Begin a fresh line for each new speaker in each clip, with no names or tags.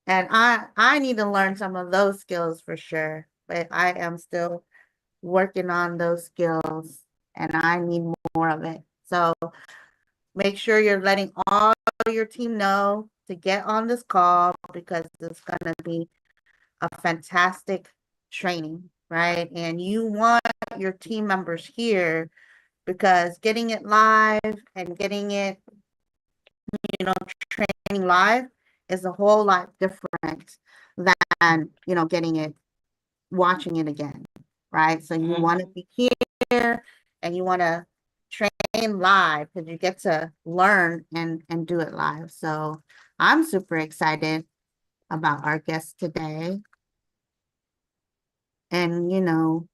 And I need to learn some of those skills for sure. But I am still working on those skills and I need more of it. So make sure you're letting all your team know to get on this call because it's going to be a fantastic training, right? And you want your team members here because getting it live and getting it, you know, training live is a whole lot different than, getting it, watching it again, right? So you want to be here and you want to train live because you get to learn and do it live. So I'm super excited about our guest today. And,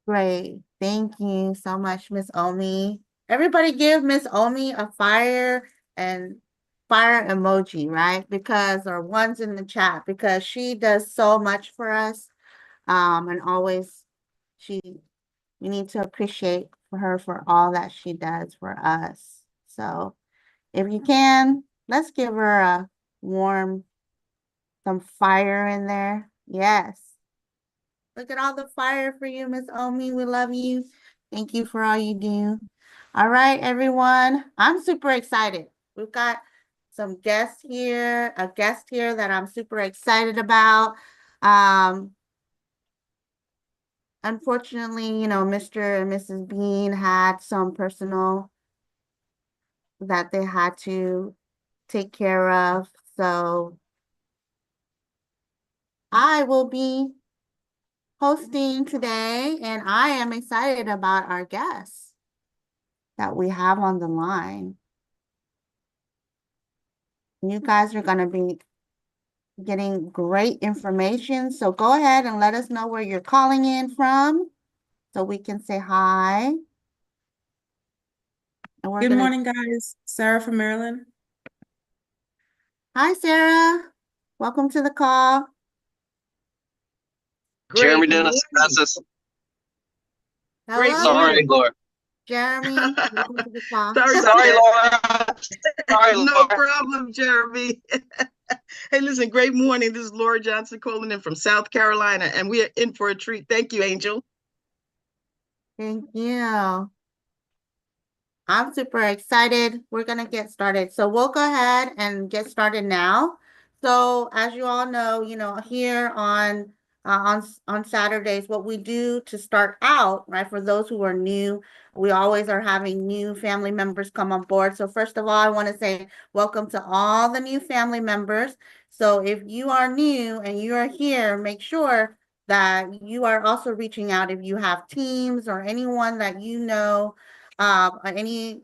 great. Thank you so much, Miss Omi. Everybody give Miss Omi a fire emoji, right? Because or ones in the chat because she does so much for us. And always she we need to appreciate her for all that she does for us. So if you can, let's give her a warm some fire in there. Yes. Look at all the fire for you, Miss Omi. We love you. Thank you for all you do. All right, everyone. I'm super excited. We've got some guests here, a guest here that I'm super excited about. Um, Unfortunately, Mr. and Mrs. Bean had some personal that they had to take care of. So I will be hosting today, and I am excited about our guests that we have on the line. You guys are going to be getting great information. So go ahead and let us know where you're calling in from so we can say hi. And we're
Good
gonna
morning, guys. Sarah from Maryland.
Hi, Sarah. Welcome to the call.
Jeremy
Great
Dennis,
morning.
Francis.
Hello,
Great
Sorry,
morning.
Laura.
Jeremy. Welcome to the call.
Sorry about
Sorry,
that.
Laura. Sorry,
No
Laura.
problem, Jeremy. Hey, listen, great morning. This is Laura Johnson calling in from South Carolina, and we are in for a treat. Thank you, Angel.
Thank you. I'm super excited. We're going to get started. So we'll go ahead and get started now. So as you all know, here on Saturdays, what we do to start out, right, for those who are new, we always are having new family members come on board. So first of all, I want to say welcome to all the new family members. So if you are new and you are here, make sure that you are also reaching out if you have teams or anyone that any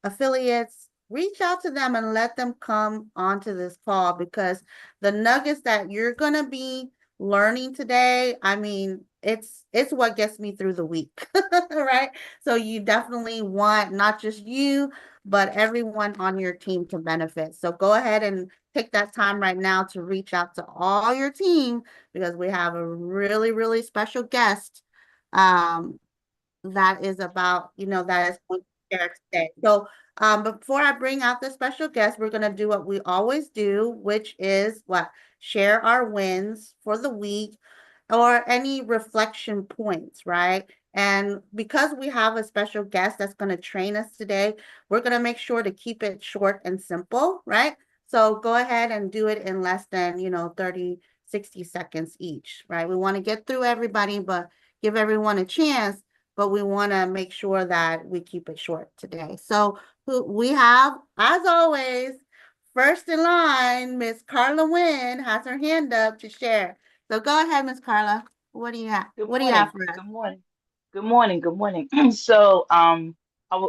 affiliates, reach out to them and let them come onto this call because the nuggets that you're gonna be learning today, I mean, it's what gets me through the week, right? So you definitely want not just you, but everyone on your team to benefit. So go ahead and take that time right now to reach out to all your team because we have a really, really special guest um, that is about, that is going to share today. So before I bring out the special guest, we're going to do what we always do, which is what? Share our wins for the week or any reflection points, right? And because we have a special guest that's going to train us today, we're going to make sure to keep it short and simple, right? So go ahead and do it in less than, 30, 60 seconds each, right? We want to get through everybody, but give everyone a chance, but we want to make sure that we keep it short today. So we have, as always, first in line, Miss Carla Wynn has her hand up to share. So go ahead, Miss Carla. What do you have?
Good
What do you have
morning.
for us?
Good morning. Good morning. Good morning. So, on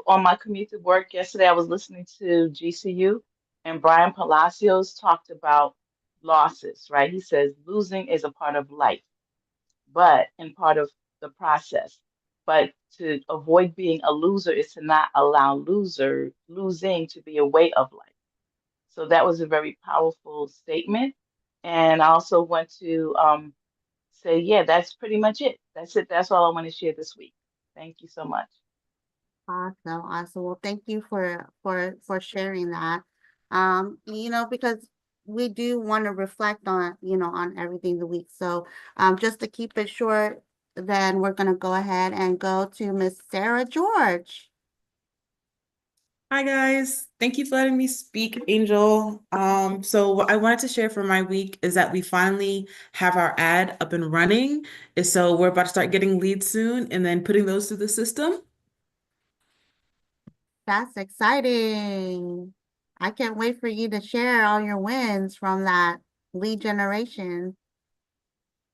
my commute to work yesterday, I was listening to GCU, and Brian Palacios talked about losses, right? He says losing is a part of life, but and part of the process. But to avoid being a loser is to not allow losing to be a way of life. So that was a very powerful statement. And I also want to say, yeah, that's pretty much it. That's it. That's all I want to share this week. Thank you so much.
Awesome, awesome. Well, thank you for sharing that. Because we do want to reflect on, on everything the week. So, just to keep it short, then we're gonna go ahead and go to Miss Sarah George.
Hi guys, thank you for letting me speak, Angel. So what I wanted to share for my week is that we finally have our ad up and running. And so we're about to start getting leads soon and then putting those through the system.
That's exciting. I can't wait for you to share all your wins from that lead generation.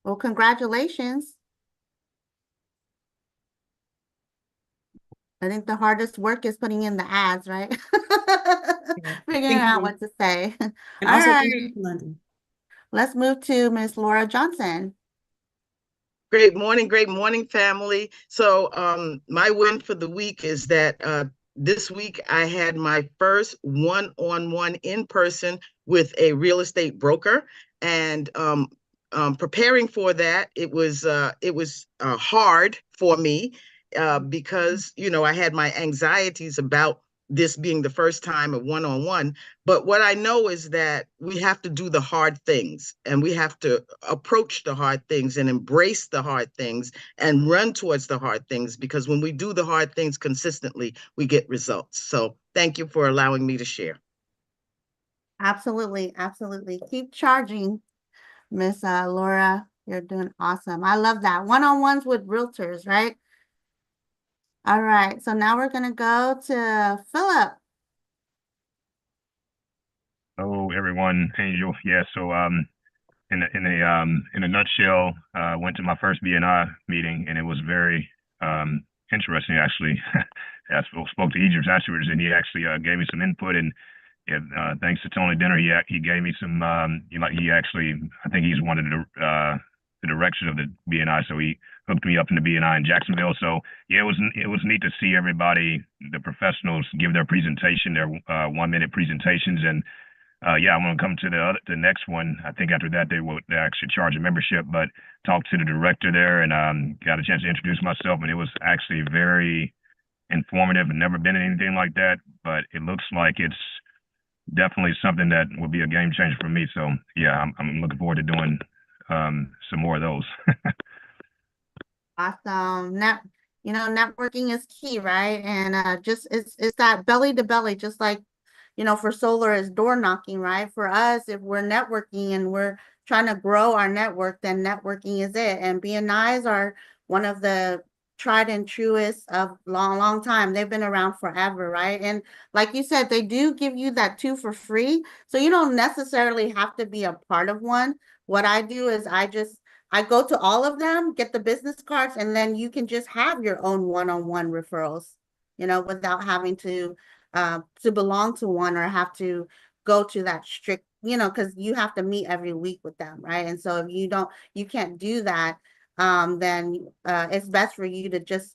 Well, congratulations. I think the hardest work is putting in the ads, right? Figuring
Thank
out
you.
what to say.
And
All
also
right,
thank you, London.
let's move to Miss Laura Johnson.
Great morning, family. So my win for the week is that this week I had my first one-on-one in person with a real estate broker, and preparing for that, it was hard for me because I had my anxieties about this being the first time of one-on-one. But what I know is that we have to do the hard things, and we have to approach the hard things and embrace the hard things and run towards the hard things, because when we do the hard things consistently, we get results. So thank you for allowing me to share.
Absolutely, absolutely. Keep charging, Miss Laura. You're doing awesome. I love that. One-on-ones with realtors, right? All right, so now we're gonna go to Philip.
Hello, everyone. Angel. Yeah. So, in a nutshell, went to my first BNI meeting, and it was very interesting. Actually, I spoke to Idris afterwards, and he actually gave me some input. And yeah, thanks to Tony Dinner, he gave me some. He actually, I think he's one of the directors of the BNI, so he hooked me up in the BNI in Jacksonville. So yeah, it was neat to see everybody, the professionals, give their presentation, their 1 minute presentations. And yeah, I'm gonna come to the next one. I think after that they actually charge a membership, but talked to the director there and got a chance to introduce myself, and it was actually very informative. I've never been in anything like that, but it looks like it's definitely something that will be a game changer for me. So yeah, I'm looking forward to doing some more of those.
Awesome. Networking is key, right? And just it's that belly to belly, just like, for solar is door knocking, right? For us, if we're networking and we're trying to grow our network, then networking is it. And BNIs are one of the tried and truest of long time. They've been around forever, right? And like you said, they do give you that 2 for free. So you don't necessarily have to be a part of one. What I do is I go to all of them, get the business cards, and then you can just have your own one-on-one referrals, without having to belong to one or have to go to that strict, because you have to meet every week with them, right? And so if you can't do that, then it's best for you to just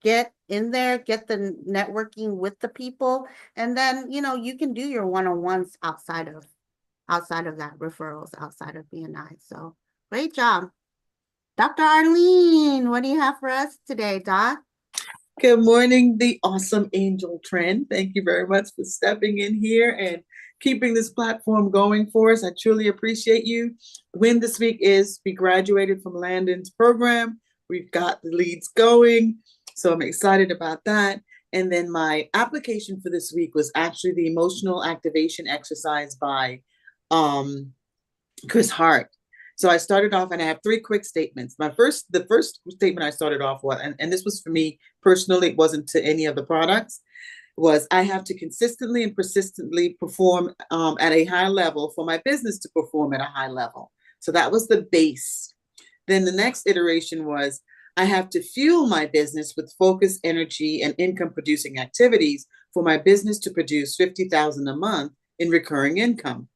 get in there, get the networking with the people, and then you can do your one-on-ones outside of that referrals, outside of BNI. So great job. Dr. Arlene, what do you have for us today, Doc?
Good morning, the awesome Angel Trend. Thank you very much for stepping in here and keeping this platform going for us. I truly appreciate you. Win this week is we graduated from Landon's program. We've got the leads going, so I'm excited about that. And then my application for this week was actually the emotional activation exercise by Chris Hart. So I started off, and I have 3 quick statements. The first statement I started off with, and this was for me personally, it wasn't to any of the products, was I have to consistently and persistently perform at a high level for my business to perform at a high level. So that was the base. Then the next iteration was I have to fuel my business with focus, energy, and income producing activities for my business to produce $50,000 a month in recurring income.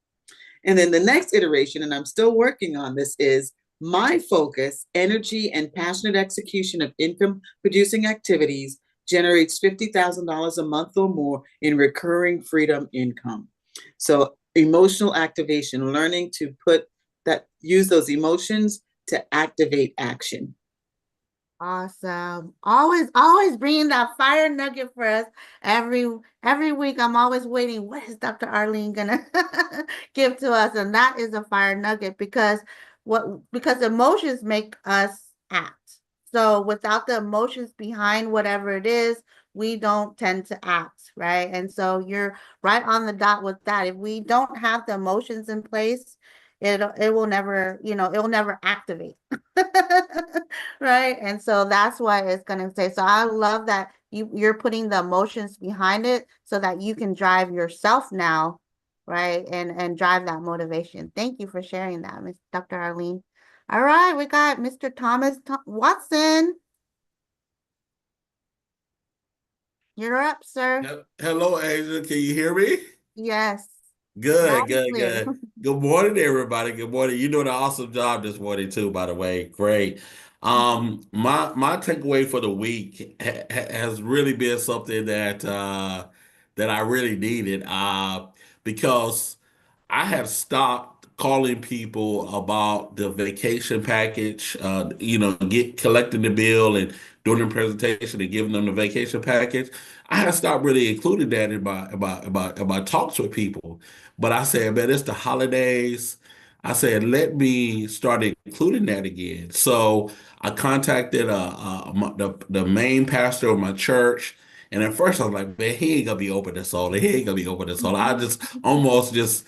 And then the next iteration, and I'm still working on this, is my focus, energy, and passionate execution of income producing activities generates $50,000 a month or more in recurring freedom income. So emotional activation, learning to put that use those emotions to activate action.
Awesome. Always bringing that fire nugget for us every week. I'm always waiting. What is Dr. Arlene gonna give to us? And that is a fire nugget because emotions make us act. So without the emotions behind whatever it is, we don't tend to act, right? And so you're right on the dot with that. If we don't have the emotions in place, it will never, it will never activate. Right. And so that's why it's going to say, so I love that you're putting the emotions behind it so that you can drive yourself now, right? And drive that motivation. Thank you for sharing that, Miss Dr. Arlene. All right, we got Mr. Thomas Watson. You're up, sir.
Hello, Angela. Can you hear me?
Yes. Loud
Good,
and
good,
clear.
good. Good morning, everybody. Good morning. You're doing an awesome job this morning too, by the way. Great. My takeaway for the week has really been something that I really needed because I have stopped calling people about the vacation package, collecting the bill and doing the presentation and giving them the vacation package. I have stopped really including that in my talks with people. But I said, man, it's the holidays. I said, let me start including that again. So I contacted the main pastor of my church. And at first I was like, man, he ain't gonna be open this all. He ain't gonna be open this all. I just almost just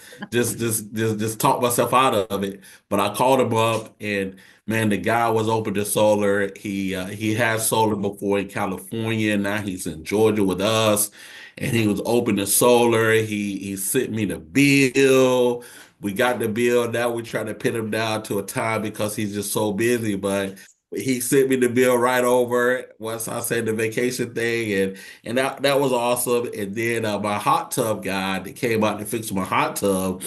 talked myself out of it. But I called him up, and man, the guy was open to solar. He had solar before in California. Now he's in Georgia with us, and he was open to solar. He sent me the bill. We got the bill. Now we're trying to pin him down to a time because he's just so busy. But he sent me the bill right over once I said the vacation thing, and that was awesome. And then my hot tub guy that came out to fix my hot tub,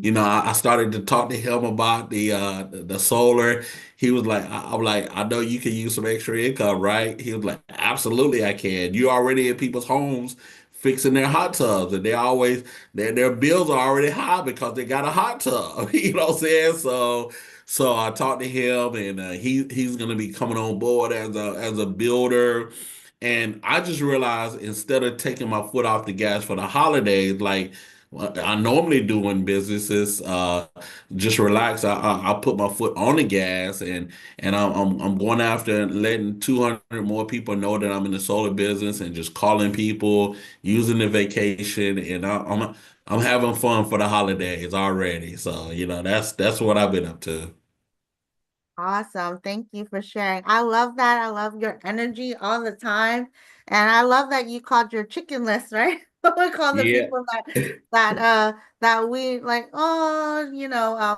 I started to talk to him about the solar. He was like, I'm like, I know you can use some extra income, right? He was like, absolutely, I can. You're already in people's homes fixing their hot tubs, and their bills are already high because they got a hot tub. You know what I'm saying? So I talked to him, and he's gonna be coming on board as a builder. And I just realized instead of taking my foot off the gas for the holidays, like I normally do in businesses, just relax. I put my foot on the gas, and I'm going after letting 200 more people know that I'm in the solar business, and just calling people, using the vacation, and I'm having fun for the holidays already. So that's what I've been up to.
Awesome. Thank you for sharing. I love that. I love your energy all the time. And I love that you called your chicken list, right? We call the
Yeah.
people that we like, oh,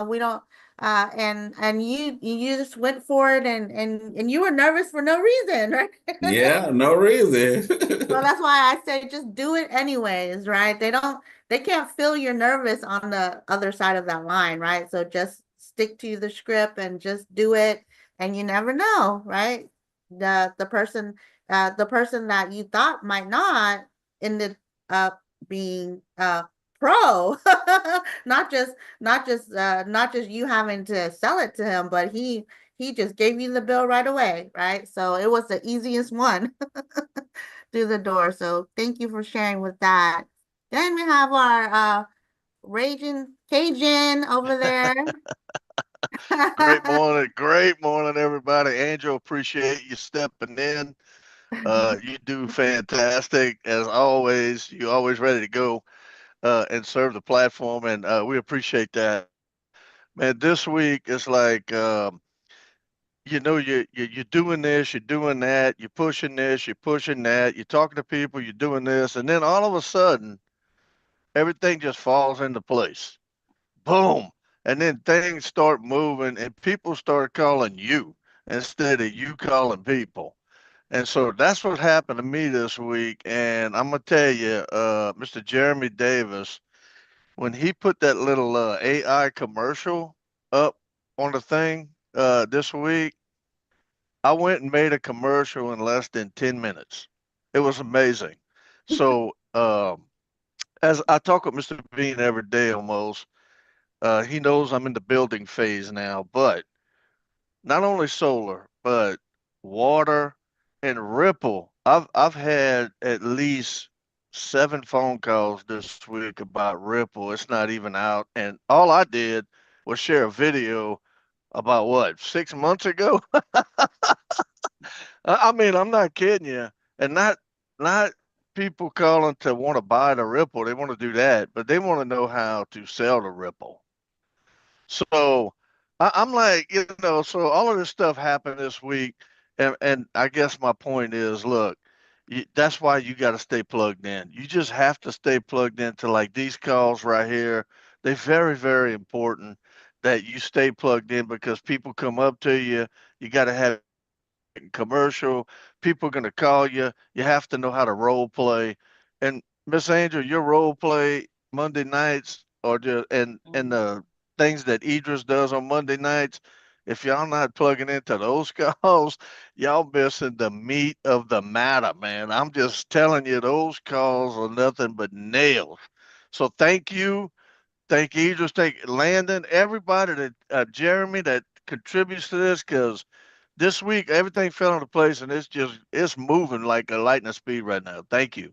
we don't and you just went for it and you were nervous for no reason, right?
Yeah, no reason.
So that's why I say just do it anyways, right? They can't feel you're nervous on the other side of that line, right? So just stick to the script and just do it. And you never know, right? The person that you thought might not ended up being pro. Not just you having to sell it to him, but he just gave you the bill right away, right? So it was the easiest one through the door. So thank you for sharing with that. Then we have our Raging Cajun over there.
Great morning, everybody. Angel, appreciate you stepping in. You do fantastic as always. You always ready to go and serve the platform, and we appreciate that. Man, this week it's like you're doing this, you're doing that, you're pushing this, you're pushing that, you're talking to people, you're doing this, and then all of a sudden everything just falls into place. Boom. And then things start moving and people start calling you instead of you calling people. And so that's what happened to me this week. And I'm gonna tell you, Mr. Jeremy Davis, when he put that little AI commercial up on the thing this week, I went and made a commercial in less than 10 minutes. It was amazing. So as I talk with Mr. Bean every day almost, He knows I'm in the building phase now, but not only solar, but water and Ripple. I've had at least 7 phone calls this week about Ripple. It's not even out, and all I did was share a video about what 6 months ago. I mean, I'm not kidding you, and not people calling to want to buy the Ripple. They want to do that, but they want to know how to sell the Ripple. So I'm like, so all of this stuff happened this week, and I guess my point is, look, that's why you got to stay plugged in. You just have to stay plugged into like these calls right here. They're very, very important that you stay plugged in because people come up to you. You got to have commercial. People are going to call you. You have to know how to role play. And Miss Angel, your role play Monday nights or and the things that Idris does on Monday nights. If y'all not plugging into those calls, y'all missing the meat of the matter, man. I'm just telling you, those calls are nothing but nails. So thank you. Thank Idris, thank Landon, everybody that Jeremy that contributes to this because this week everything fell into place and it's moving like a lightning speed right now. Thank you.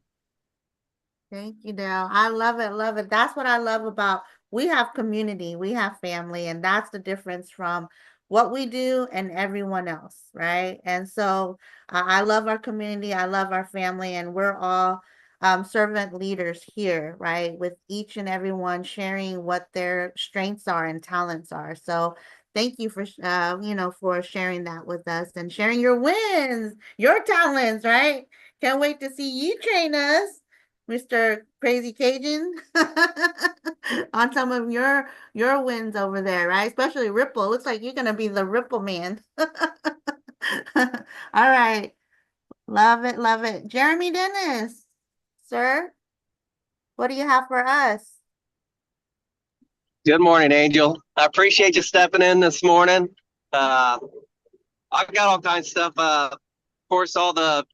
Thank you, Dale. I love it, love it. That's what I love about we have community, we have family, and that's the difference from what we do and everyone else, right? And so I love our community, I love our family, and we're all servant leaders here, right? With each and everyone sharing what their strengths are and talents are. So thank you for for sharing that with us and sharing your wins, your talents, right? Can't wait to see you train us, Mr. Crazy Cajun, on some of your wins over there, right? Especially Ripple. Looks like you're gonna be the Ripple man. All right. Love it, love it. Jeremy Dennis, sir, what do you have for us?
Good morning, Angel. I appreciate you stepping in this morning. I've got all kinds of stuff. Of course, all the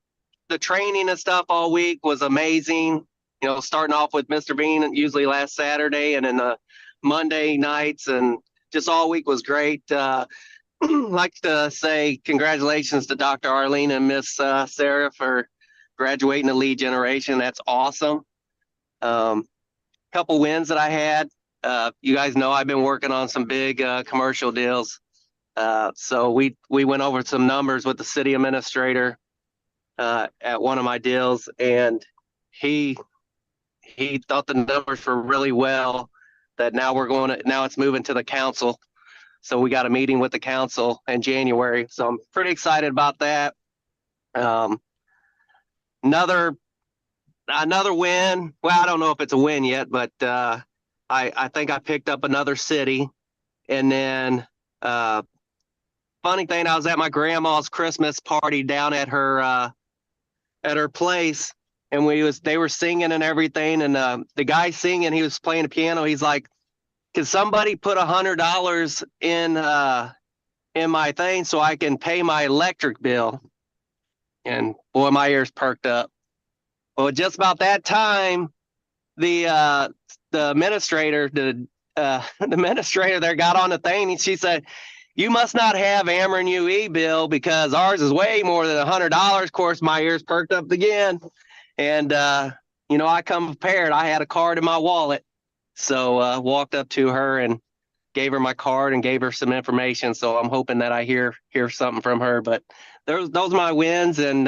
training and stuff all week was amazing. Starting off with Mr. Bean usually last Saturday, and then the Monday nights, and just all week was great. Like to say congratulations to Dr. Arlene and Miss Sarah for graduating the lead generation. That's awesome. Couple wins that I had. You guys know I've been working on some big commercial deals. So we went over some numbers with the city administrator at one of my deals, and he thought the numbers were really well. That now it's moving to the council. So we got a meeting with the council in January. So I'm pretty excited about that. Another win. Well, I don't know if it's a win yet, but I think I picked up another city. And then funny thing, I was at my grandma's Christmas party down at her place, and they were singing and everything, and the guy singing, he was playing the piano. He's like, "Can somebody put $100 in my thing so I can pay my electric bill?" And boy, my ears perked up. Well, just about that time, the administrator, the administrator there got on the thing, and she said, "You must not have Ameren UE bill because ours is way more than $100." Of course, my ears perked up again, and I come prepared. I had a card in my wallet, so walked up to her and gave her my card and gave her some information. So I'm hoping that I hear something from her. But those are my wins, and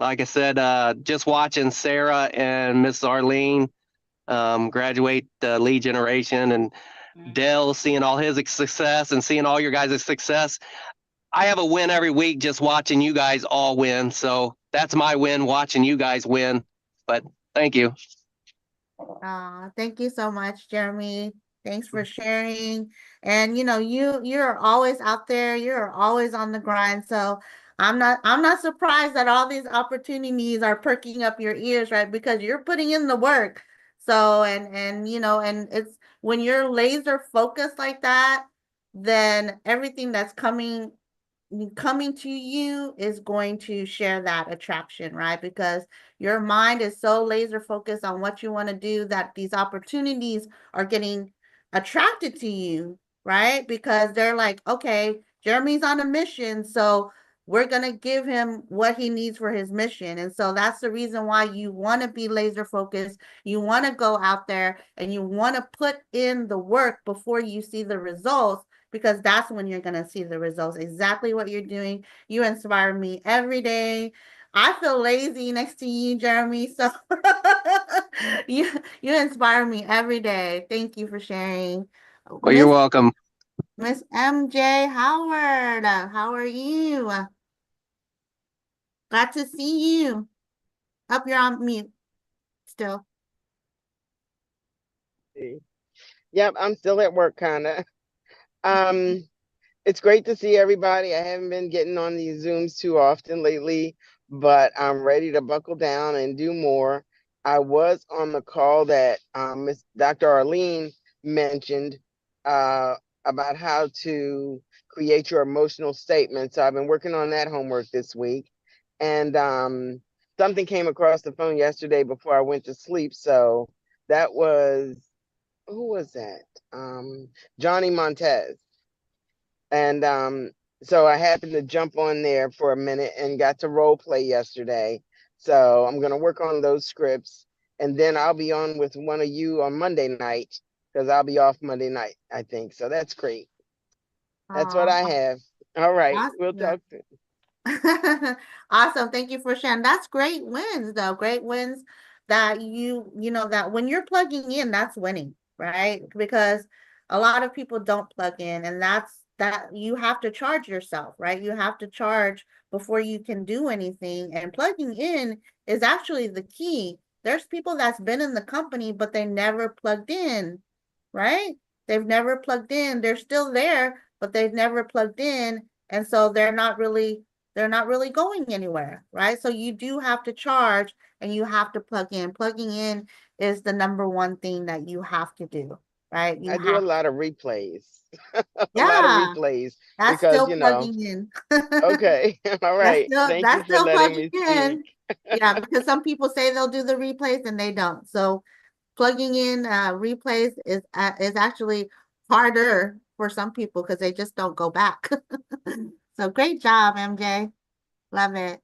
like I said, just watching Sarah and Miss Arlene graduate lead generation, and Dell seeing all his success and seeing all your guys' success. I have a win every week just watching you guys all win. So that's my win, watching you guys win. But thank you.
Thank you so much, Jeremy. Thanks for sharing. And you're always out there. You're always on the grind. So I'm not surprised that all these opportunities are perking up your ears, right? Because you're putting in the work. So and it's when you're laser focused like that, then everything that's coming to you is going to share that attraction, right? Because your mind is so laser focused on what you want to do that these opportunities are getting attracted to you, right? Because they're like, okay, Jeremy's on a mission, so we're going to give him what he needs for his mission. And so that's the reason why you want to be laser focused. You want to go out there and you want to put in the work before you see the results, because that's when you're going to see the results. Exactly what you're doing. You inspire me every day. I feel lazy next to you, Jeremy. So you inspire me every day. Thank you for sharing.
Well, you're welcome.
Miss MJ Howard, how are you? Glad to see you. Up, you're on mute still.
Yep, I'm still at work, kinda. It's great to see everybody. I haven't been getting on these Zooms too often lately, but I'm ready to buckle down and do more. I was on the call that Miss Dr. Arlene mentioned about how to create your emotional statement. So I've been working on that homework this week. And something came across the phone yesterday before I went to sleep. So that was, who was that? Johnny Montez. And so I happened to jump on there for a minute and got to role play yesterday. So I'm going to work on those scripts. And then I'll be on with one of you on Monday night, because I'll be off Monday night, I think. So that's great. That's what I have. All right.
Awesome.
We'll talk soon.
Awesome. Thank you for sharing. That's great wins, though. Great wins that you know, that when you're plugging in, that's winning, right? Because a lot of people don't plug in, and that you have to charge yourself, right? You have to charge before you can do anything. And plugging in is actually the key. There's people that's been in the company, but they never plugged in, right? They've never plugged in. They're still there, but they've never plugged in. And so they're not really going anywhere, right? So you do have to charge and you have to plug in. Plugging in is the number one thing that you have to do, right?
I do a lot of replays. A lot of
Yeah,
replays
that's
because,
still plugging in.
Okay. All right. Thank you
That's
for
still
letting me
plugging in.
speak.
Yeah, because some people say they'll do the replays and they don't. So plugging in replays is actually harder for some people because they just don't go back. So great job, MJ. Love it.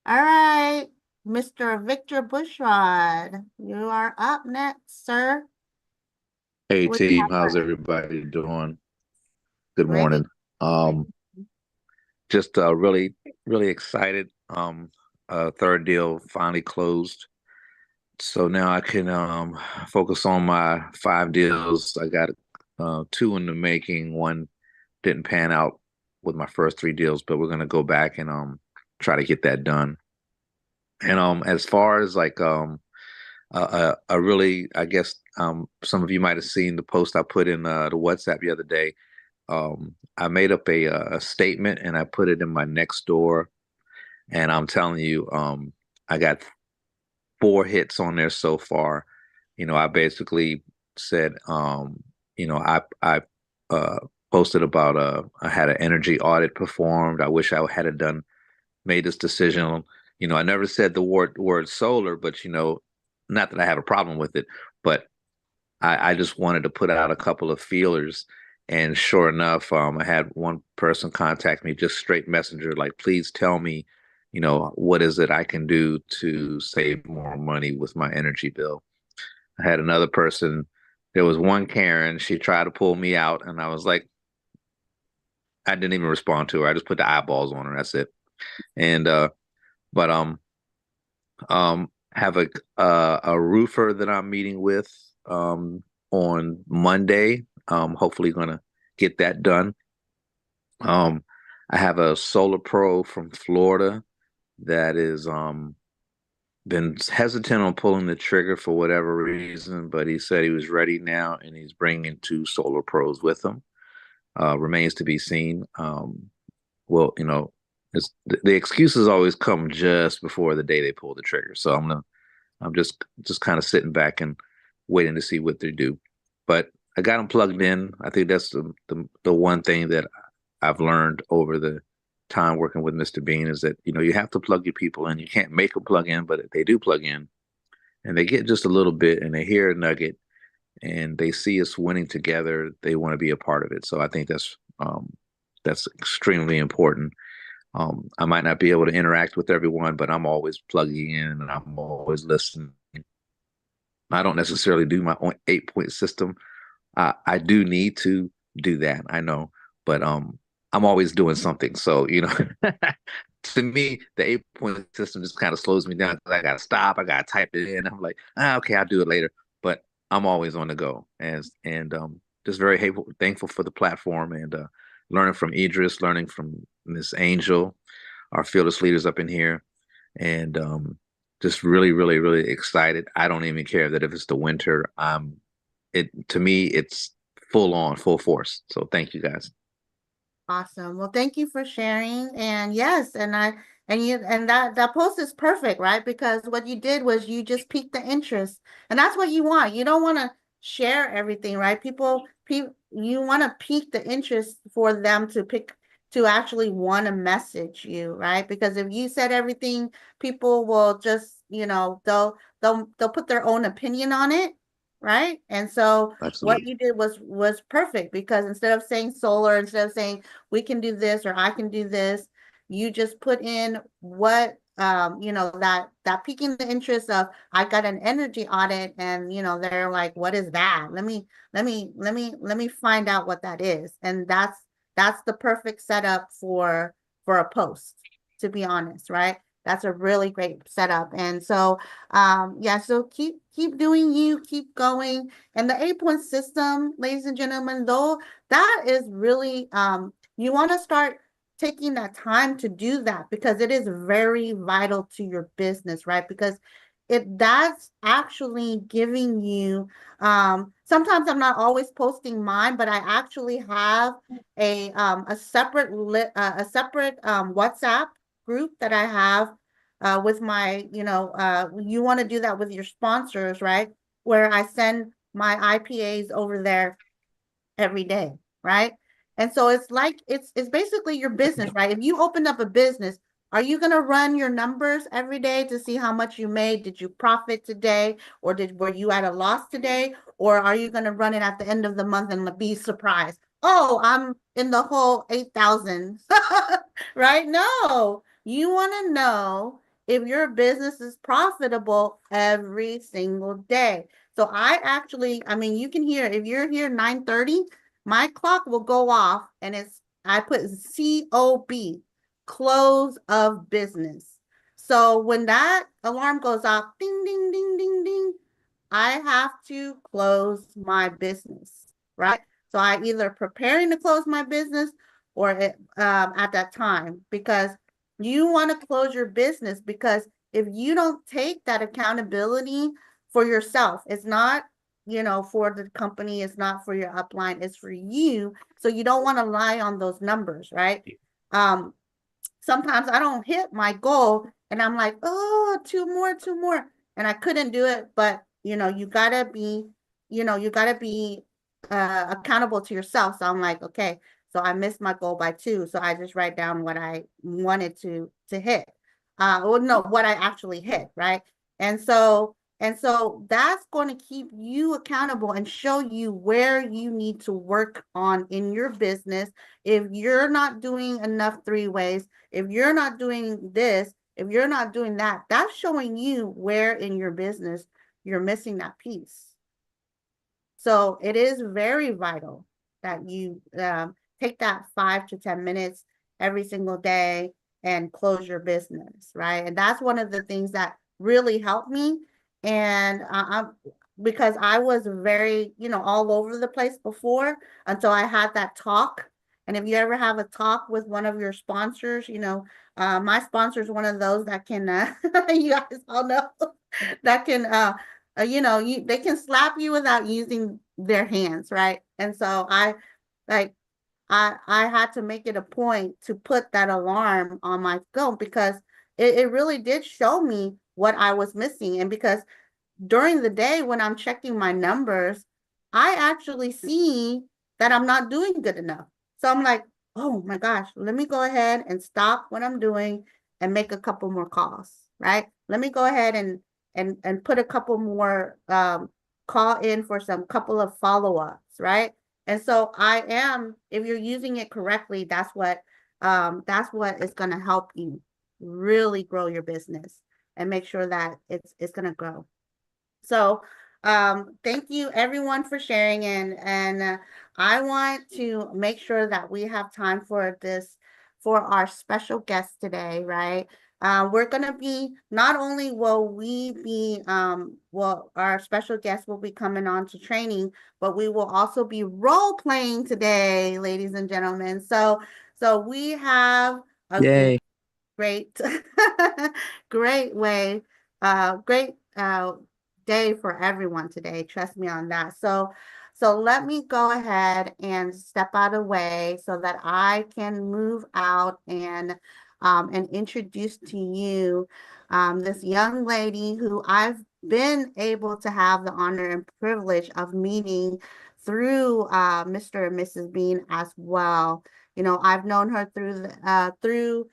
All right, Mr. Victor Bushrod, you are up next, sir.
Hey
What do you
team,
have for
how's
us?
everybody doing? Good
Great.
morning. Just really excited. Third deal finally closed. So now I can focus on my 5 deals. I got 2 in the making. One didn't pan out with my first 3 deals, but we're gonna go back and try to get that done. And as far as like a really, I guess some of you might have seen the post I put in the WhatsApp the other day. I made up a statement and I put it in my Nextdoor, and I'm telling you, I got 4 hits on there so far. You know, I basically said, you know, I posted about I had an energy audit performed. I wish I had made this decision. You know, I never said the word solar, but you know, not that I have a problem with it, but I just wanted to put out a couple of feelers. And sure enough, I had one person contact me, just straight messenger, like, please tell me, you know, what is it I can do to save more money with my energy bill? I had another person, there was one Karen, she tried to pull me out, and I was like, I didn't even respond to her. I just put the eyeballs on her. That's it. And but have a roofer that I'm meeting with on Monday. Hopefully gonna get that done. I have a solar pro from Florida that is been hesitant on pulling the trigger for whatever reason, but he said he was ready now, and he's bringing 2 solar pros with him. Remains to be seen. Well, you know, the excuses always come just before the day they pull the trigger. So I'm just kind of sitting back and waiting to see what they do. But I got them plugged in. I think that's the one thing that I've learned over the time working with Mr. Bean is that, you know, you have to plug your people in. You can't make them plug in, but they do plug in, and they get just a little bit and they hear a nugget, and they see us winning together, they want to be a part of it. So I think that's extremely important. I might not be able to interact with everyone, but I'm always plugging in and I'm always listening. I don't necessarily do my own 8-point system. I do need to do that, I know, but I'm always doing something. So, to me, the 8-point system just kind of slows me down because I got to stop, I got to type it in. I'm like, okay, I'll do it later. But I'm always on the go, and just very thankful for the platform and learning from Idris, learning from Miss Angel, our fearless leaders up in here, and just really, really, really excited. I don't even care that if it's the winter. To me, it's full on, full force. So thank you guys.
Awesome. Well, thank you for sharing. And yes, and that post is perfect, right? Because what you did was you just piqued the interest, and that's what you want. You don't want to share everything, right? People, you want to pique the interest for them to actually want to message you, right? Because if you said everything, people will just, they'll put their own opinion on it, right? And so
Absolutely.
what you did was perfect, because instead of saying solar, instead of saying we can do this or I can do this, you just put in what that piquing the interest of, I got an energy audit, and they're like, what is that? Let me find out what that is. And that's the perfect setup for a post, to be honest, right? That's a really great setup. And so so keep doing you, keep going. And the 8-point system, ladies and gentlemen, though, that is really you want to start taking that time to do that, because it is very vital to your business, right? Because that's actually giving you sometimes I'm not always posting mine, but I actually have a separate WhatsApp group that I have with my, you want to do that with your sponsors, right? Where I send my IPAs over there every day, right? And so it's like it's basically your business, right? If you open up a business, are you going to run your numbers every day to see how much you made? Did you profit today, or were you at a loss today? Or are you going to run it at the end of the month and be surprised? Oh, I'm in the whole 8,000, right? No, you want to know if your business is profitable every single day. So I mean, you can hear, if you're here 9:30, my clock will go off, and I put COB, close of business. So when that alarm goes off, ding, ding, ding, ding, ding, I have to close my business, right? So I either preparing to close my business or at that time, because you want to close your business, because if you don't take that accountability for yourself, it's not, for the company, it's not for your upline, it's for you. So you don't want to lie on those numbers, right? Sometimes I don't hit my goal and I'm like, oh, two more. And I couldn't do it. But, you gotta be, accountable to yourself. So I'm like, okay, so I missed my goal by 2. So I just write down what I wanted to hit. What I actually hit, right? And so that's going to keep you accountable and show you where you need to work on in your business. If you're not doing enough 3-ways, if you're not doing this, if you're not doing that, that's showing you where in your business you're missing that piece. So it is very vital that you take that 5 to 10 minutes every single day and close your business, right? And that's one of the things that really helped me. And because I was very, all over the place before until I had that talk. And if you ever have a talk with one of your sponsors, my sponsor is one of those that can, you guys all know, that can, they can slap you without using their hands, right? And so I had to make it a point to put that alarm on my phone, because it really did show me what I was missing. And because during the day when I'm checking my numbers, I actually see that I'm not doing good enough. So I'm like, oh my gosh, let me go ahead and stop what I'm doing and make a couple more calls, right? Let me go ahead and put a couple more call in for some couple of follow-ups, right? And so if you're using it correctly, that's what is going to help you really grow your business and make sure that it's going to grow. So thank you everyone for sharing, and I want to make sure that we have time for our special guest today, right? We're going to be, not only will we be, our special guest will be coming on to training, but we will also be role playing today, ladies and gentlemen. So we have a
Yay.
great, great way, great day for everyone today. Trust me on that. So let me go ahead and step out of the way so that I can move out and introduce to you this young lady who I've been able to have the honor and privilege of meeting through Mr. and Mrs. Bean as well. You know, I've known her through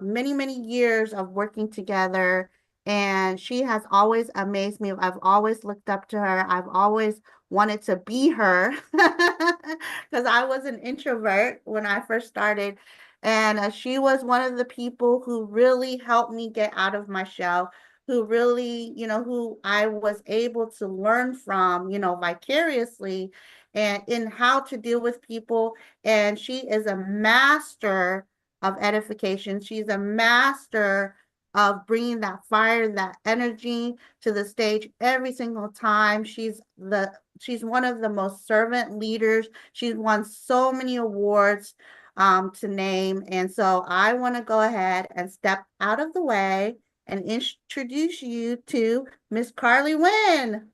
many years of working together, and she has always amazed me. I've always looked up to her. I've always wanted to be her because I was an introvert when I first started. And she was one of the people who really helped me get out of my shell, who really, who I was able to learn from, vicariously, and in how to deal with people. And she is a master of edification. She's a master of bringing that fire, that energy to the stage every single time. She's one of the most servant leaders. She's won so many awards to name. And so I want to go ahead and step out of the way and introduce you to Miss Carly Wynn.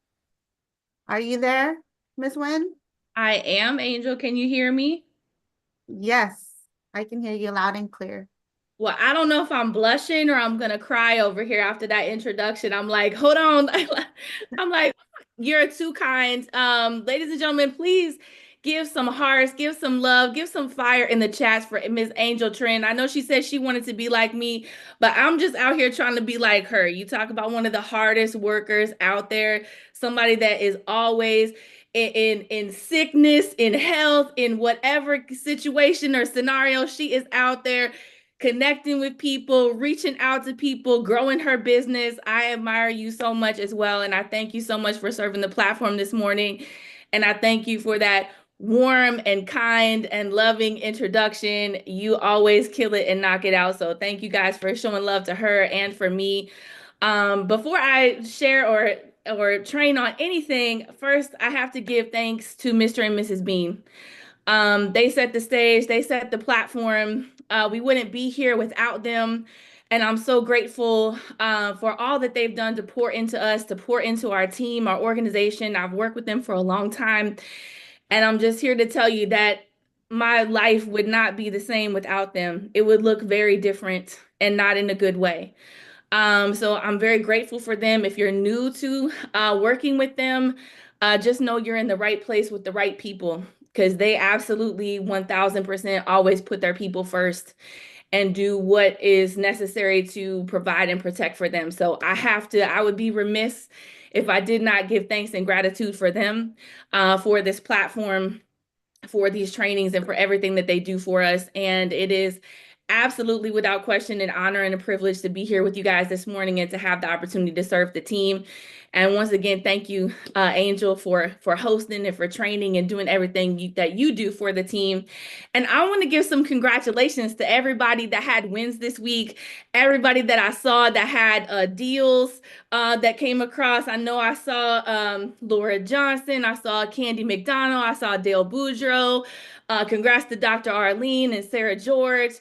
Are you there, Miss Wynn?
I am, Angel. Can you hear me?
Yes, I can hear you loud and clear.
Well, I don't know if I'm blushing or I'm going to cry over here after that introduction. I'm like, hold on. I'm like, you're too kind. Ladies and gentlemen, please give some hearts, give some love, give some fire in the chats for Miss Angel Trend. I know she said she wanted to be like me, but I'm just out here trying to be like her. You talk about one of the hardest workers out there, somebody that is always in sickness, in health, in whatever situation or scenario. She is out there connecting with people, reaching out to people, growing her business. I admire you so much as well. And I thank you so much for serving the platform this morning. And I thank you for that warm and kind and loving introduction. You always kill it and knock it out. So thank you guys for showing love to her and for me. Before I share or train on anything, first I have to give thanks to Mr. and Mrs. Bean. They set the stage, they set the platform. We wouldn't be here without them. And I'm so grateful for all that they've done to pour into us, to pour into our team, our organization. I've worked with them for a long time. And I'm just here to tell you that my life would not be the same without them. It would look very different and not in a good way. So I'm very grateful for them. If you're new to working with them, just know you're in the right place with the right people, because they absolutely 1000% always put their people first and do what is necessary to provide and protect for them. So I would be remiss if I did not give thanks and gratitude for them, for this platform, for these trainings, and for everything that they do for us. And it is absolutely, without question, an honor and a privilege to be here with you guys this morning and to have the opportunity to serve the team. And once again, thank you, Angel, for hosting and for training and doing everything that you do for the team. And I want to give some congratulations to everybody that had wins this week, everybody that I saw that had deals that came across. I know I saw Laura Johnson, I saw Candy McDonald, I saw Dale Boudreaux. Congrats to Dr. Arlene and Sarah George.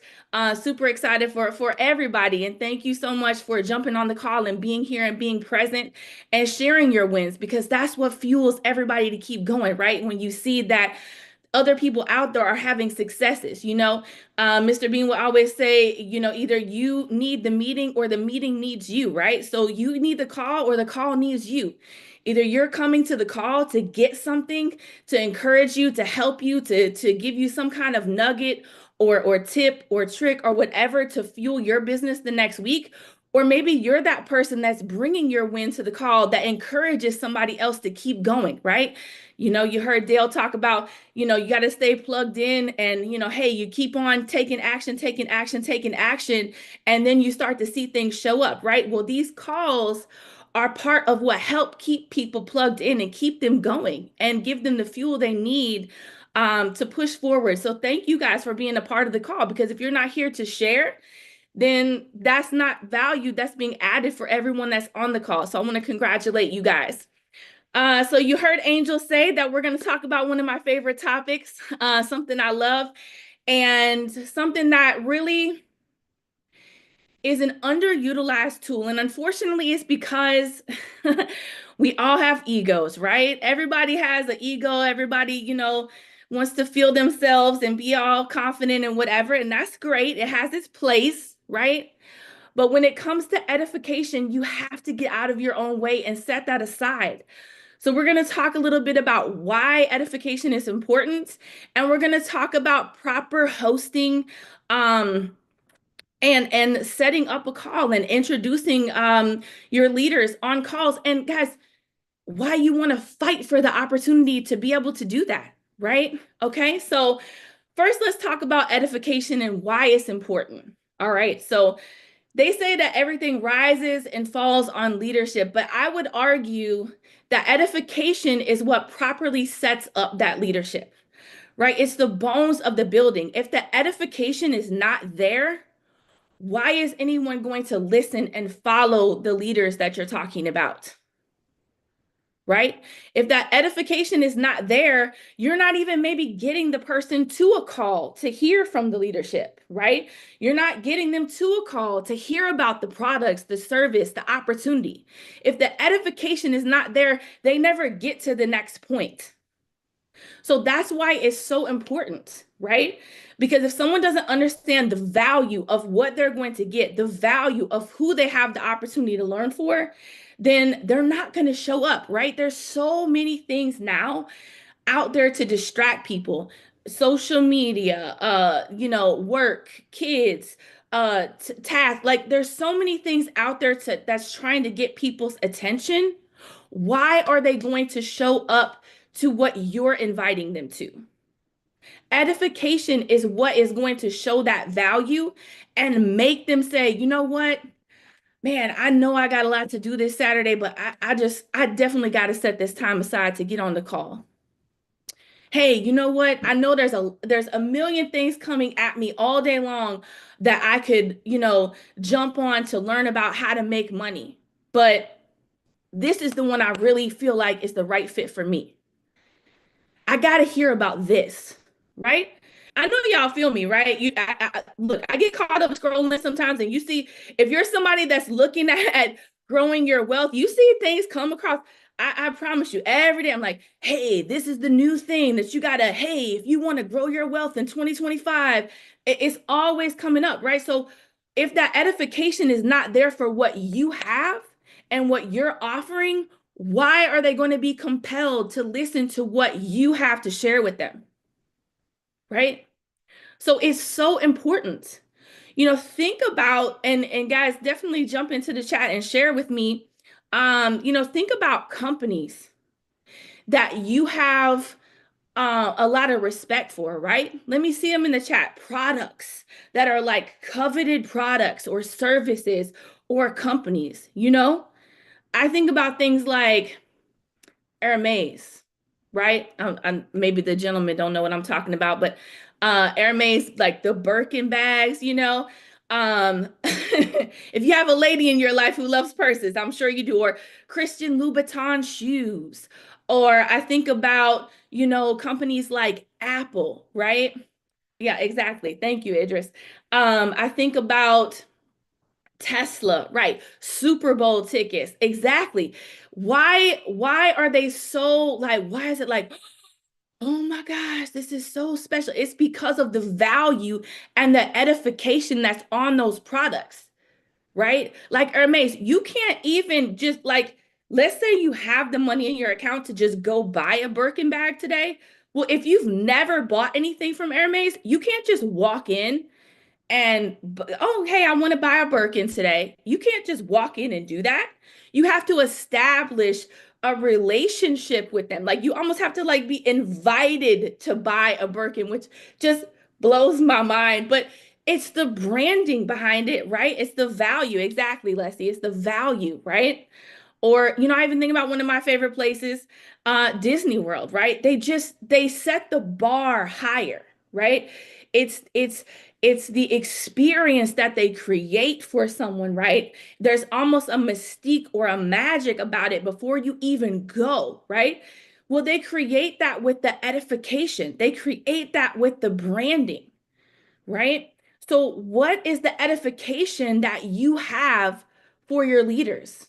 Super excited for everybody. And thank you so much for jumping on the call and being here and being present and sharing your wins, because that's what fuels everybody to keep going, right? When you see that other people out there are having successes, Mr. Bean will always say, either you need the meeting or the meeting needs you, right? So you need the call or the call needs you. Either you're coming to the call to get something, to encourage you, to help you, to give you some kind of nugget or tip or trick or whatever to fuel your business the next week, Or maybe you're that person that's bringing your win to the call that encourages somebody else to keep going, right? You know, you heard Dale talk about, you know, you got to stay plugged in and, you know, hey, you keep on taking action, taking action, taking action, and then you start to see things show up, right? Well, these calls are part of what help keep people plugged in and keep them going and give them the fuel they need to push forward. So thank you guys for being a part of the call, because if you're not here to share, then that's not value that's being added for everyone that's on the call. So I want to congratulate you guys. So you heard Angel say that we're going to talk about one of my favorite topics, something I love, and something that really is an underutilized tool. And unfortunately, it's because we all have egos, right? Everybody has an ego. Everybody, you know, wants to feel themselves and be all confident and whatever. And that's great. It has its place, right? But when it comes to edification, you have to get out of your own way and set that aside. So we're going to talk a little bit about why edification is important. And we're going to talk about proper hosting, and setting up a call and introducing your leaders on calls. And guys, why you want to fight for the opportunity to be able to do that, right? Okay, so first let's talk about edification and why it's important. All right, so they say that everything rises and falls on leadership, but I would argue that edification is what properly sets up that leadership, right? It's the bones of the building. If the edification is not there, why is anyone going to listen and follow the leaders that you're talking about? Right? If that edification is not there, you're not even maybe getting the person to a call to hear from the leadership, right? You're not getting them to a call to hear about the products, the service, the opportunity. If the edification is not there, they never get to the next point. So that's why it's so important, right? Because if someone doesn't understand the value of what they're going to get, the value of who they have the opportunity to learn for, then they're not going to show up, right? There's so many things now out there to distract people. Social media, you know, work, kids, tasks. Like there's so many things out there that's trying to get people's attention. Why are they going to show up to what you're inviting them to? Edification is what is going to show that value and make them say, you know what, man, I know I got a lot to do this Saturday, but I definitely got to set this time aside to get on the call. Hey, you know what? I know there's a million things coming at me all day long that I could, you know, jump on to learn about how to make money. But this is the one I really feel like is the right fit for me. I got to hear about this, right? I know y'all feel me, right? Look, I get caught up scrolling sometimes, and you see, if you're somebody that's looking at growing your wealth, you see things come across. I promise you, every day I'm like, hey, this is the new thing that you gotta, hey, if you want to grow your wealth in 2025, it's always coming up, right? So if that edification is not there for what you have and what you're offering, why are they going to be compelled to listen to what you have to share with them? Right? So it's so important. You know, think about, and guys, definitely jump into the chat and share with me. You know, think about companies that you have a lot of respect for, right? Let me see them in the chat. Products that are like coveted products or services or companies, you know? I think about things like Hermes, right? Maybe the gentlemen don't know what I'm talking about, but Hermes, like the Birkin bags, you know? If you have a lady in your life who loves purses, I'm sure you do, or Christian Louboutin shoes, or I think about, you know, companies like Apple, right? Yeah, exactly. Thank you, Idris. I think about Tesla, right? Super Bowl tickets. Exactly. Why are they so like, why is it like, oh my gosh, this is so special? It's because of the value and the edification that's on those products, right? Like Hermes, you can't even just like, let's say you have the money in your account to just go buy a Birkin bag today. Well, if you've never bought anything from Hermes, you can't just walk in and oh, hey, I want to buy a Birkin today. You can't just walk in and do that. You have to establish a relationship with them. Like you almost have to like be invited to buy a Birkin, which just blows my mind. But it's the branding behind it, right? It's the value. Exactly, Leslie. It's the value, right? Or, I even think about one of my favorite places, Disney World, right? They set the bar higher, right? It's the experience that they create for someone, right? There's almost a mystique or a magic about it before you even go, right? Well, they create that with the edification. They create that with the branding, right? So what is the edification that you have for your leaders?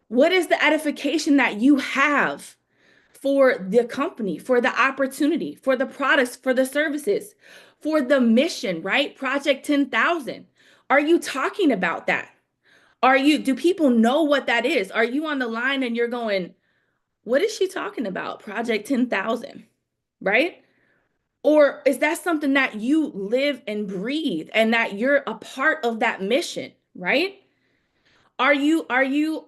What is the edification that you have for the company, for the opportunity, for the products, for the services, for the mission, right? Project 10,000. Are you talking about that? Do people know what that is? Are you on the line and you're going, what is she talking about? Project 10,000, right? Or is that something that you live and breathe and that you're a part of that mission, right? Are you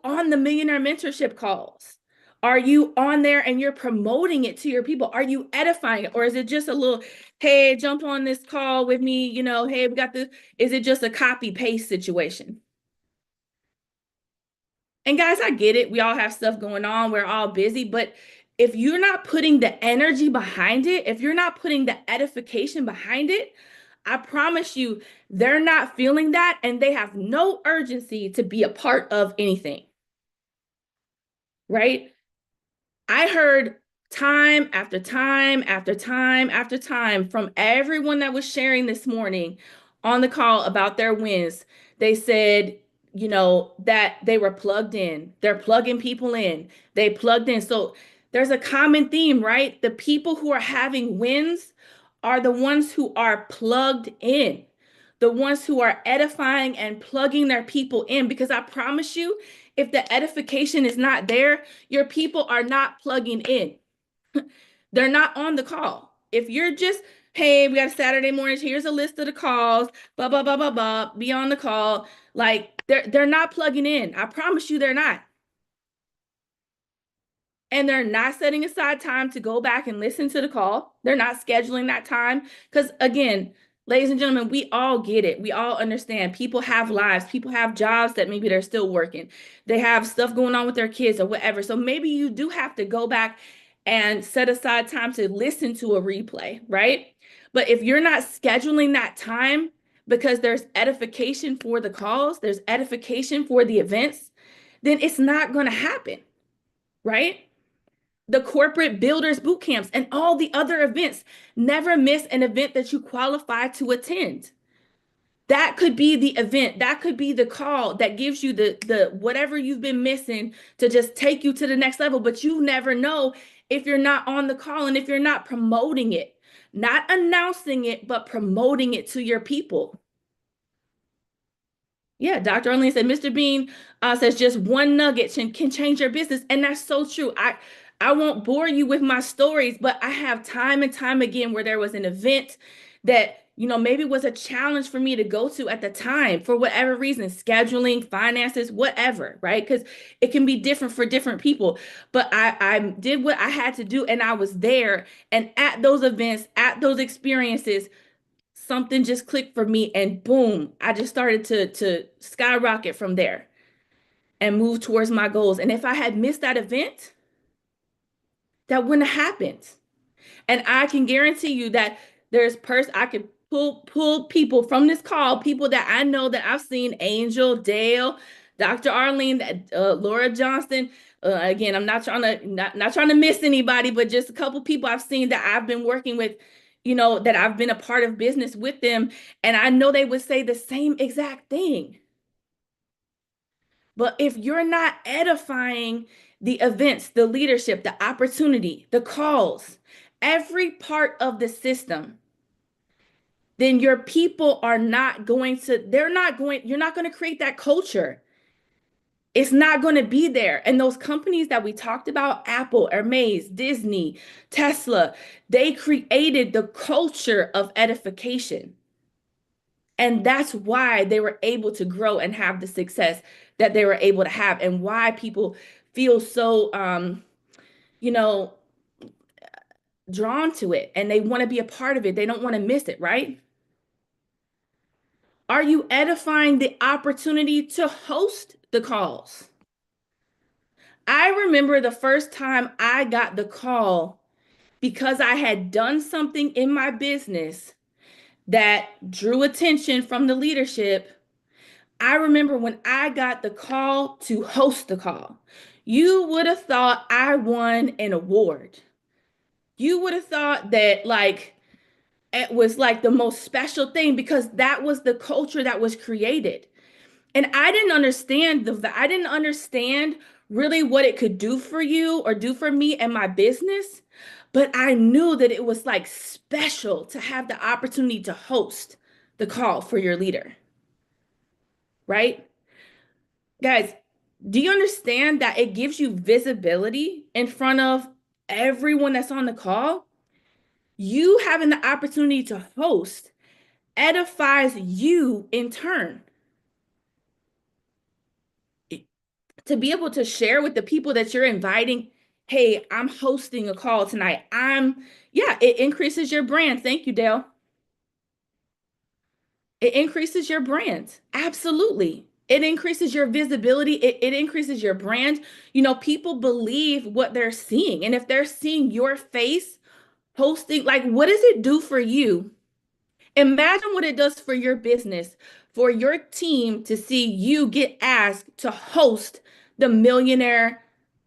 on the millionaire mentorship calls? Are you on there and you're promoting it to your people? Are you edifying it? Or is it just a little, hey, jump on this call with me, hey, we got this. Is it just a copy paste situation? And guys, I get it. We all have stuff going on. We're all busy, but if you're not putting the energy behind it, if you're not putting the edification behind it, I promise you, they're not feeling that and they have no urgency to be a part of anything. Right? I heard time after time after time after time from everyone that was sharing this morning on the call about their wins. They said, that they were plugged in. They're plugging people in. They plugged in. So there's a common theme, right? The people who are having wins are the ones who are plugged in, the ones who are edifying and plugging their people in. Because I promise you, if the edification is not there, your people are not plugging in. They're not on the call. If you're just, hey, we got a Saturday morning, here's a list of the calls, blah, blah, blah, blah, blah, be on the call. Like they're not plugging in. I promise you they're not. And they're not setting aside time to go back and listen to the call. They're not scheduling that time. Because again, ladies and gentlemen, we all get it. We all understand. People have lives. People have jobs that maybe they're still working. They have stuff going on with their kids or whatever. So maybe you do have to go back and set aside time to listen to a replay, right? But if you're not scheduling that time because there's edification for the calls, there's edification for the events, then it's not going to happen, right? The corporate builders boot camps and all the other events. Never miss an event that you qualify to attend. That could be the event. That could be the call that gives you the whatever you've been missing to just take you to the next level. But you never know if you're not on the call and if you're not promoting it, not announcing it, but promoting it to your people. Yeah, Dr. Arlene said, Mr. Bean says just one nugget can change your business. And that's so true. I won't bore you with my stories, but I have time and time again where there was an event that, maybe was a challenge for me to go to at the time for whatever reason, scheduling, finances, whatever, right? Because it can be different for different people. But I did what I had to do and I was there. And at those events, at those experiences, something just clicked for me and boom, I just started to skyrocket from there and move towards my goals. And if I had missed that event, that wouldn't have happened. And I can guarantee you that I could pull people from this call, people that I know that I've seen, Angel, Dale, Dr. Arlene, Laura Johnston. Again, I'm not trying to miss anybody, but just a couple people I've seen that I've been working with, that I've been a part of business with them. And I know they would say the same exact thing. But if you're not edifying the events, the leadership, the opportunity, the calls, every part of the system, then your people you're not going to create that culture. It's not going to be there. And those companies that we talked about, Apple, Hermes, Disney, Tesla, they created the culture of edification. And that's why they were able to grow and have the success that they were able to have, and why people feel so, you know, drawn to it, and they want to be a part of it. They don't want to miss it, right? Are you edifying the opportunity to host the calls? I remember the first time I got the call because I had done something in my business that drew attention from the leadership. I remember when I got the call to host the call. You would have thought I won an award. You would have thought that like it was like the most special thing, because that was the culture that was created. And I didn't understand really what it could do for you or do for me and my business, but I knew that it was like special to have the opportunity to host the call for your leader. Right? Guys, do you understand that it gives you visibility in front of everyone that's on the call? You having the opportunity to host edifies you in turn. To be able to share with the people that you're inviting, hey, I'm hosting a call tonight. It increases your brand. Thank you, Dale. It increases your brand. Absolutely. It increases your visibility. It increases your brand. You know, people believe what they're seeing. And if they're seeing your face hosting, like, what does it do for you? Imagine what it does for your business, for your team to see you get asked to host the Millionaire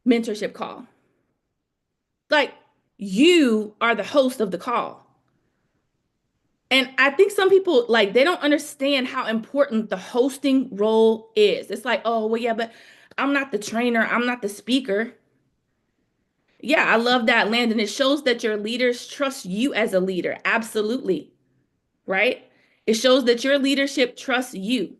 Mentorship Call. Like, you are the host of the call. And I think some people, like, they don't understand how important the hosting role is. It's like, oh, well, yeah, but I'm not the trainer. I'm not the speaker. Yeah, I love that, Landon. It shows that your leaders trust you as a leader. Absolutely. Right? It shows that your leadership trusts you.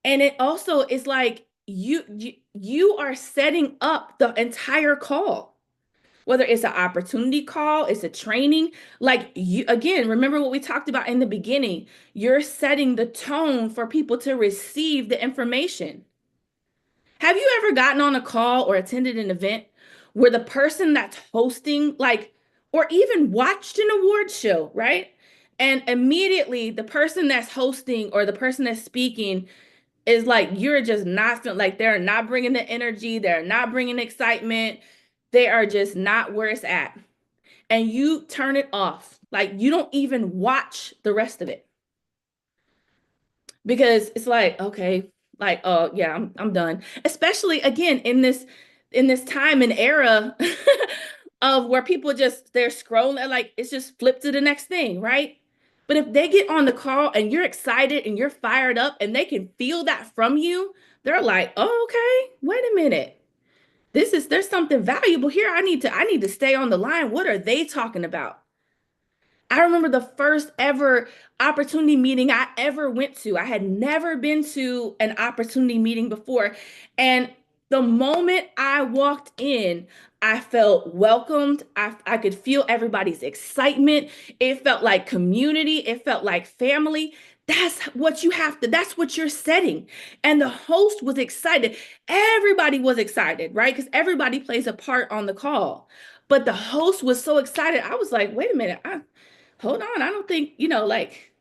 And it also is like you are setting up the entire call. Whether it's an opportunity call, it's a training, like you, again, remember what we talked about in the beginning. You're setting the tone for people to receive the information. Have you ever gotten on a call or attended an event where the person that's hosting, like, or even watched an award show, right? And immediately the person that's hosting or the person that's speaking is like, you're just not feeling like they're not bringing the energy, they're not bringing excitement, they are just not where it's at. And you turn it off. Like, you don't even watch the rest of it. Because it's like, okay, like, oh yeah, I'm done. Especially again in this time and era of where people they're scrolling, like it's just flip to the next thing, right? But if they get on the call and you're excited and you're fired up and they can feel that from you, they're like, oh, okay, wait a minute. There's something valuable here. I need to stay on the line. What are they talking about? I remember the first ever opportunity meeting I ever went to. I had never been to an opportunity meeting before. And the moment I walked in, I felt welcomed. I could feel everybody's excitement. It felt like community. It felt like family. That's what you're setting. And the host was excited. Everybody was excited, right? Because everybody plays a part on the call. But the host was so excited. I was like, wait a minute. Hold on. I don't think, like,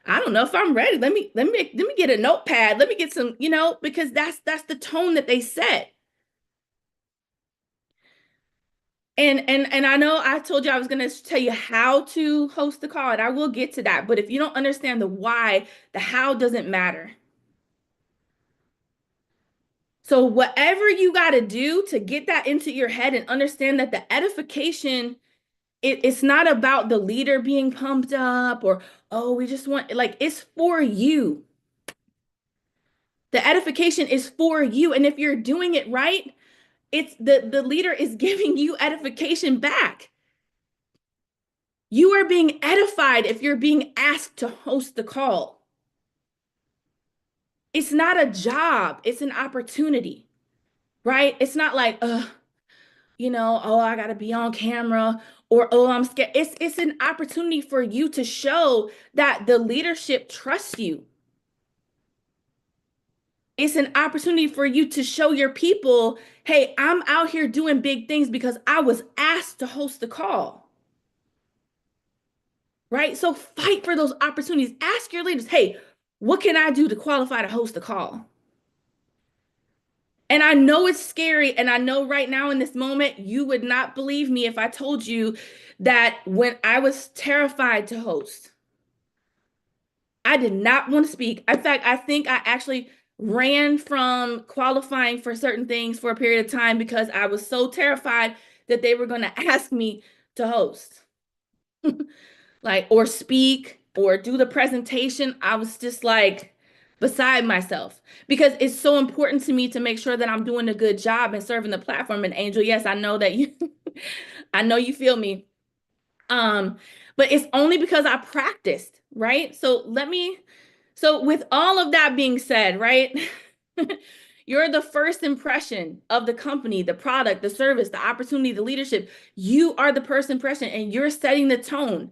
I don't know if I'm ready. Let me get a notepad. Let me get some, because that's the tone that they set. And I know I told you I was going to tell you how to host the call, and I will get to that. But if you don't understand the why, the how doesn't matter. So whatever you got to do to get that into your head and understand that the edification, it's not about the leader being pumped up or, oh, we just want, like, it's for you. The edification is for you. And if you're doing it right, it's the leader is giving you edification back. You are being edified if you're being asked to host the call. It's not a job, it's an opportunity, right? It's not like, oh, I got to be on camera, or, oh, I'm scared. It's an opportunity for you to show that the leadership trusts you. It's an opportunity for you to show your people, hey, I'm out here doing big things because I was asked to host the call. Right? So fight for those opportunities. Ask your leaders, hey, what can I do to qualify to host the call? And I know it's scary. And I know right now in this moment, you would not believe me if I told you that when I was terrified to host, I did not want to speak. In fact, I think I actually ran from qualifying for certain things for a period of time because I was so terrified that they were going to ask me to host. Like, or speak or do the presentation. I was just like beside myself because it's so important to me to make sure that I'm doing a good job and serving the platform. And Angel, yes, I know that you, I know you feel me. But it's only because I practiced, right? So with all of that being said, right? You're the first impression of the company, the product, the service, the opportunity, the leadership. You are the first impression and you're setting the tone.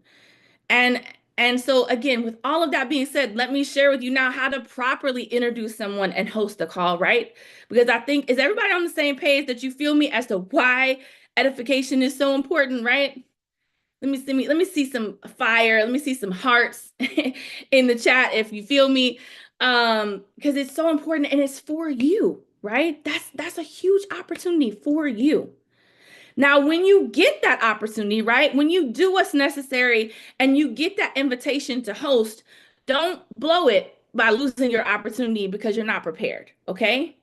And so again, with all of that being said, let me share with you now how to properly introduce someone and host a call, right? Because I think, is everybody on the same page that you feel me as to why edification is so important, right? Let me see some fire. Let me see some hearts in the chat if you feel me. Because it's so important and it's for you, right? That's a huge opportunity for you. Now, when you get that opportunity, right? When you do what's necessary and you get that invitation to host, don't blow it by losing your opportunity because you're not prepared, okay?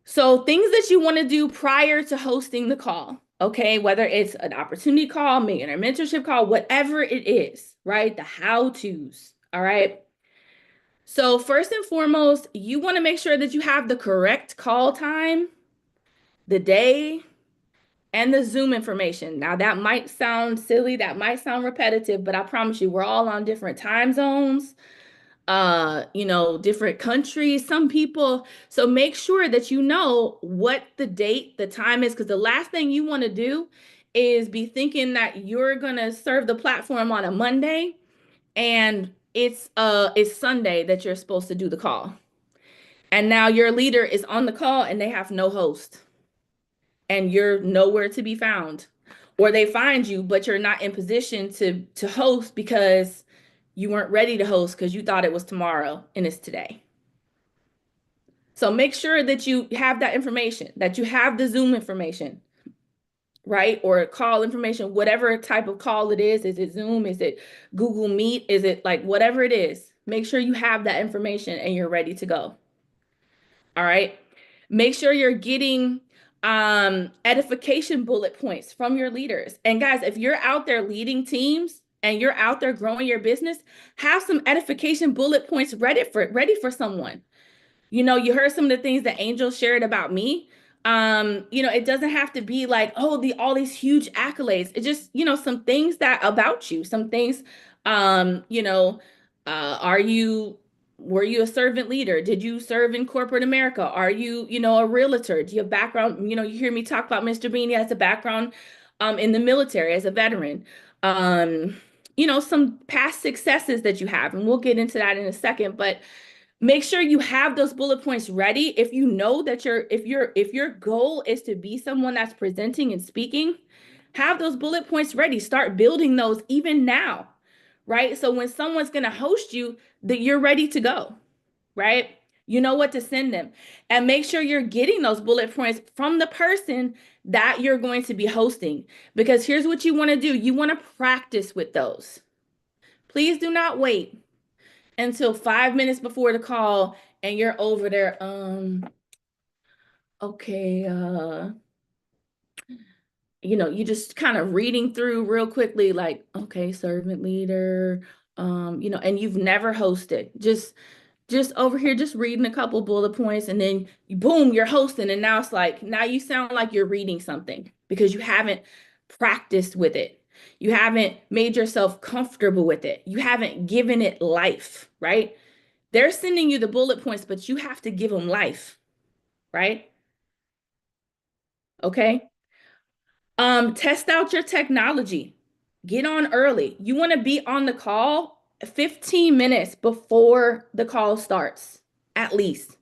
So things that you want to do prior to hosting the call, okay? Whether it's an opportunity call, maybe a mentorship call, whatever it is, right? The how-tos, all right? So first and foremost, you want to make sure that you have the correct call time, the day, and the Zoom information. Now that might sound silly, that might sound repetitive, but I promise you, we're all on different time zones, different countries, some people. So make sure that you know what the date, the time is, because the last thing you want to do is be thinking that you're gonna serve the platform on a Monday and it's Sunday that you're supposed to do the call. And now your leader is on the call and they have no host. And you're nowhere to be found, or they find you, but you're not in position to host because you weren't ready to host because you thought it was tomorrow and it's today. So make sure that you have that information, that you have the Zoom information, right? Or call information, whatever type of call it is. Is it Zoom? Is it Google Meet? Is it like whatever it is? Make sure you have that information and you're ready to go. All right. Make sure you're getting edification bullet points from your leaders. And guys, if you're out there leading teams and you're out there growing your business, have some edification bullet points ready for someone. You heard some of the things that Angel shared about me. It doesn't have to be like, oh, all these huge accolades. It just, some things that about you, some things, were you a servant leader? Did you serve in corporate America? Are you, a realtor? Do you have background? You hear me talk about Mr. Bean. He has a background in the military as a veteran. Some past successes that you have, and we'll get into that in a second, but make sure you have those bullet points ready. If you know that if your goal is to be someone that's presenting and speaking, have those bullet points ready. Start building those even now, right? So when someone's going to host you, that you're ready to go, right? You know what to send them. And make sure you're getting those bullet points from the person that you're going to be hosting. Because here's what you want to do. You want to practice with those. Please do not wait until 5 minutes before the call and you're over there, okay, you just kind of reading through real quickly, like, okay, servant leader, and you've never hosted, just over here, just reading a couple bullet points, and then boom, you're hosting. And now it's like, now you sound like you're reading something because you haven't practiced with it. You haven't made yourself comfortable with it. You haven't given it life, right? They're sending you the bullet points, but you have to give them life, right? Okay. Test out your technology. Get on early. You want to be on the call 15 minutes before the call starts, at least.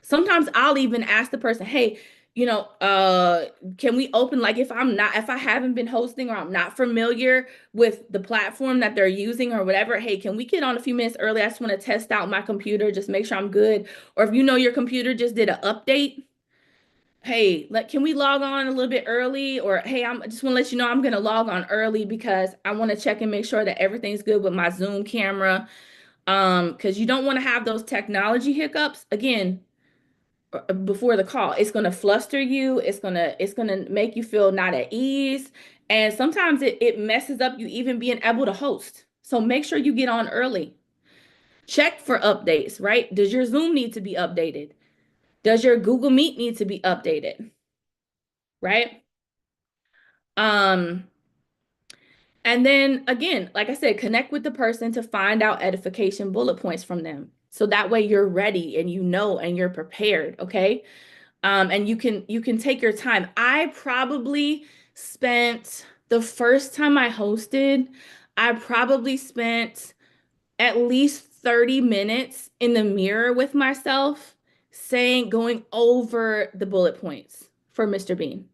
Sometimes I'll even ask the person, hey, can we open, like if I haven't been hosting or I'm not familiar with the platform that they're using or whatever, hey, can we get on a few minutes early? I just want to test out my computer, just make sure I'm good. Or if your computer just did an update, hey, can we log on a little bit early? Or hey, I just want to let you know I'm going to log on early because I want to check and make sure that everything's good with my Zoom camera. Because you don't want to have those technology hiccups again before the call. It's going to fluster you. It's going to make you feel not at ease. And sometimes it messes up you even being able to host. So make sure you get on early. Check for updates, right? Does your Zoom need to be updated? Does your Google Meet need to be updated? Right? And then again, like I said, connect with the person to find out edification bullet points from them. So that way you're ready and and you're prepared, okay? And you can take your time. I probably spent the first time I hosted, I probably spent at least 30 minutes in the mirror with myself going over the bullet points for Mr. Bean.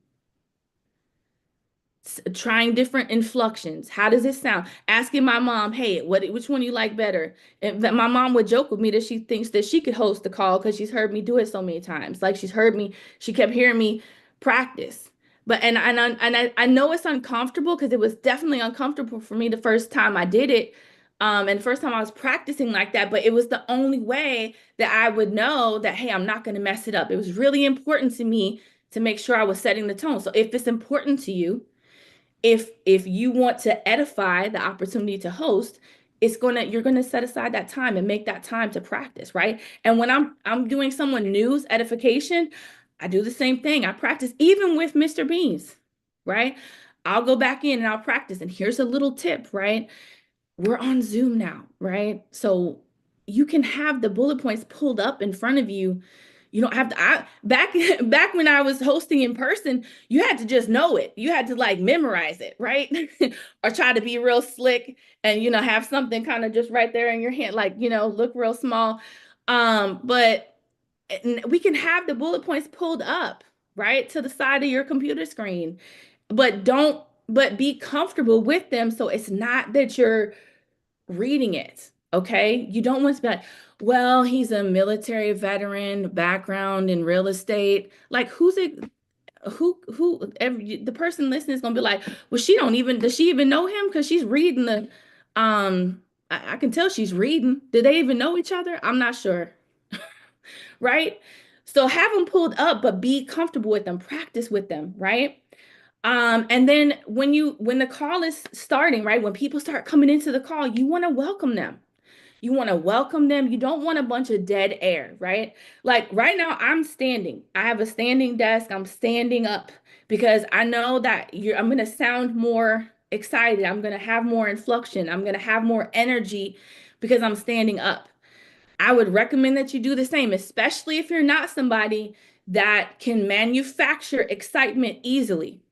Trying different inflections. How does it sound? Asking my mom, hey, which one you like better? And that my mom would joke with me that she thinks that she could host the call because she's heard me do it so many times. Like she kept hearing me practice. But and I know it's uncomfortable because it was definitely uncomfortable for me the first time I did it. And the first time I was practicing like that, but it was the only way that I would know that, hey, I'm not going to mess it up. It was really important to me to make sure I was setting the tone. So if it's important to you, if you want to edify the opportunity to host, you're gonna set aside that time and make that time to practice, right? And when I'm doing someone new's edification, I do the same thing. I practice even with Mr. Beans, right? I'll go back in and I'll practice. And here's a little tip, right? We're on Zoom now, right? So you can have the bullet points pulled up in front of you. You don't have to, back when I was hosting in person, you had to just know it. You had to like memorize it, right? Or try to be real slick and, have something kind of just right there in your hand, like, look real small. But we can have the bullet points pulled up, right, to the side of your computer screen, but be comfortable with them. So it's not that you're reading it. Okay. You don't want to be like, well, he's a military veteran background in real estate. Like the person listening is going to be like, well, does she even know him? Cause she's reading I can tell she's reading. Do they even know each other? I'm not sure. Right. So have them pulled up, but be comfortable with them, practice with them. Right. And then when the call is starting, right, when people start coming into the call, you want to welcome them. You want to welcome them. You don't want a bunch of dead air, right? Like right now, I'm standing. I have a standing desk. I'm standing up because I know that I'm going to sound more excited. I'm going to have more inflection. I'm going to have more energy because I'm standing up. I would recommend that you do the same, especially if you're not somebody that can manufacture excitement easily.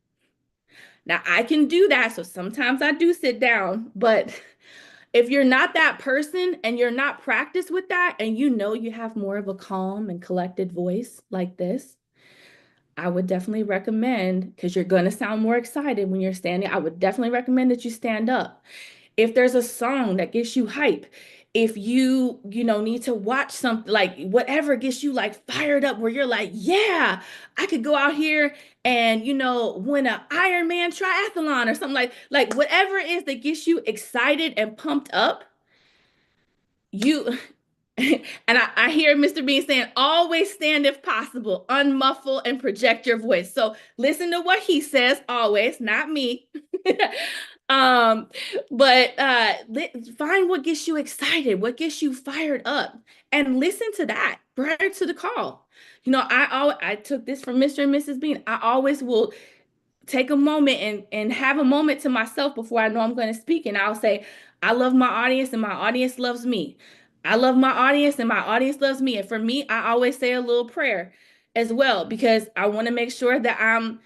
Now, I can do that, so sometimes I do sit down, but if you're not that person and you're not practiced with that, and you have more of a calm and collected voice like this, I would definitely recommend, because you're going to sound more excited when you're standing, I would definitely recommend that you stand up. If there's a song that gets you hype, if you need to watch something, like whatever gets you like fired up, where you're like, yeah, I could go out here and win an Ironman triathlon or something, like whatever it is that gets you excited and pumped up, and I hear Mr. Bean saying, always stand if possible, unmuffle and project your voice. So listen to what he says always, not me. But find what gets you excited, what gets you fired up, and listen to that prior to the call. I took this from Mr. and Mrs. Bean. I always will take a moment and have a moment to myself before I know I'm going to speak. And I'll say, I love my audience and my audience loves me. I love my audience and my audience loves me. And for me, I always say a little prayer as well, because I want to make sure that I'm,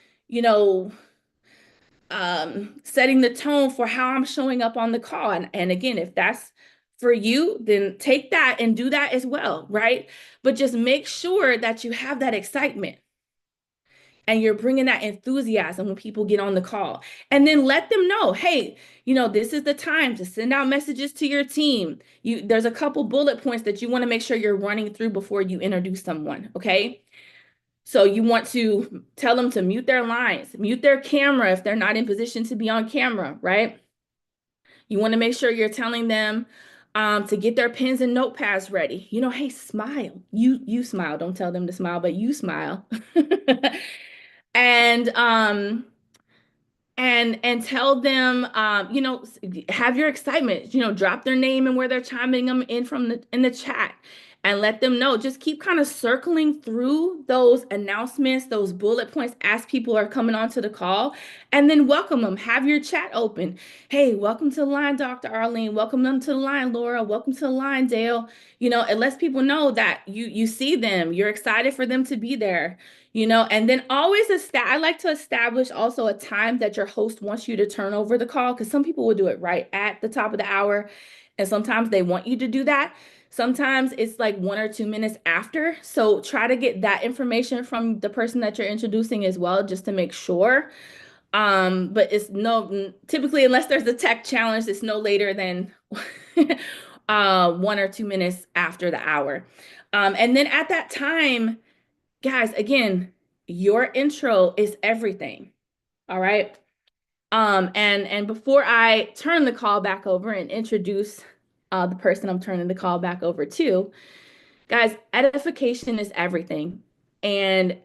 setting the tone for how I'm showing up on the call. And again, if that's for you, then take that and do that as well, right? But just make sure that you have that excitement and you're bringing that enthusiasm when people get on the call. And then let them know, hey, this is the time to send out messages to your team. There's a couple bullet points that you want to make sure you're running through before you introduce someone, okay? So you want to tell them to mute their lines, mute their camera if they're not in position to be on camera, right? You want to make sure you're telling them to get their pens and notepads ready. Hey, smile. You smile. Don't tell them to smile, but you smile. And tell them, have your excitement, drop their name and where they're chiming them in from in the chat, and let them know. Just keep kind of circling through those announcements, those bullet points as people are coming onto the call, and then welcome them. Have your chat open. Hey, welcome to the line, Dr. Arlene. Welcome them to the line, Laura. Welcome to the line, Dale. It lets people know that you see them. You're excited for them to be there. And then always I like to establish also a time that your host wants you to turn over the call, because some people will do it right at the top of the hour, and sometimes they want you to do that. Sometimes it's like 1 or 2 minutes after. So try to get that information from the person that you're introducing as well, just to make sure. But it's typically, unless there's a tech challenge, it's no later than 1 or 2 minutes after the hour. And then at that time, guys, again, your intro is everything. All right. And before I turn the call back over and introduce the person I'm turning the call back over to, guys, edification is everything. And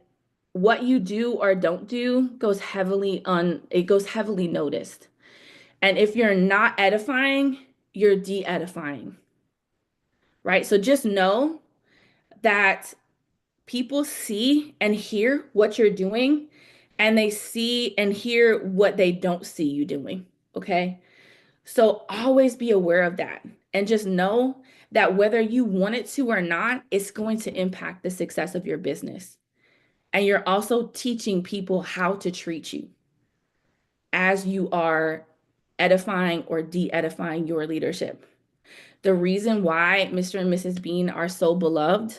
what you do or don't do goes heavily noticed. And if you're not edifying, you're de-edifying. Right? So just know that people see and hear what you're doing, and they see and hear what they don't see you doing, okay? So always be aware of that, and just know that whether you want it to or not, it's going to impact the success of your business. And you're also teaching people how to treat you as you are edifying or de-edifying your leadership. The reason why Mr. and Mrs. Bean are so beloved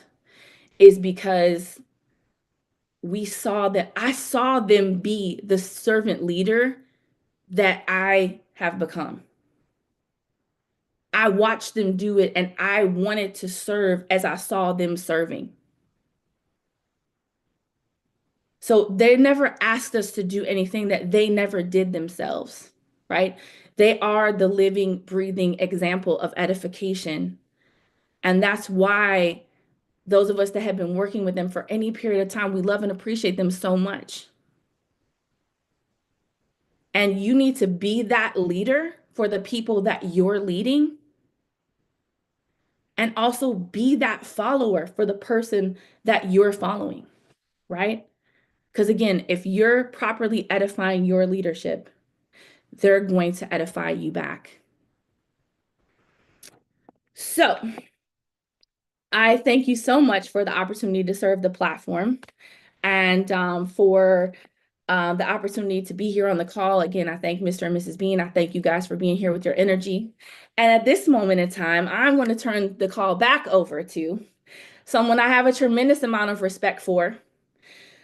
is because I saw them be the servant leader that I have become. I watched them do it, and I wanted to serve as I saw them serving. So they never asked us to do anything that they never did themselves, right? They are the living, breathing example of edification. And that's why those of us that have been working with them for any period of time, we love and appreciate them so much. And you need to be that leader for the people that you're leading. And also be that follower for the person that you're following, right? Because again, if you're properly edifying your leadership, they're going to edify you back. So I thank you so much for the opportunity to serve the platform, and for the opportunity to be here on the call. Again, I thank Mr. and Mrs. Bean. I thank you guys for being here with your energy. And at this moment in time, I'm going to turn the call back over to someone I have a tremendous amount of respect for,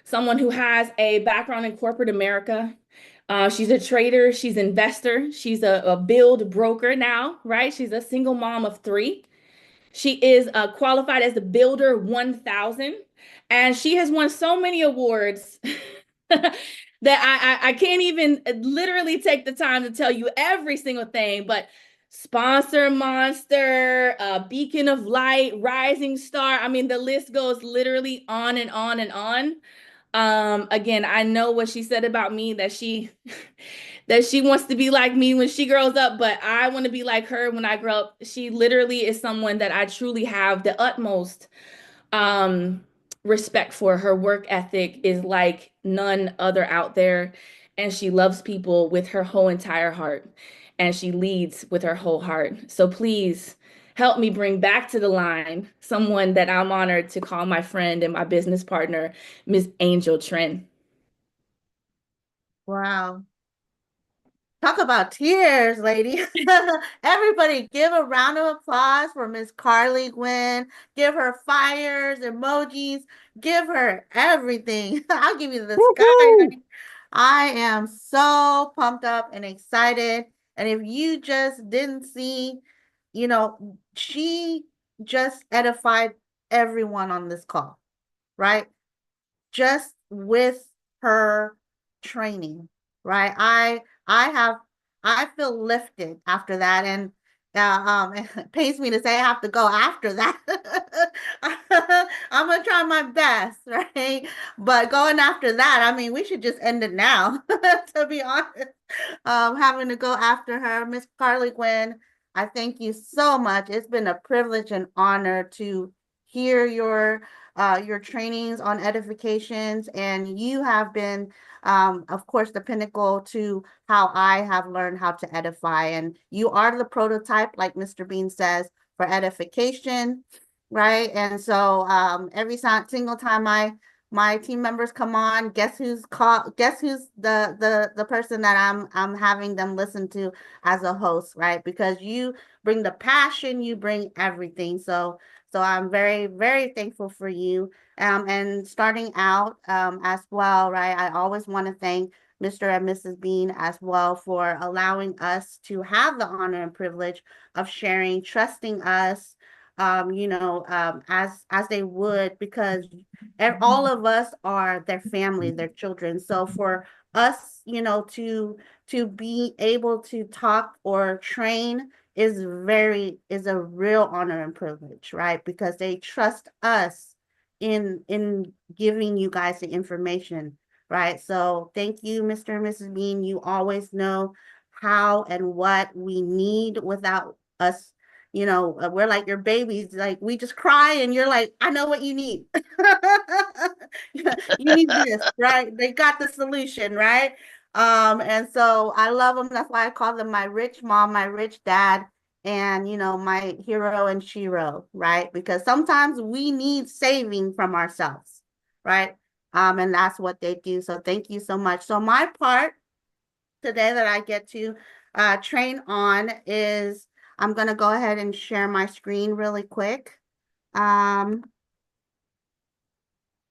someone who has a background in corporate America. She's a trader, she's an investor, she's a build broker now, right? She's a single mom of 3. She is qualified as the Builder 1000, and she has won so many awards that I can't even literally take the time to tell you every single thing, but Sponsor Monster, Beacon of Light, Rising Star. I mean, the list goes literally on and on and on. Again, I know what she said about me, that she wants to be like me when she grows up, but I want to be like her when I grow up. She literally is someone that I truly have the utmost respect for. Her work ethic is like none other out there, and she loves people with her whole entire heart, and she leads with her whole heart. So please help me bring back to the line someone that I'm honored to call my friend and my business partner, Ms. Angel Tren.
Wow. Talk about tears, lady. Everybody give a round of applause for Miss Carly Gwynn. Give her fires, emojis, give her everything. I'll give you the sky.
Woohoo!
I am so pumped up and excited. And if you just didn't see, she just edified everyone on this call, right? Just with her training, right? I feel lifted after that, and it pains me to say I have to go after that. I'm gonna try my best, right? But going after that, I mean, we should just end it now, to be honest. Having to go after her, Miss Carly Gwynn, I thank you so much. It's been a privilege and honor to hear your trainings on edifications, and you have been, of course, the pinnacle to how I have learned how to edify. And you are the prototype, like Mr. Bean says, for edification, right? And so every single time my team members come on, guess who's the person that I'm having them listen to as a host, right? Because you bring the passion, you bring everything. So I'm very, very thankful for you. And starting out as well, right? I always want to thank Mr. and Mrs. Bean as well for allowing us to have the honor and privilege of sharing, trusting us, as they would, because all of us are their family, their children. So for us, to be able to talk or train is a real honor and privilege, right? Because they trust us in giving you guys the information, right? So thank you, Mr. and Mrs. Bean. You always know how and what we need without us. We're like your babies. Like, we just cry and you're like, I know what you need. You need this, right? They got the solution, right? And so I love them. That's why I call them my rich mom, my rich dad, and my hero and shero, right? Because sometimes we need saving from ourselves, right? And that's what they do. So thank you so much. So my part today that I get to train on is, I'm gonna go ahead and share my screen really quick. Let's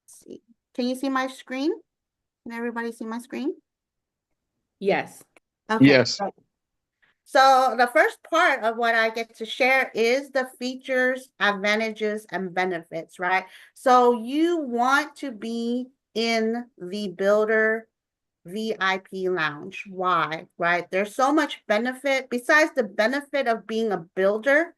see. Can you see my screen? Can everybody see my screen?
Yes.
Okay.
Yes.
So the first part of what I get to share is the features, advantages, and benefits, right? So you want to be in the Builder VIP lounge. Why? Right? There's so much benefit besides the benefit of being a builder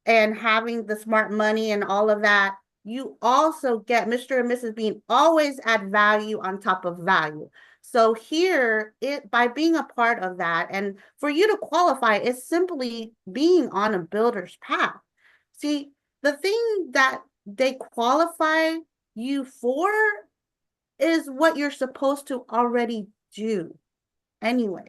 and having the smart money and all of that. You also get Mr. and Mrs. Bean always add value on top of value. So here, by being a part of that, and for you to qualify, it's simply being on a builder's path. See, the thing that they qualify you for is what you're supposed to already do anyways,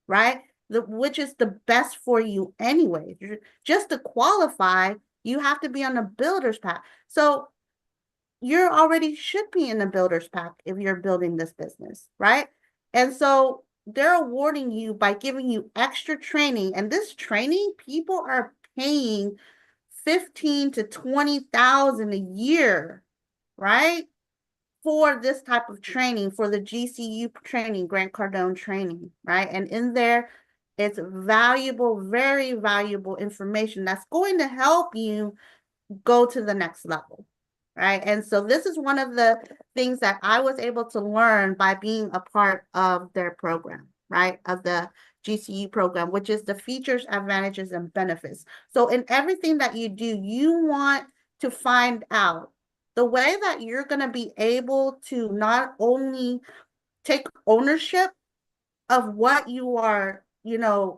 right? Which is the best for you anyway. Just to qualify, you have to be on a builder's path. So you already should be in the builder's path if you're building this business, right? And so they're awarding you by giving you extra training. And this training, people are paying 15 to 20,000 a year, right? For this type of training, for the GCU training, Grant Cardone training, right? And in there, it's valuable, very valuable information that's going to help you go to the next level, right? And so this is one of the things that I was able to learn by being a part of their program, right? Of the GCU program, which is the features, advantages, and benefits. So in everything that you do, you want to find out the way that you're going to be able to not only take ownership of what you are,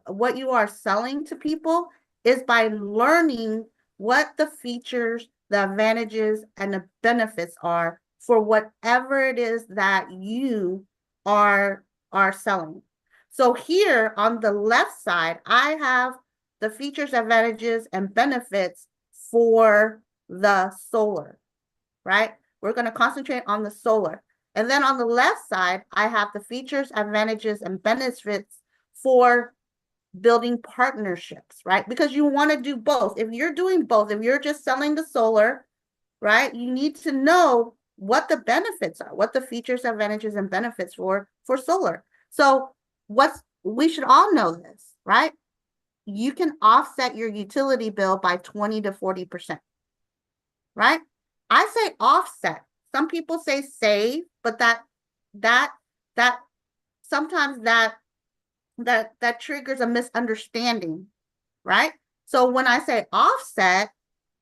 what you are selling to people, is by learning what the features, the advantages, and the benefits are for whatever it is that you are selling. So here on the left side, I have the features, advantages, and benefits for the solar, right? We're going to concentrate on the solar. And then on the left side, I have the features, advantages, and benefits for building partnerships, right? Because you want to do both. If you're doing both, if you're just selling the solar, right, you need to know what the benefits are, what the features, advantages, and benefits for solar. So we should all know this, right? You can offset your utility bill by 20 to 40%, right? I say offset. Some people say save, but that sometimes that triggers a misunderstanding, right? So when I say offset,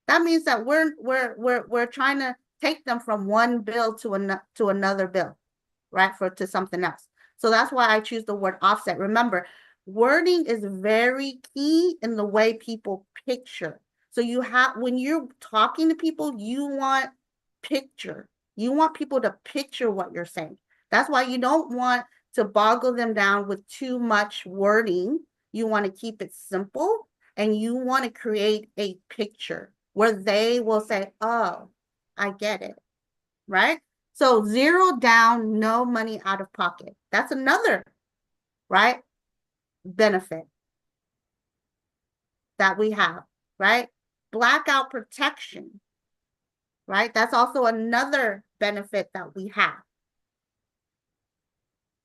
that means that we're trying to take them from one bill to another bill, right? To something else. So that's why I choose the word offset. Remember, wording is very key in the way people picture. So when you're talking to people, you want picture. You want people to picture what you're saying. That's why you don't want to boggle them down with too much wording. You want to keep it simple, and you want to create a picture where they will say, oh, I get it, right? So 0 down, no money out of pocket. That's another, right, benefit that we have, right? Blackout protection, right? That's also another benefit that we have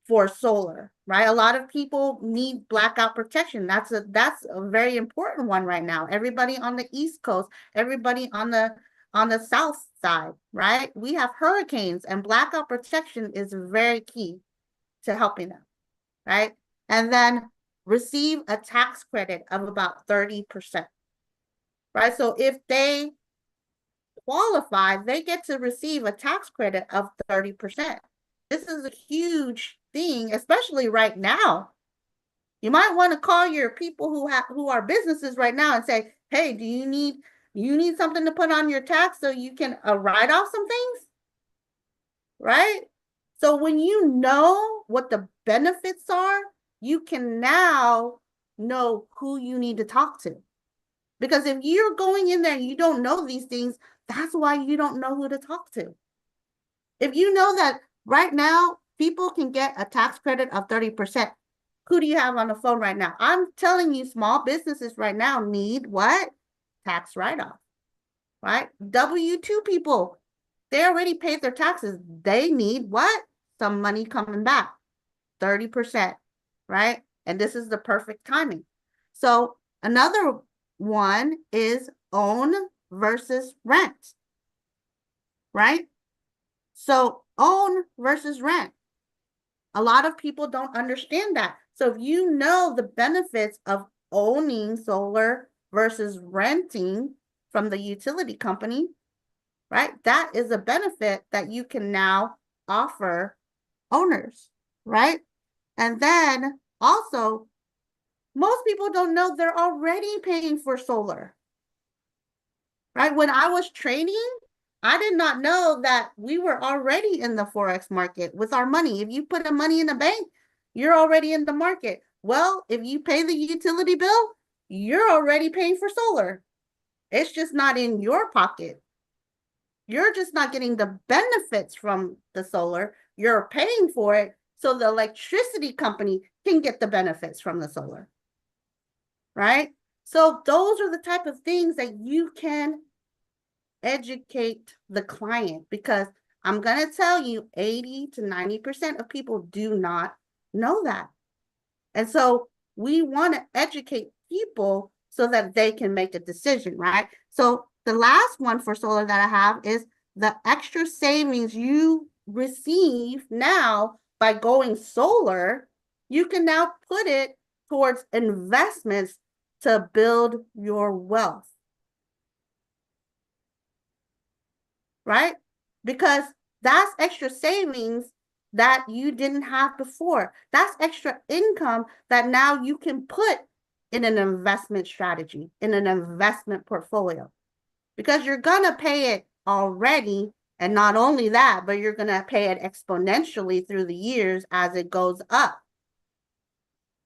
for solar, right? A lot of people need blackout protection. That's a very important one right now. Everybody on the East Coast, everybody on the South side, right? We have hurricanes, and blackout protection is very key to helping them, right? And then receive a tax credit of about 30%, right? So if they qualify, they get to receive a tax credit of 30%. This is a huge thing, especially right now. You might want to call your people who are businesses right now and say, hey, do you need something to put on your tax so you can write off some things, right? So when you know what the benefits are, you can now know who you need to talk to. Because if you're going in there and you don't know these things, that's why you don't know who to talk to. If you know that right now people can get a tax credit of 30%, who do you have on the phone right now? I'm telling you, small businesses right now need what? Tax write-off, right? W-2 people, they already paid their taxes. They need what? Some money coming back, 30%, right? And this is the perfect timing. So another one is own versus rent, right? So own versus rent. A lot of people don't understand that. So if you know the benefits of owning solar versus renting from the utility company, right? That is a benefit that you can now offer owners, right? And then also, most people don't know they're already paying for solar, right? When I was training, I did not know that we were already in the Forex market with our money. If you put the money in the bank, you're already in the market. Well, if you pay the utility bill, you're already paying for solar. It's just not in your pocket. You're just not getting the benefits from the solar. You're paying for it so the electricity company can get the benefits from the solar, right? So those are the type of things that you can educate the client, because I'm going to tell you 80 to 90% of people do not know that. And so we want to educate people so that they can make a decision, right? So the last one for solar that I have is the extra savings you receive now by going solar. You can now put it towards investments to build your wealth, right? Because that's extra savings that you didn't have before. That's extra income that now you can put in an investment strategy, in an investment portfolio, because you're going to pay it already. And not only that, but you're going to pay it exponentially through the years as it goes up,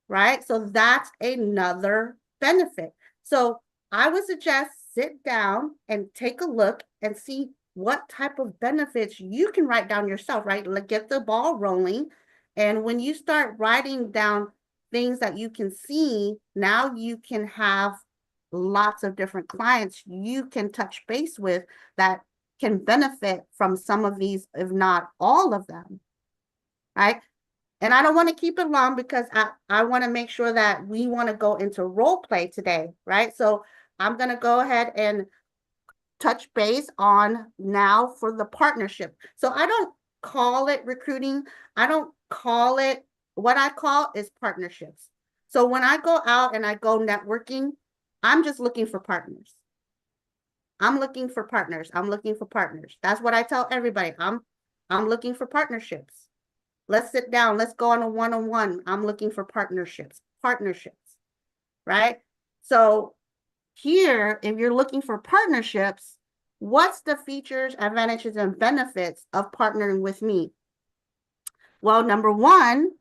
right? So that's another benefit. So I would suggest sit down and take a look and see what type of benefits you can write down yourself, right? Like, get the ball rolling. And when you start writing down things that you can see, now you can have lots of different clients you can touch base with that can benefit from some of these, if not all of them, right? And I don't want to keep it long because I want to make sure that we want to go into role play today, right? So I'm going to go ahead and touch base on now for the partnership. So I don't call it recruiting. I don't call it, what I call is partnerships. So when I go out and I go networking, I'm just looking for partners. I'm looking for partners. I'm looking for partners. That's what I tell everybody. I'm looking for partnerships. Let's sit down. Let's go on a one-on-one. I'm looking for partnerships, right? So here, if you're looking for partnerships, what's the features, advantages, and benefits of partnering with me? Well, number one,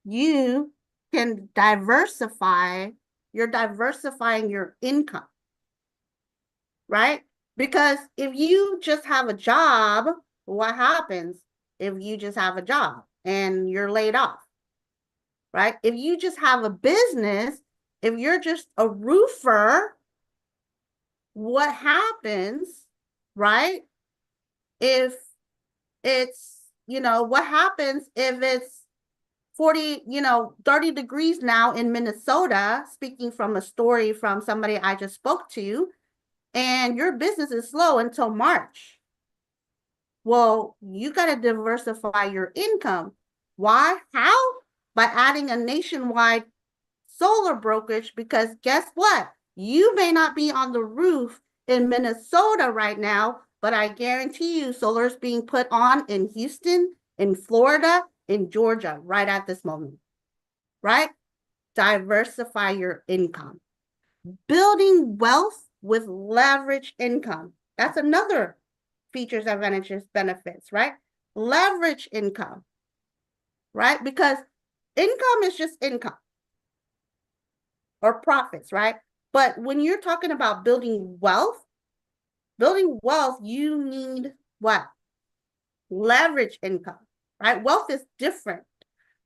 you can diversify. You're diversifying your income, right? Because if you just have a job, what happens if you just have a job and you're laid off, right? If you just have a business, if you're just a roofer, what happens, right? If it's, what happens if it's 40, 30 degrees now in Minnesota, speaking from a story from somebody I just spoke to, and your business is slow until March. Well, you got to diversify your income. Why? How? By adding a nationwide solar brokerage, because guess what? You may not be on the roof in Minnesota right now, but I guarantee you solar is being put on in Houston, in Florida, in Georgia, right at this moment, right? Diversify your income. Building wealth with leverage income. That's another features, advantages, benefits, right? Leverage income, right? Because income is just income or profits, right? But when you're talking about building wealth, you need what? Leverage income, right? Wealth is different,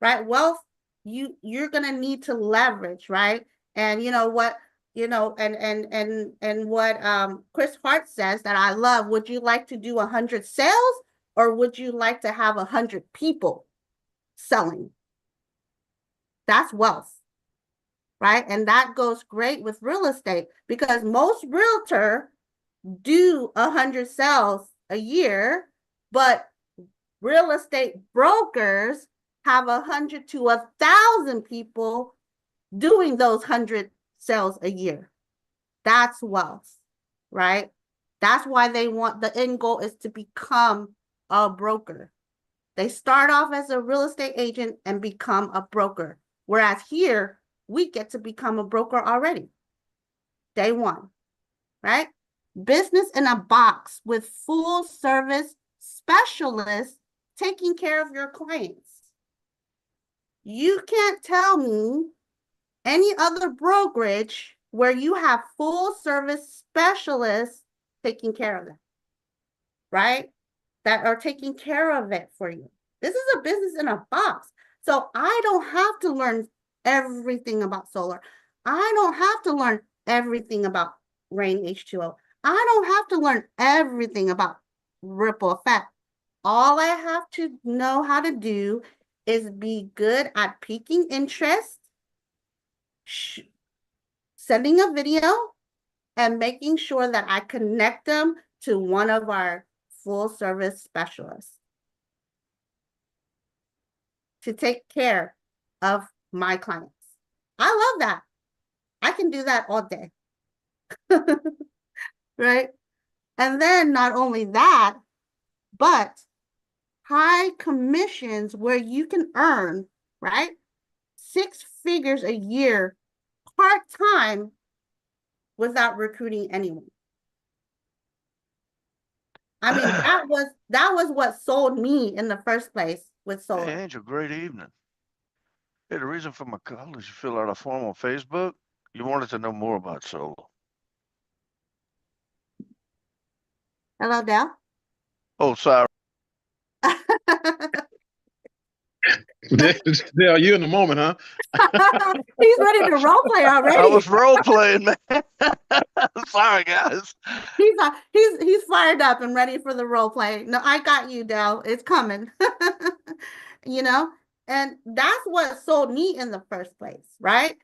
right? Wealth, you're gonna need to leverage, right? And you know what, and what Chris Hart says that I love, would you like to do 100 sales or would you like to have 100 people selling? That's wealth, right? And that goes great with real estate because most realtors do 100 sales a year, but real estate brokers have 100 to 1,000 people doing those 100 sales a year. That's wealth, right? That's why the end goal is to become a broker. They start off as a real estate agent and become a broker. Whereas here, we get to become a broker already. Day one, right? Business in a box with full service specialists taking care of your clients. You can't tell me any other brokerage where you have full service specialists taking care of them, right? That are taking care of it for you. This is a business in a box. So I don't have to learn everything about solar. I don't have to learn everything about Rain H2O. I don't have to learn everything about ripple effect. All I have to know how to do is be good at piquing interest, sending a video, and making sure that I connect them to one of our full service specialists to take care of my clients. I love that. I can do that all day. Right? And then not only that, but high commissions where you can earn, right? 6 figures a year part-time without recruiting anyone. I mean, that was what sold me in the first place with solar.
Hey, Angel, great evening. Hey, the reason for my call is you fill out a form on Facebook. You wanted to know more about solar.
Hello, Dell.
Oh, sorry.
Dale, you in the moment, huh?
He's ready to role play
I
already.
was role playing, man. Sorry, guys.
He's fired up and ready for the role play. No, I got you, Dell. It's coming. You know, and that's what sold me in the first place, right?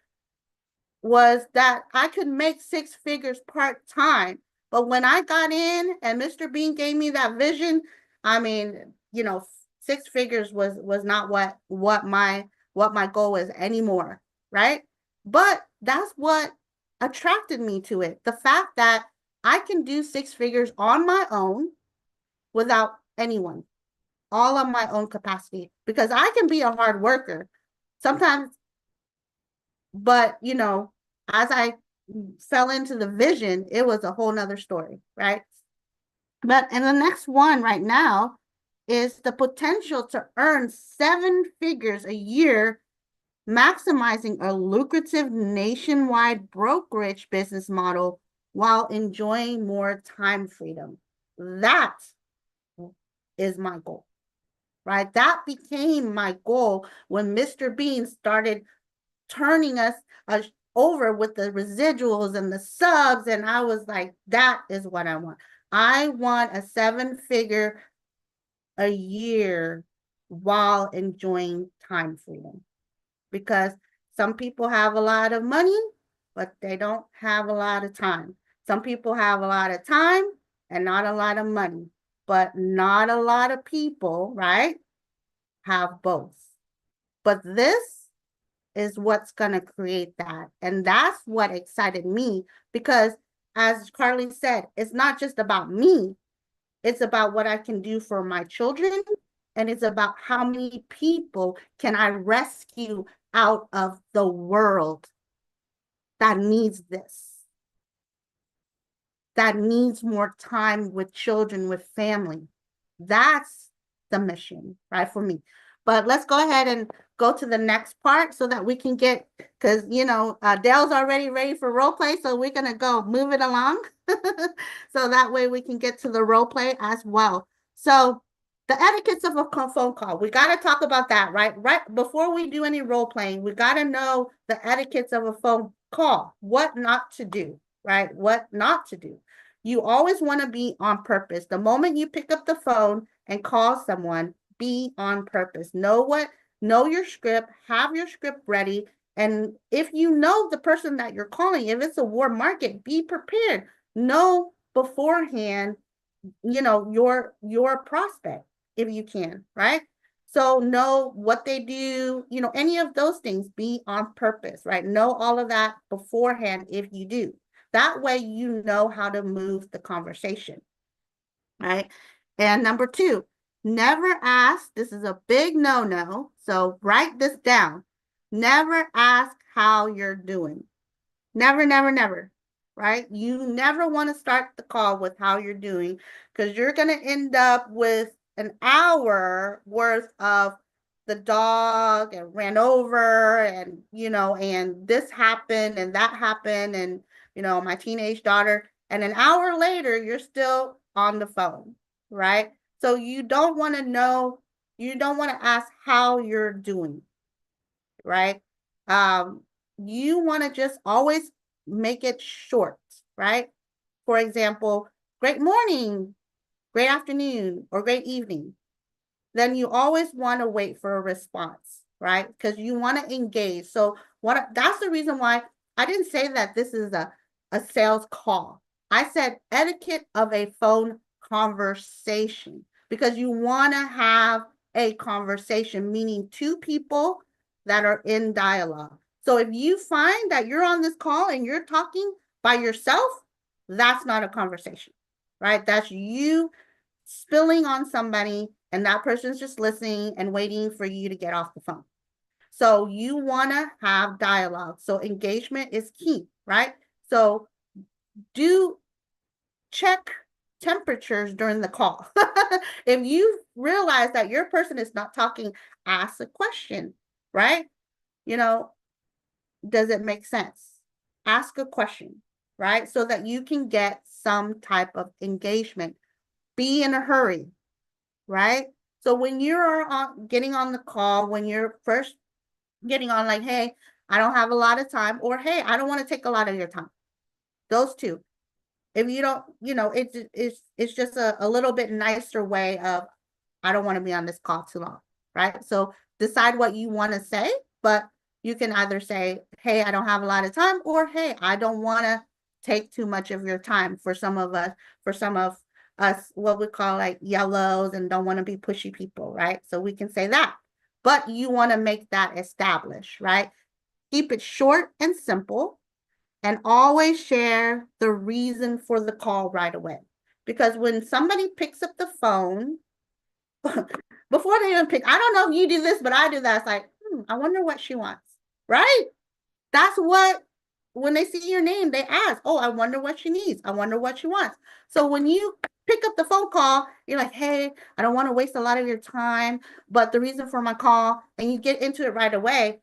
Was that I could make 6 figures part-time. But when I got in and Mr. Bean gave me that vision, I mean, you know, 6 figures was not what my goal is anymore, right? But that's what attracted me to it. The fact that I can do 6 figures on my own without anyone, all on my own capacity, because I can be a hard worker sometimes, but you know, as I fell into the vision, it was a whole nother story, right? But and the next one right now is the potential to earn 7 figures a year, maximizing a lucrative nationwide brokerage business model while enjoying more time freedom. That is my goal, right? That became my goal when Mr. Bean started turning us over with the residuals and the subs. And I was like, that is what I want. I want a 7-figure a year while enjoying time freedom. Because some people have a lot of money, but they don't have a lot of time. Some people have a lot of time and not a lot of money, but not a lot of people, right, have both. But this is what's going to create that. And that's what excited me, because as Carly said, it's not just about me. It's about what I can do for my children. And it's about how many people can I rescue out of the world that needs this, that needs more time with children, with family. That's the mission, right, for me. But let's go ahead and go to the next part so that we can get, because, you know, Dell's already ready for role play, so we're going to go move it along. So that way we can get to the role play as well. So the etiquettes of a phone call, we got to talk about that, right? Right before we do any role playing, we got to know the etiquettes of a phone call, what not to do, right? What not to do. You always want to be on purpose. The moment you pick up the phone and call someone, be on purpose. Know your script, have your script ready. And if you know the person that you're calling, if it's a warm market, be prepared. Know beforehand, you know, your prospect, if you can, right? So know what they do, you know, any of those things, be on purpose, right? Know all of that beforehand if you do. That way you know how to move the conversation, right? And number 2, never ask, this is a big no-no, so write this down. Never ask how you're doing. Never, never, never, right? You never want to start the call with how you're doing, because you're going to end up with an hour worth of the dog and ran over and, you know, and this happened and that happened and, you know, my teenage daughter. And an hour later, you're still on the phone, right? So you don't want to know, you don't want to ask how you're doing, right? You want to just always make it short, right? For example, great morning, great afternoon, or great evening. Then you always want to wait for a response, right? Because you want to engage. So that's the reason why I didn't say that this is a sales call. I said etiquette of a phone conversation, because you want to have a conversation, meaning 2 people that are in dialogue. So if you find that you're on this call and you're talking by yourself, that's not a conversation, right? That's you spilling on somebody and that person's just listening and waiting for you to get off the phone. So you want to have dialogue. So engagement is key, right? So do check temperatures during the call. If you realize that your person is not talking, ask a question, right? You know, does it make sense? Ask a question, right? So that you can get some type of engagement. Be in a hurry, right? So when you're getting on the call, when you're first getting on, like, hey, I don't have a lot of time, or hey, I don't want to take a lot of your time. Those two. If you don't, it's just a little bit nicer way of, I don't want to be on this call too long, right? So decide what you want to say, but you can either say, hey, I don't have a lot of time, or hey, I don't want to take too much of your time. For some of us, what we call like yellows and don't want to be pushy people, right? So we can say that, but you want to make that established, right? Keep it short and simple, and always share the reason for the call right away. Because when somebody picks up the phone, before they even pick, I don't know if you do this, but I do that. It's like, I wonder what she wants, right? That's what, when they see your name, they ask, oh, I wonder what she needs. I wonder what she wants. So when you pick up the phone call, you're like, hey, I don't want to waste a lot of your time, but the reason for my call, and you get into it right away,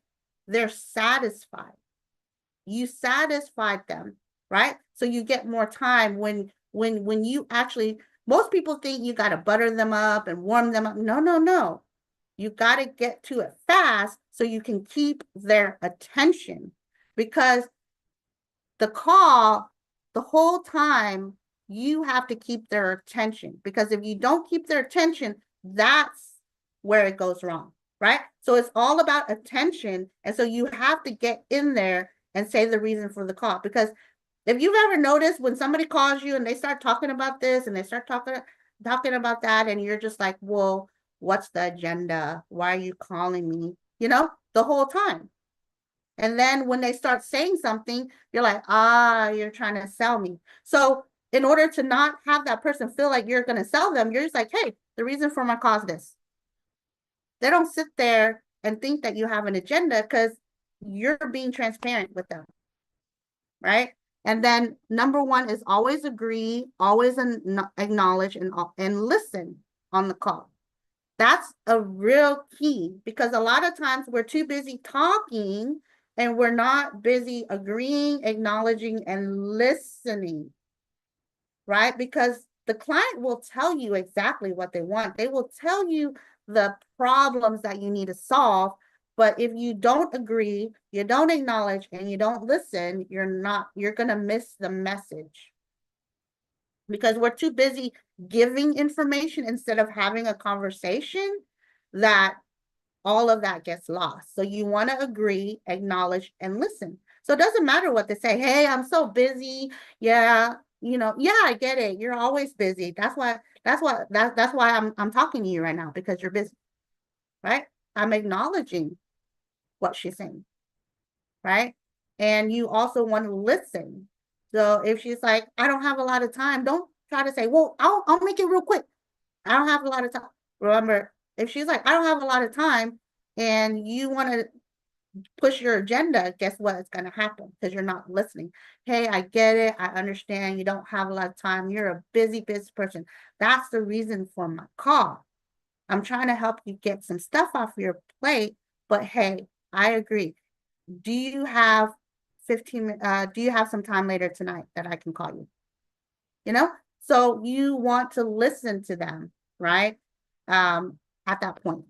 they're satisfied. You satisfied them, right? So you get more time when you actually, most people think you got to butter them up and warm them up. No. You got to get to it fast so you can keep their attention, because the call, the whole time, you have to keep their attention, because if you don't keep their attention, that's where it goes wrong, right? So it's all about attention. And so you have to get in there and say the reason for the call. Because if you've ever noticed, when somebody calls you and they start talking about this and they start talking about that, and you're just like, well, what's the agenda? Why are you calling me? The whole time. And then when they start saying something, you're like, you're trying to sell me. So in order to not have that person feel like you're going to sell them, you're just like, hey, the reason for my call is this. They don't sit there and think that you have an agenda, because you're being transparent with them, right? And then number one is always agree, always acknowledge, and listen on the call. That's a real key, because a lot of times we're too busy talking and we're not busy agreeing, acknowledging, and listening, right? Because the client will tell you exactly what they want. They will tell you the problems that you need to solve. But if you don't agree, you don't acknowledge, and you don't listen, you're going to miss the message. Because we're too busy giving information instead of having a conversation, that all of that gets lost. So you want to agree, acknowledge, and listen. So it doesn't matter what they say. Hey, I'm so busy. Yeah, I get it. You're always busy. That's why I'm talking to you right now, because you're busy, right? I'm acknowledging what she's saying, right? And you also want to listen. So if she's like, I don't have a lot of time, don't try to say, well, I'll make it real quick. I don't have a lot of time. Remember, if she's like, I don't have a lot of time, and you want to push your agenda, guess what? It's going to happen, because you're not listening. Hey, I get it. I understand. You don't have a lot of time. You're a busy person. That's the reason for my call. I'm trying to help you get some stuff off your plate, but hey, I agree. Do you have do you have some time later tonight that I can call you? So you want to listen to them, right? At that point.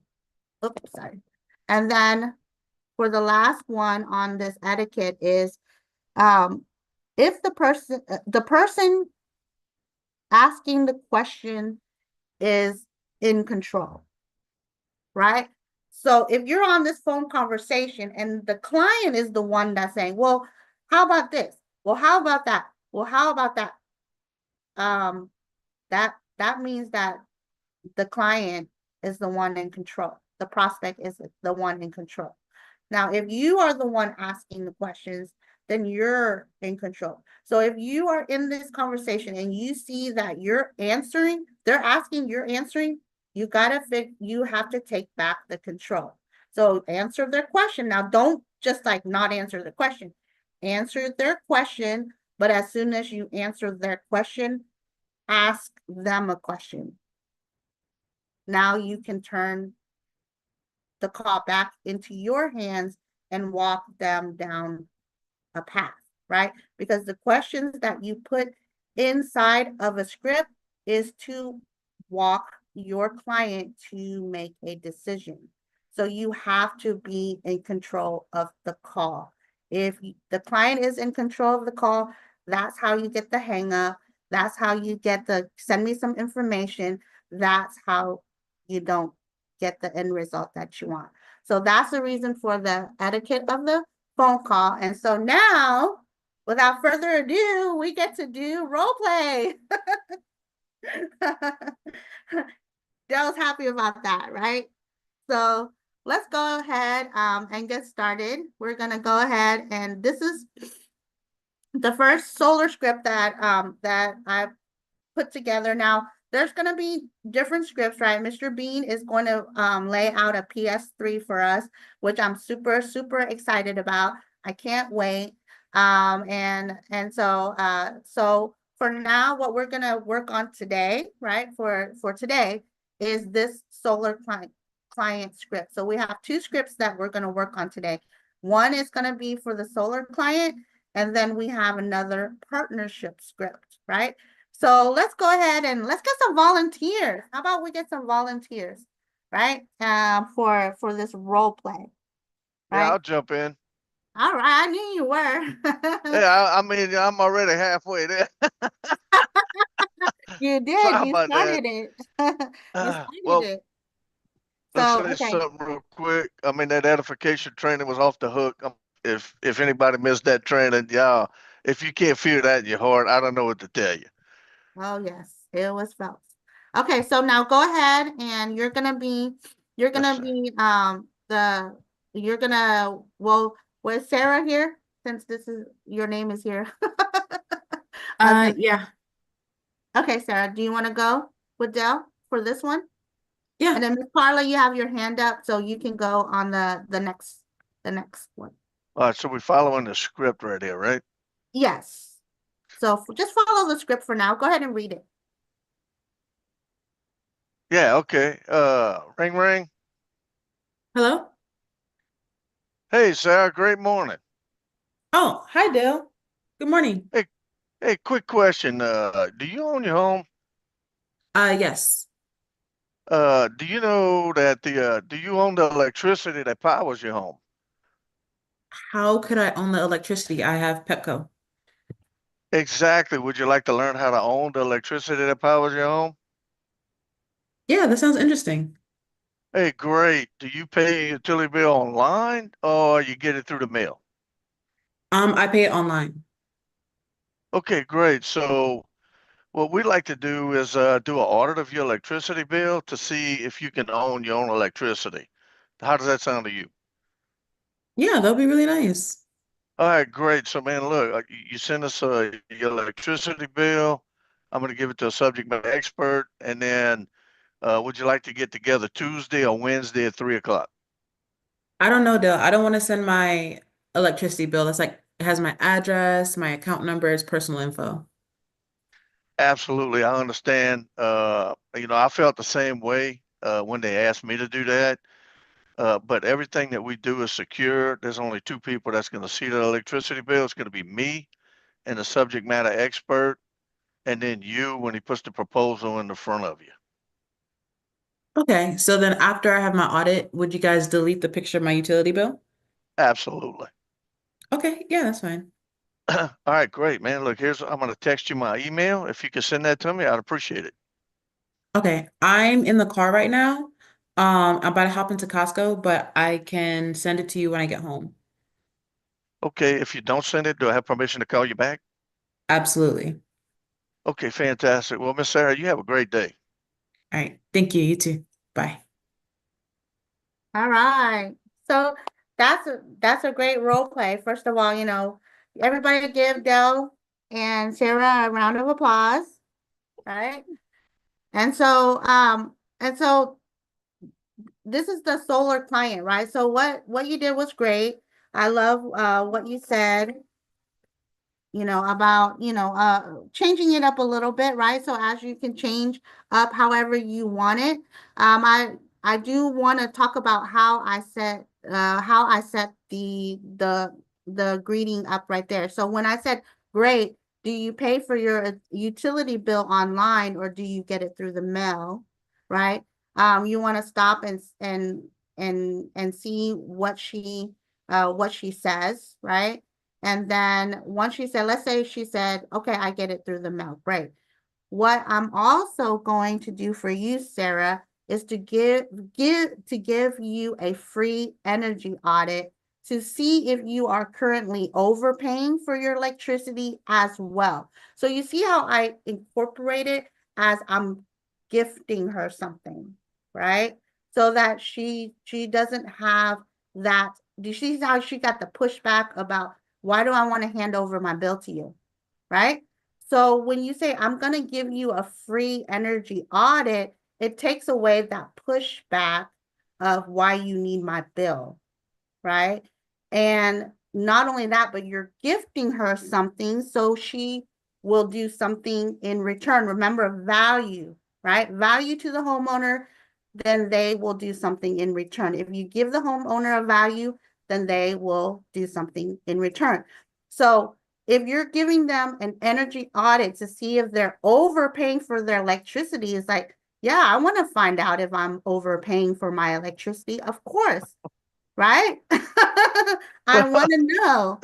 Oops, sorry. And then for the last one on this etiquette is, if the person asking the question is in control, right? So if you're on this phone conversation and the client is the one that's saying, well, how about this? Well, how about that? Well, how about that? That means that the client is the one in control. The prospect is the one in control. Now, if you are the one asking the questions, then you're in control. So if you are in this conversation and you see that you're answering, they're asking, you're answering, you have to take back the control. So answer their question. Now, don't just like not answer the question. Answer their question, but as soon as you answer their question, ask them a question. Now you can turn the call back into your hands and walk them down a path, right? Because the questions that you put inside of a script is to walk your client to make a decision. So you have to be in control of the call. If the client is in control of the call, that's how you get the hang up. That's how you get the send me some information. That's how you don't get the end result that you want. So that's the reason for the etiquette of the phone call. And so now, without further ado, we get to do role play. Dell's happy about that, right? So let's go ahead and get started. We're gonna go ahead, and this is the first solar script that that I put together. Now there's gonna be different scripts, right? Mr. Bean is going to lay out a PS3 for us, which I'm super excited about. I can't wait. And so so for now, what we're gonna work on today, right? For today is this solar client script. So we have two scripts that we're gonna work on today. One is gonna be for the solar client, and then we have another partnership script, right? So let's go ahead and let's get some volunteers. How about we get some volunteers, right? For this role play,
Yeah,
right?
I'll jump in.
All right, I knew you were.
Yeah, I mean, I'm already halfway there.
You did.
Sorry
You
about that.
started it. You started
Well,
it.
let's
So
finish
okay.
something real quick. I mean, that edification training was off the hook. If anybody missed that training, y'all, if you can't feel that in your heart, I don't know what to tell you.
Oh yes, it was felt. Okay, so now go ahead and you're gonna be
Yes, sir.
well, was Sarah here? Since this is your name is here. Okay.
Yeah.
Okay, Sarah, do you want to go with Dell for this one?
Yeah.
And then Miss Carla, you have your hand up, so you can go on the next one.
All right, so we're following the script right here, right?
Yes. So just follow the script for now. Go ahead and read it.
Yeah, okay. Ring ring.
Hello?
Hey, Sarah, great morning.
Oh, hi, Dale. Good morning.
Hey, quick question. Do you own your home?
Yes.
Do you know that do you own the electricity that powers your home?
How could I own the electricity? I have Pepco.
Exactly. Would you like to learn how to own the electricity that powers your home?
Yeah, that sounds interesting.
Hey, great. Do you pay your utility bill online or you get it through the mail?
I pay it online.
Okay, great. So what we'd like to do is do an audit of your electricity bill to see if you can own your own electricity. How does that sound to you?
Yeah, that'll be really nice.
All right, great. So, man, look, you send us your electricity bill. I'm going to give it to a subject matter expert. And then would you like to get together Tuesday or Wednesday at 3 o'clock?
I don't know, Dale. I don't want to send my electricity bill. That's like, it has my address, my account numbers, personal info.
Absolutely. I understand. I felt the same way when they asked me to do that. But everything that we do is secure. There's only two people that's going to see the electricity bill. It's going to be me and the subject matter expert, and then you when he puts the proposal in the front of you.
Okay, so then after I have my audit, would you guys delete the picture of my utility bill?
Absolutely.
Okay, yeah, that's fine.
All right, great, man. Look, I'm going to text you my email. If you could send that to me, I'd appreciate it.
Okay, I'm in the car right now. I'm about to hop into Costco, but I can send it to you when I get home.
Okay, if you don't send it, do I have permission to call you back?
Absolutely.
Okay, fantastic. Well, Miss Sarah, you have a great day.
All right, thank you. You too. Bye.
All right. So that's a great role play. First of all, everybody give Dell and Sarah a round of applause, right? And so this is the solar client, right? So what you did was great. I love what you said, about, changing it up a little bit, right? So as you can change up however you want it. I do want to talk about how I set the greeting up right there. So when I said, great, do you pay for your utility bill online or do you get it through the mail? right? You want to stop and see what she says, right? And then once she said, let's say she said, okay, I get it through the mail, great. What I'm also going to do for you, Sarah, is to give you a free energy audit to see if you are currently overpaying for your electricity as well. So you see how I incorporate it as I'm gifting her something, right? So that she doesn't have that. Do you see how she got the pushback about why do I want to hand over my bill to you, right? So when you say, I'm going to give you a free energy audit, it takes away that pushback of why you need my bill, right? And not only that, but you're gifting her something, so she will do something in return. Remember, value, right? Value to the homeowner, then they will do something in return. If you give the homeowner a value, then they will do something in return. So if you're giving them an energy audit to see if they're overpaying for their electricity, it's like, yeah, I want to find out if I'm overpaying for my electricity. Of course, right? I want to know.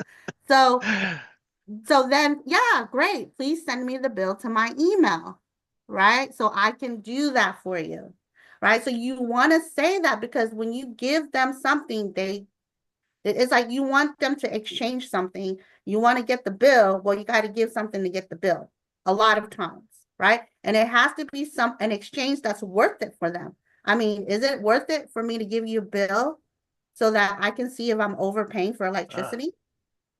So then, yeah, great. Please send me the bill to my email, right? So I can do that for you, right? So you want to say that because when you give them something, it's like you want them to exchange something. You want to get the bill. Well, you got to give something to get the bill a lot of times, right? And it has to be an exchange that's worth it for them. I mean, is it worth it for me to give you a bill so that I can see if I'm overpaying for electricity?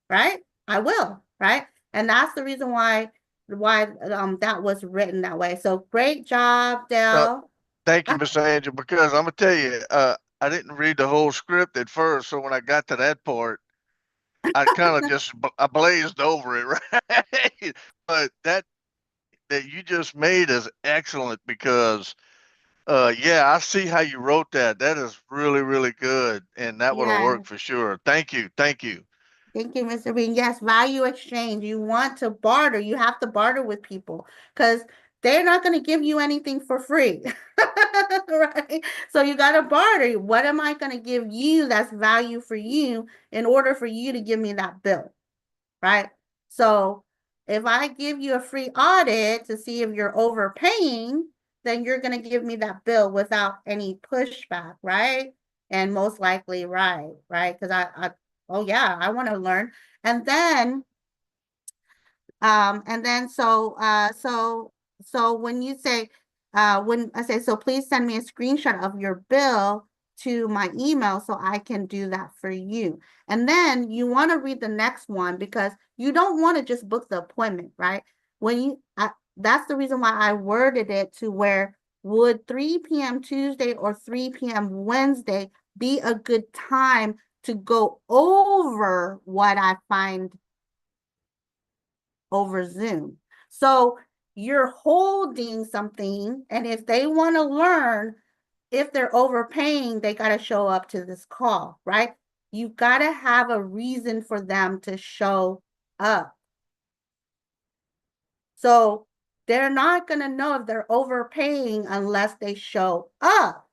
Right? I will, right? And that's the reason why that was written that way. So great job, Dell.
Thank you, Miss Angel, because I'm gonna tell you, I didn't read the whole script at first, so when I got to that part, I kind of just I blazed over it, right? But that you just made is excellent because, yeah, I see how you wrote that. That is really, really good, and that would have
Yeah.
worked for sure. Thank you, thank you.
Thank you, Mr. Bean. Yes, value exchange. You want to barter. You have to barter with people because they're not going to give you anything for free. Right? So you got to barter. What am I going to give you that's value for you in order for you to give me that bill? Right? So if I give you a free audit to see if you're overpaying, then you're going to give me that bill without any pushback, right? And most likely, right? Because oh yeah, I want to learn. And then so when you say when I say, so please send me a screenshot of your bill to my email so I can do that for you. And then you want to read the next one because you don't want to just book the appointment, right? That's the reason why I worded it to where would 3 p.m. Tuesday or 3 p.m. Wednesday be a good time to go over what I find over Zoom. So you're holding something, and if they want to learn, if they're overpaying, they got to show up to this call, right? You got to have a reason for them to show up. So they're not going to know if they're overpaying unless they show up.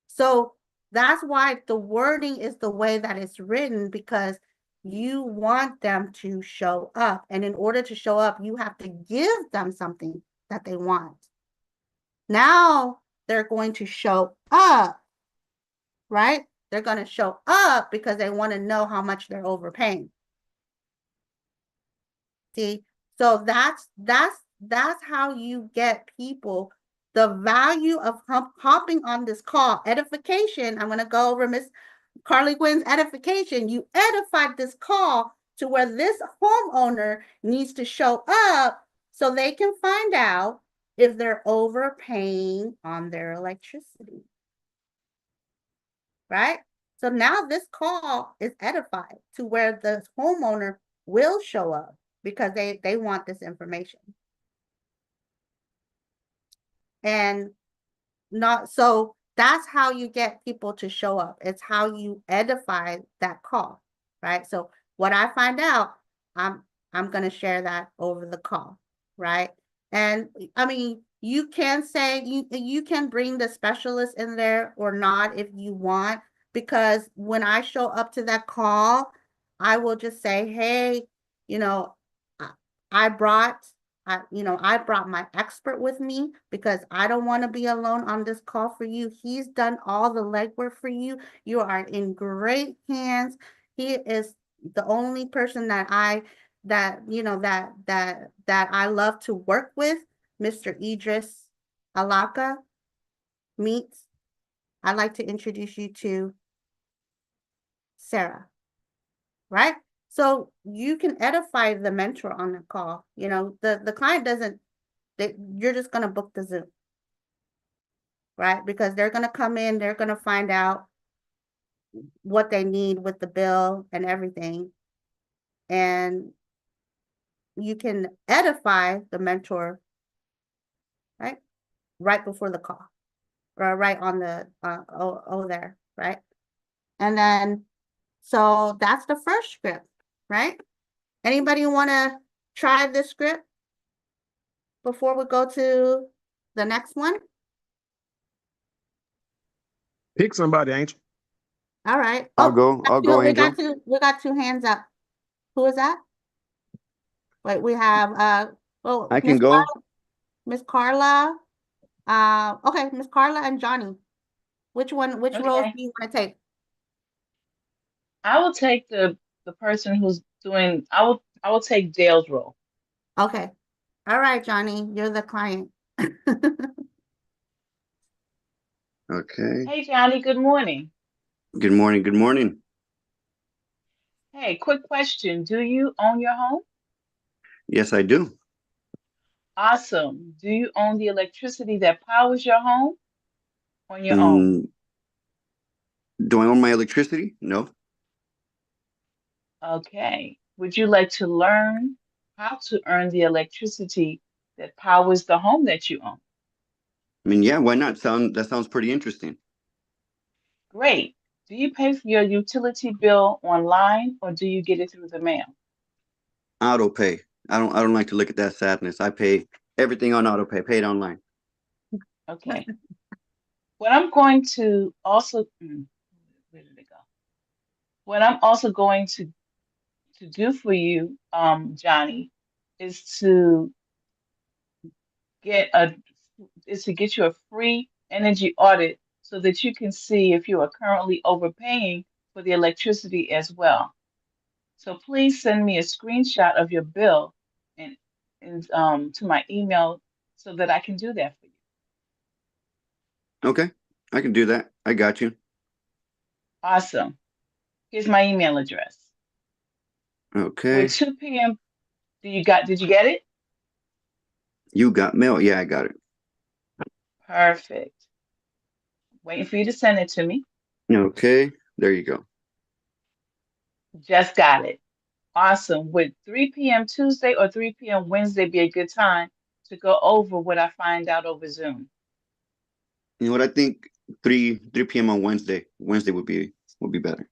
So that's why the wording is the way that it's written, because you want them to show up. And in order to show up, you have to give them something that they want. Now they're going to show up, right? They're going to show up because they want to know how much they're overpaying. See, so that's how you get people the value of hopping on this call. Edification. I'm going to go over Miss Carly Quinn's edification. You edified this call to where this homeowner needs to show up so they can find out if they're overpaying on their electricity. Right? So now this call is edified to where the homeowner will show up because they want this information. And not so that's how you get people to show up. It's how you edify that call, right? So what I find out, I'm going to share that over the call, right? And I mean, you can say, you can bring the specialist in there or not if you want, because when I show up to that call, I will just say, hey, you know, I, I brought, I brought my expert with me because I don't want to be alone on this call for you. He's done all the legwork for you. You are in great hands. He is the only person that I love to work with, Mr. Idris Alaka. Meets. I'd like to introduce you to Sarah, right? So you can edify the mentor on the call. You know, the client doesn't, you're just going to book the Zoom, right? Because they're going to come in, they're going to find out what they need with the bill and everything. And you can edify the mentor, right? Right before the call, or right on the, there, right? And then, so that's the first script, right? Anybody want to try this script before we go to the next one?
Pick somebody, Angel.
All right.
I'll go, Angel.
We got two hands up. Who is that? Wait, we have,
I can go.
Miss Carla. Okay, Miss Carla and Johnny. Which roles do you want to take?
I will take the person who's doing, I will take Dale's role.
Okay. All right, Johnny, you're the client.
Okay.
Hey, Johnny, good morning.
Good morning. Good morning.
Hey, quick question. Do you own your home?
Yes, I do.
Awesome. Do you own the electricity that powers your home on your own?
Do I own my electricity? No.
Okay. Would you like to learn how to earn the electricity that powers the home that you own?
I mean, yeah, why not? That sounds pretty interesting.
Great. Do you pay for your utility bill online or do you get it through the mail?
Auto pay. I don't like to look at that sadness. I pay everything on auto pay, paid online.
Okay. What I'm going to also, where did it go? What I'm also going to do for you, Johnny, is to get you a free energy audit so that you can see if you are currently overpaying for the electricity as well. So please send me a screenshot of your bill and to my email so that I can do that for you.
Okay, I can do that. I got you.
Awesome. Here's my email address.
Okay.
With 2 p.m. Did you get it?
You got mail? Yeah, I got it.
Perfect. Waiting for you to send it to me.
Okay, there you go.
Just got it. Awesome. Would 3 p.m. Tuesday or 3 p.m. Wednesday be a good time to go over what I find out over Zoom?
You know what? I think 3 p.m. on Wednesday. Wednesday would be better.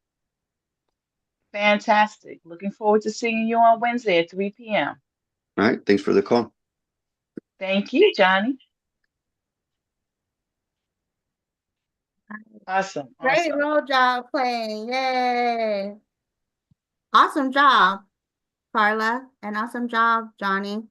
Fantastic. Looking forward to seeing you on Wednesday at 3 p.m.
All right. Thanks for the call.
Thank you, Johnny. Awesome.
Great role job playing. Yay. Awesome job, Carla, and awesome job, Johnny.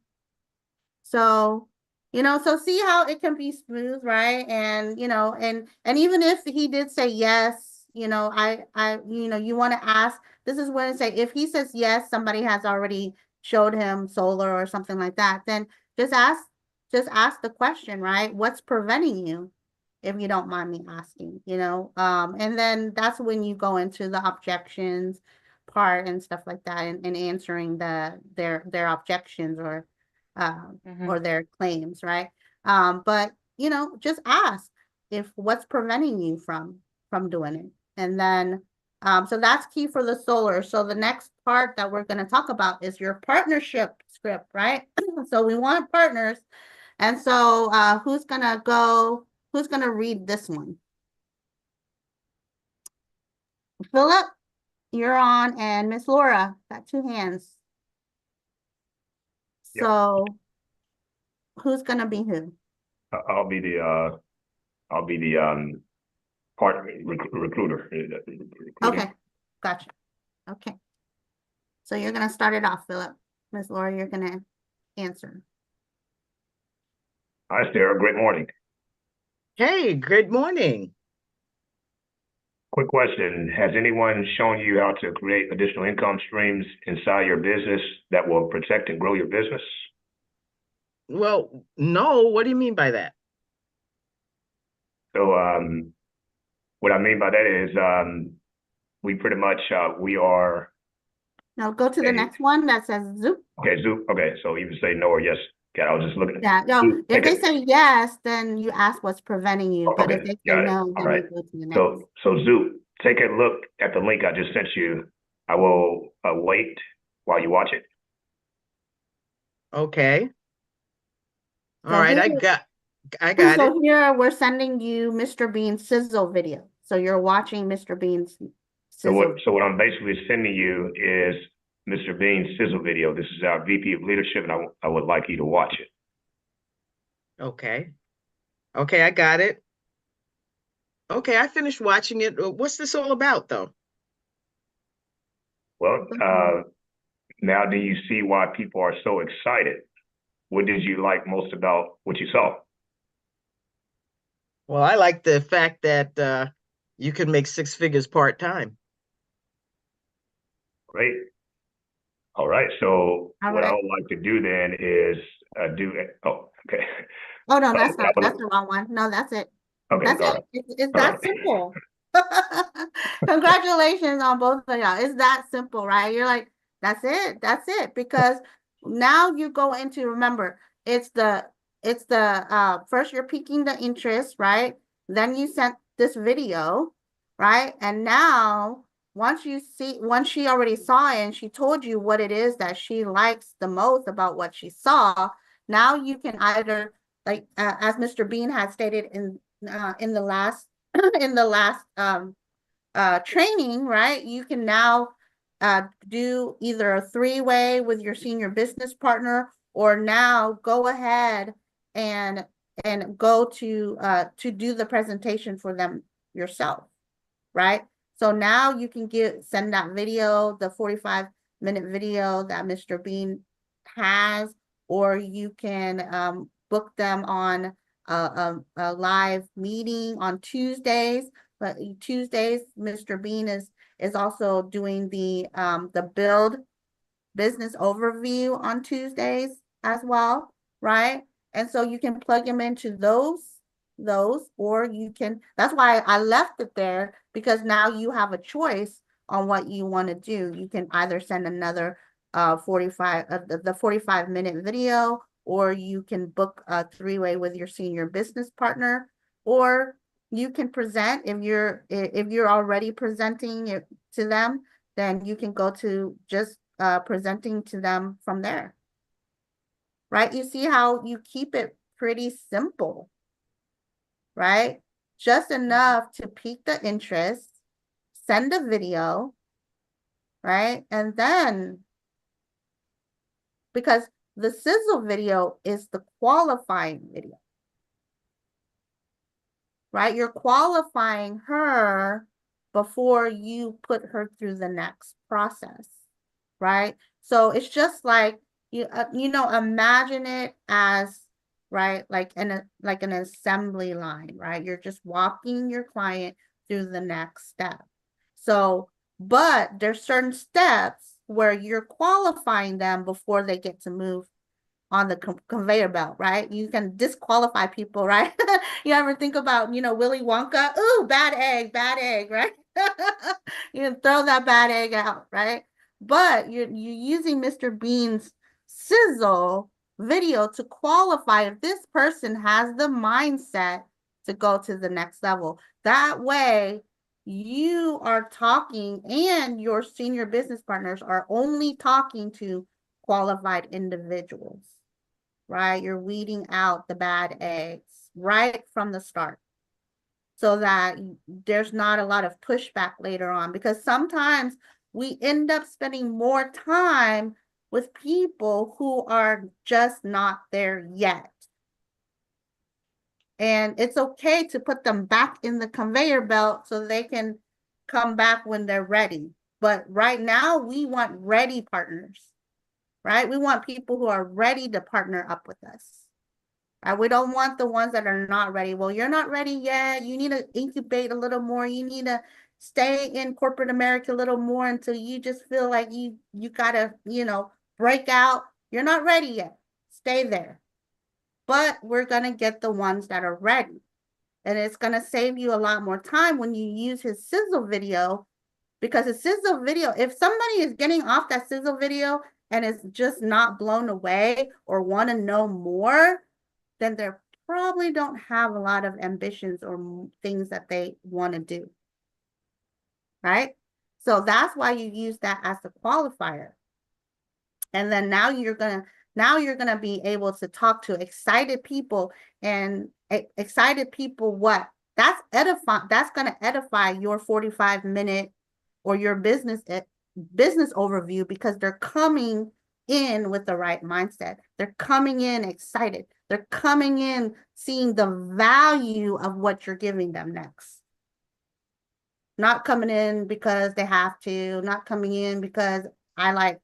So, so see how it can be smooth, right? And, and even if he did say yes, you want to ask, this is when I say, if he says yes, somebody has already showed him solar or something like that, then just ask the question, right? What's preventing you? If you don't mind me asking, and then that's when you go into the objections part and stuff like that, and answering their objections or their claims, right? But just ask if what's preventing you from doing it, and then so that's key for the solar. So the next part that we're going to talk about is your partnership script, right? So we want partners, and so who's gonna read this one? Philip, you're on, and Miss Laura, got 2 hands. So who's gonna be who?
I'll be the partner recruiter. Recruiting.
Okay, gotcha. Okay. So you're gonna start it off, Philip. Ms. Laura, you're gonna answer.
Hi, Sarah. Great morning.
Hey, good morning.
Quick question. Has anyone shown you how to create additional income streams inside your business that will protect and grow your business?
Well, no, what do you mean by that?
So what I mean by that is we pretty much we are
Now go to the next one that says Zoop.
okay, Zoop. Okay, so either say no or yes. Okay, I was just looking at
Yeah, no,
Zoop.
if they
Okay.
say yes, then you ask what's preventing you, but if
Okay,
they say
got it.
no,
All
then
right.
you go to the next.
So Zoop, take a look at the link I just sent you. I will wait while you watch it.
Okay. All
So
right, I
here-
got it.
So here we're sending you Mr. Bean's sizzle video. So you're watching Mr. Bean's sizzle.
So what I'm basically sending you is Mr. Bean's sizzle video. This is our VP of leadership, and I would like you to watch it.
Okay. Okay, I got it. Okay, I finished watching it. What's this all about, though?
Well, now do you see why people are so excited? What did you like most about what you saw?
Well, I like the fact that you can make 6 figures part-time.
Great. All right. So
All
what I
right.
would like to do then is oh, okay.
Oh, no, that's not, that's the wrong one. No, that's it.
Okay,
That's
all
it.
right.
It's
All
that
right.
simple. Congratulations on both of y'all. It's that simple, right? You're like, that's it. That's it. Because now you go into, remember, it's the first you're piquing the interest, right? Then you sent this video, right? And now once she already saw it and she told you what it is that she likes the most about what she saw, now you can either, like as Mr. Bean had stated in the last training, right? You can now do either a 3-way with your senior business partner, or now go ahead and go to do the presentation for them yourself, right? So now you can send that video, the 45-minute video that Mr. Bean has, or you can book them on a live meeting on Tuesdays. But Tuesdays, Mr. Bean is also doing the build business overview on Tuesdays as well, right? And so you can plug them into those, or you can, that's why I left it there, because now you have a choice on what you want to do. You can either send another 45-minute video, or you can book a 3-way with your senior business partner, or you can present. If you're already presenting it to them, then you can go to just presenting to them from there, right? You see how you keep it pretty simple, right? Just enough to pique the interest, send a video, right? And then, because the sizzle video is the qualifying video, right? You're qualifying her before you put her through the next process, right? So it's just like, imagine it as, right, like an assembly line, right? You're just walking your client through the next step. So, but there's certain steps where you're qualifying them before they get to move on the conveyor belt, right? You can disqualify people, right? You ever think about, Willy Wonka? Ooh, bad egg, right? You throw that bad egg out, right? But you're using Mr. Bean's sizzle video to qualify if this person has the mindset to go to the next level. That way, you are talking, and your senior business partners are only talking to qualified individuals, right? You're weeding out the bad eggs right from the start, so that there's not a lot of pushback later on, because sometimes we end up spending more time with people who are just not there yet. And it's okay to put them back in the conveyor belt so they can come back when they're ready. But right now, we want ready partners, right? We want people who are ready to partner up with us. We don't want the ones that are not ready. Well, you're not ready yet. You need to incubate a little more. You need to stay in corporate America a little more until you just feel like you gotta, break out. You're not ready yet. Stay there. But we're gonna get the ones that are ready. And it's gonna save you a lot more time when you use his sizzle video, because a sizzle video, if somebody is getting off that sizzle video and is just not blown away or want to know more, then they probably don't have a lot of ambitions or things that they want to do, right? So that's why you use that as a qualifier. And then now you're gonna be able to talk to excited people, and excited people what? That's gonna edify your 45-minute or your business overview, because they're coming in with the right mindset. They're coming in excited. They're coming in seeing the value of what you're giving them next. Not coming in because they have to, not coming in because I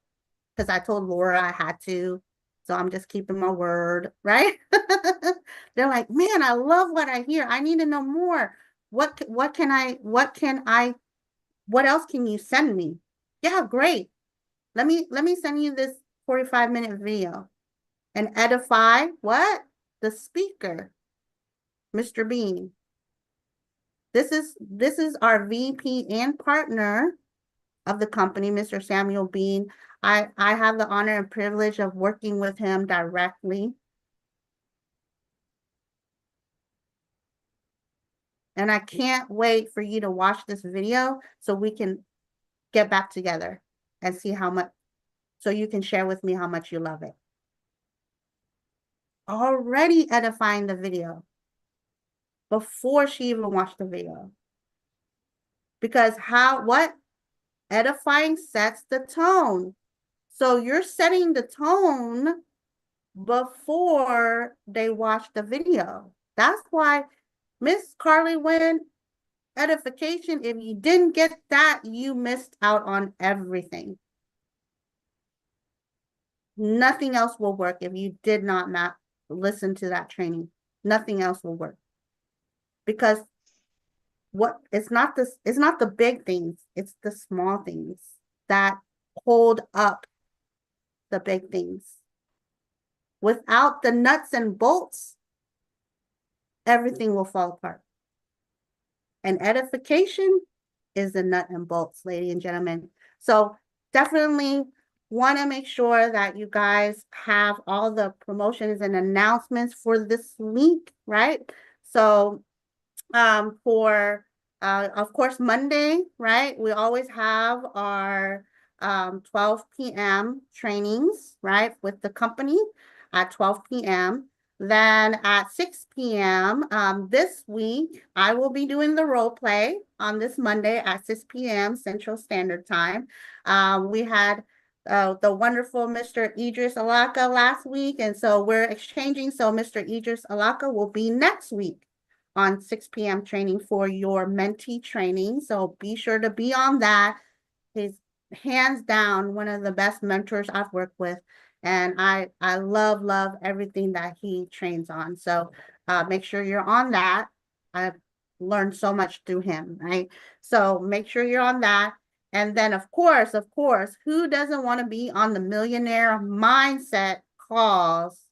told Laura I had to, so I'm just keeping my word, right? They're like, man, I love what I hear. I need to know more. What else can you send me? Yeah, great. Let me send you this 45-minute video and edify what? The speaker, Mr. Bean. This is our VP and partner of the company, Mr. Samuel Bean. I have the honor and privilege of working with him directly. And I can't wait for you to watch this video so we can get back together and see how much, so you can share with me how much you love it. Already edifying the video before she even watched the video. Because what? Edifying sets the tone. So you're setting the tone before they watch the video. That's why Miss Carly Wynn, edification, if you didn't get that, you missed out on everything. Nothing else will work if you did not listen to that training. Nothing else will work. Because it's not the big things, it's the small things that hold up the big things. Without the nuts and bolts, everything will fall apart. And edification is the nut and bolts, ladies and gentlemen. So definitely want to make sure that you guys have all the promotions and announcements for this week, right? So for of course Monday, right? We always have our 12 p.m. trainings, right, with the company at 12 p.m. Then at 6 p.m. This week, I will be doing the role play on this Monday at 6 p.m. Central Standard Time. We had the wonderful Mr. Idris Alaka last week, and so we're exchanging. So Mr. Idris Alaka will be next week on 6 p.m. training for your mentee training. So be sure to be on that. He's hands down one of the best mentors I've worked with. And I love everything that he trains on. So make sure you're on that. I've learned so much through him, right? So make sure you're on that. And then of course, who doesn't want to be on the Millionaire Mindset calls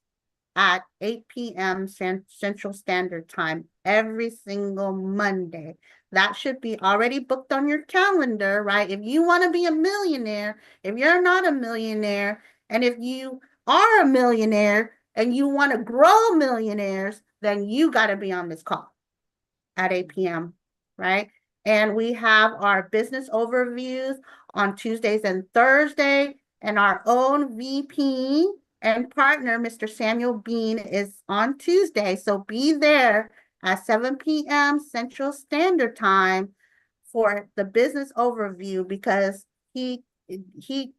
at 8 p.m. Central Standard Time every single Monday? That should be already booked on your calendar, right? If you want to be a millionaire, if you're not a millionaire, and if you are a millionaire and you want to grow millionaires, then you got to be on this call at 8 p.m., right? And we have our business overviews on Tuesdays and Thursdays, and our own VP and partner, Mr. Samuel Bean, is on Tuesday. So be there at 7 p.m. Central Standard Time for the business overview, because if you've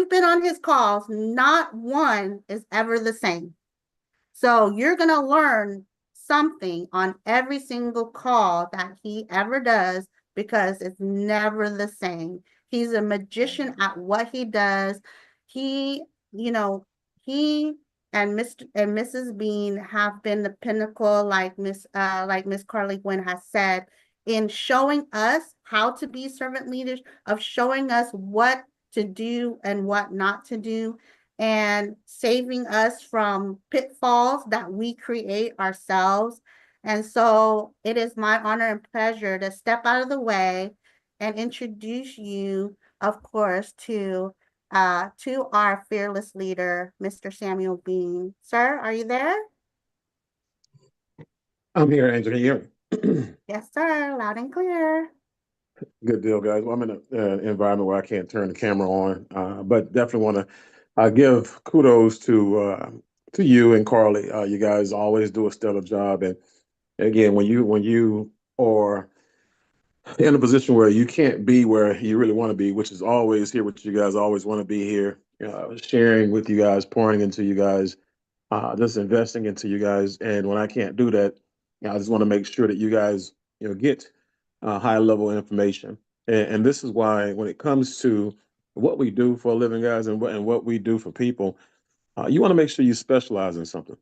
been on his calls, not one is ever the same. So you're going to learn something on every single call that he ever does because it's never the same. He's a magician at what he does. He, you know, he and Mr. and Mrs. Bean have been the pinnacle, like Miss Carly Gwynn has said, in showing us how to be servant leaders, of showing us what to do and what not to do, and saving us from pitfalls that we create ourselves. And so it is my honor and pleasure to step out of the way and introduce you, of course, to our fearless leader, Mr. Samuel Bean. Sir, are you there?
I'm here, Angel. Can you hear me?
Yes, sir. Loud and clear.
Good deal, guys. Well, I'm in an environment where I can't turn the camera on, but definitely want to give kudos to you and Carly. You guys always do a stellar job, and again, when you are in a position where you can't be where you really want to be, which is always here, what you guys always want to be here, sharing with you guys, pouring into you guys, just investing into you guys. And when I can't do that, I just want to make sure that you guys, get high level information. And this is why, when it comes to what we do for a living, guys, and what we do for people, you want to make sure you specialize in something.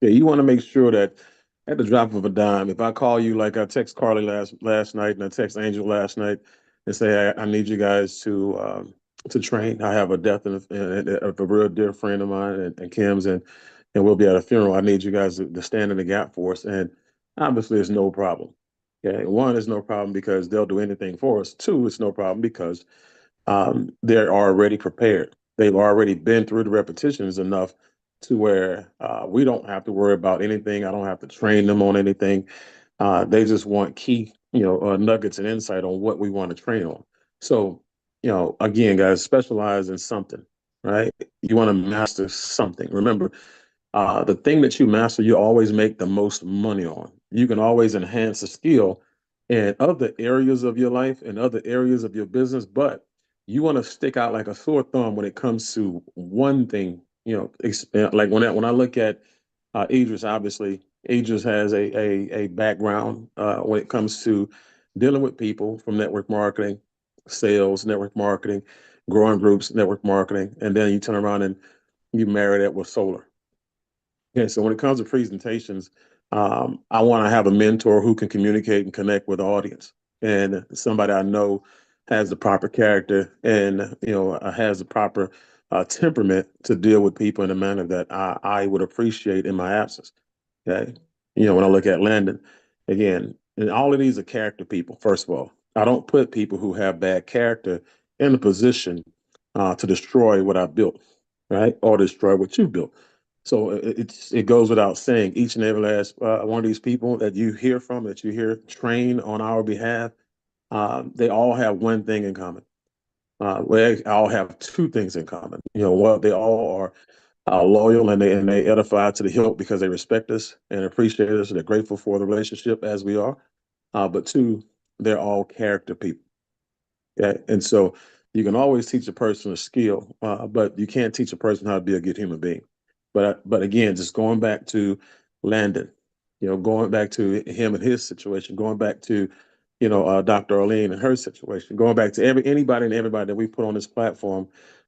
Yeah, you want to make sure that at the drop of a dime, if I call you, like I text Carly last night and I text Angel last night and say, I need you guys to train. I have a death of a real dear friend of mine and Kim's, and we'll be at a funeral. I need you guys to stand in the gap for us. And obviously, it's no problem. Okay, one, is no problem because they'll do anything for us. Two, it's no problem because they're already prepared. They've already been through the repetitions enough to where we don't have to worry about anything. I don't have to train them on anything. They just want key, nuggets and insight on what we want to train on. So, again, guys, specialize in something, right? You want to master something. Remember, the thing that you master, you always make the most money on. You can always enhance a skill in other areas of your life and other areas of your business, but you want to stick out like a sore thumb when it comes to one thing. Like when I look at Idris, obviously Idris has a background when it comes to dealing with people from network marketing, sales, network marketing, growing groups, network marketing, and then you turn around and you marry that with solar. Okay, so when it comes to presentations, I want to have a mentor who can communicate and connect with the audience, and somebody I know has the proper character and has the proper temperament to deal with people in a manner that I would appreciate in my absence. Okay, when I look at Landon, again, and all of these are character people. First of all, I don't put people who have bad character in a position to destroy what I built, right, or destroy what you built. So it goes without saying, each and every last one of these people that you hear from, that you hear train on our behalf, they all have one thing in common. They all have two things in common. They all are loyal and they edify to the hilt because they respect us and appreciate us. And they're grateful for the relationship as we are. But two, they're all character people. Okay, and so you can always teach a person a skill, but you can't teach a person how to be a good human being. But again, just going back to Landon, going back to him and his situation, going back to, Dr. Arlene and her situation, going back to anybody and everybody that we put on this platform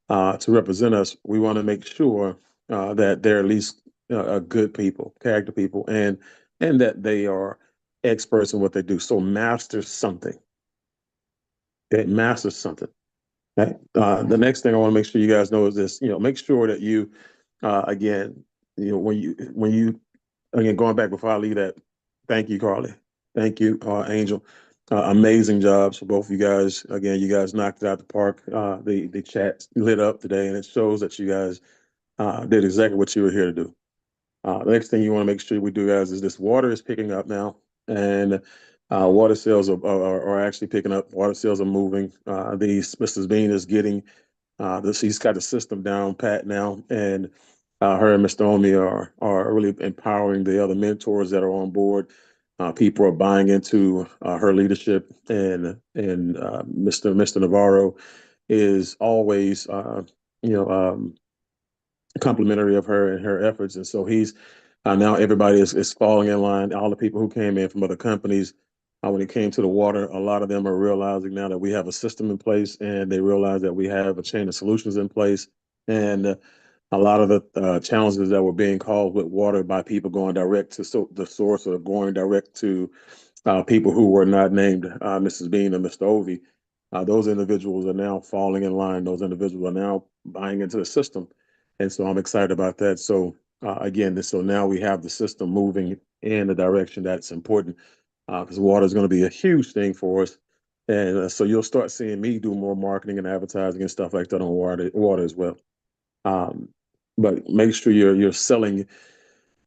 to represent us, we want to make sure that they're at least good people, character people, and that they are experts in what they do. So master something. Okay, master something. Okay. The next thing I want to make sure you guys know is this. Make sure that you again, when you again, going back before I leave that, thank you, Carly. Thank you, Angel. Amazing jobs for both of you guys. Again, you guys knocked it out the park. The chat lit up today, and it shows that you guys did exactly what you were here to do. The next thing you want to make sure we do, guys, is this water is picking up now, and water sales are actually picking up. Water sales are moving. Mrs. Bean is getting he's got the system down pat now, and her and Mr. Omi are really empowering the other mentors that are on board. People are buying into her leadership, and Mr. Navarro is always complimentary of her and her efforts. And so he's now everybody is falling in line. All the people who came in from other companies, when it came to the water, a lot of them are realizing now that we have a system in place, and they realize that we have a chain of solutions in place. And a lot of the challenges that were being caused with water by people going direct to the source, or going direct to people who were not named Mrs. Bean and Mr. Ovey, those individuals are now falling in line. Those individuals are now buying into the system. And so I'm excited about that. So so now we have the system moving in the direction that's important, because water is going to be a huge thing for us. And so you'll start seeing me do more marketing and advertising and stuff like that on water as well. But make sure you're selling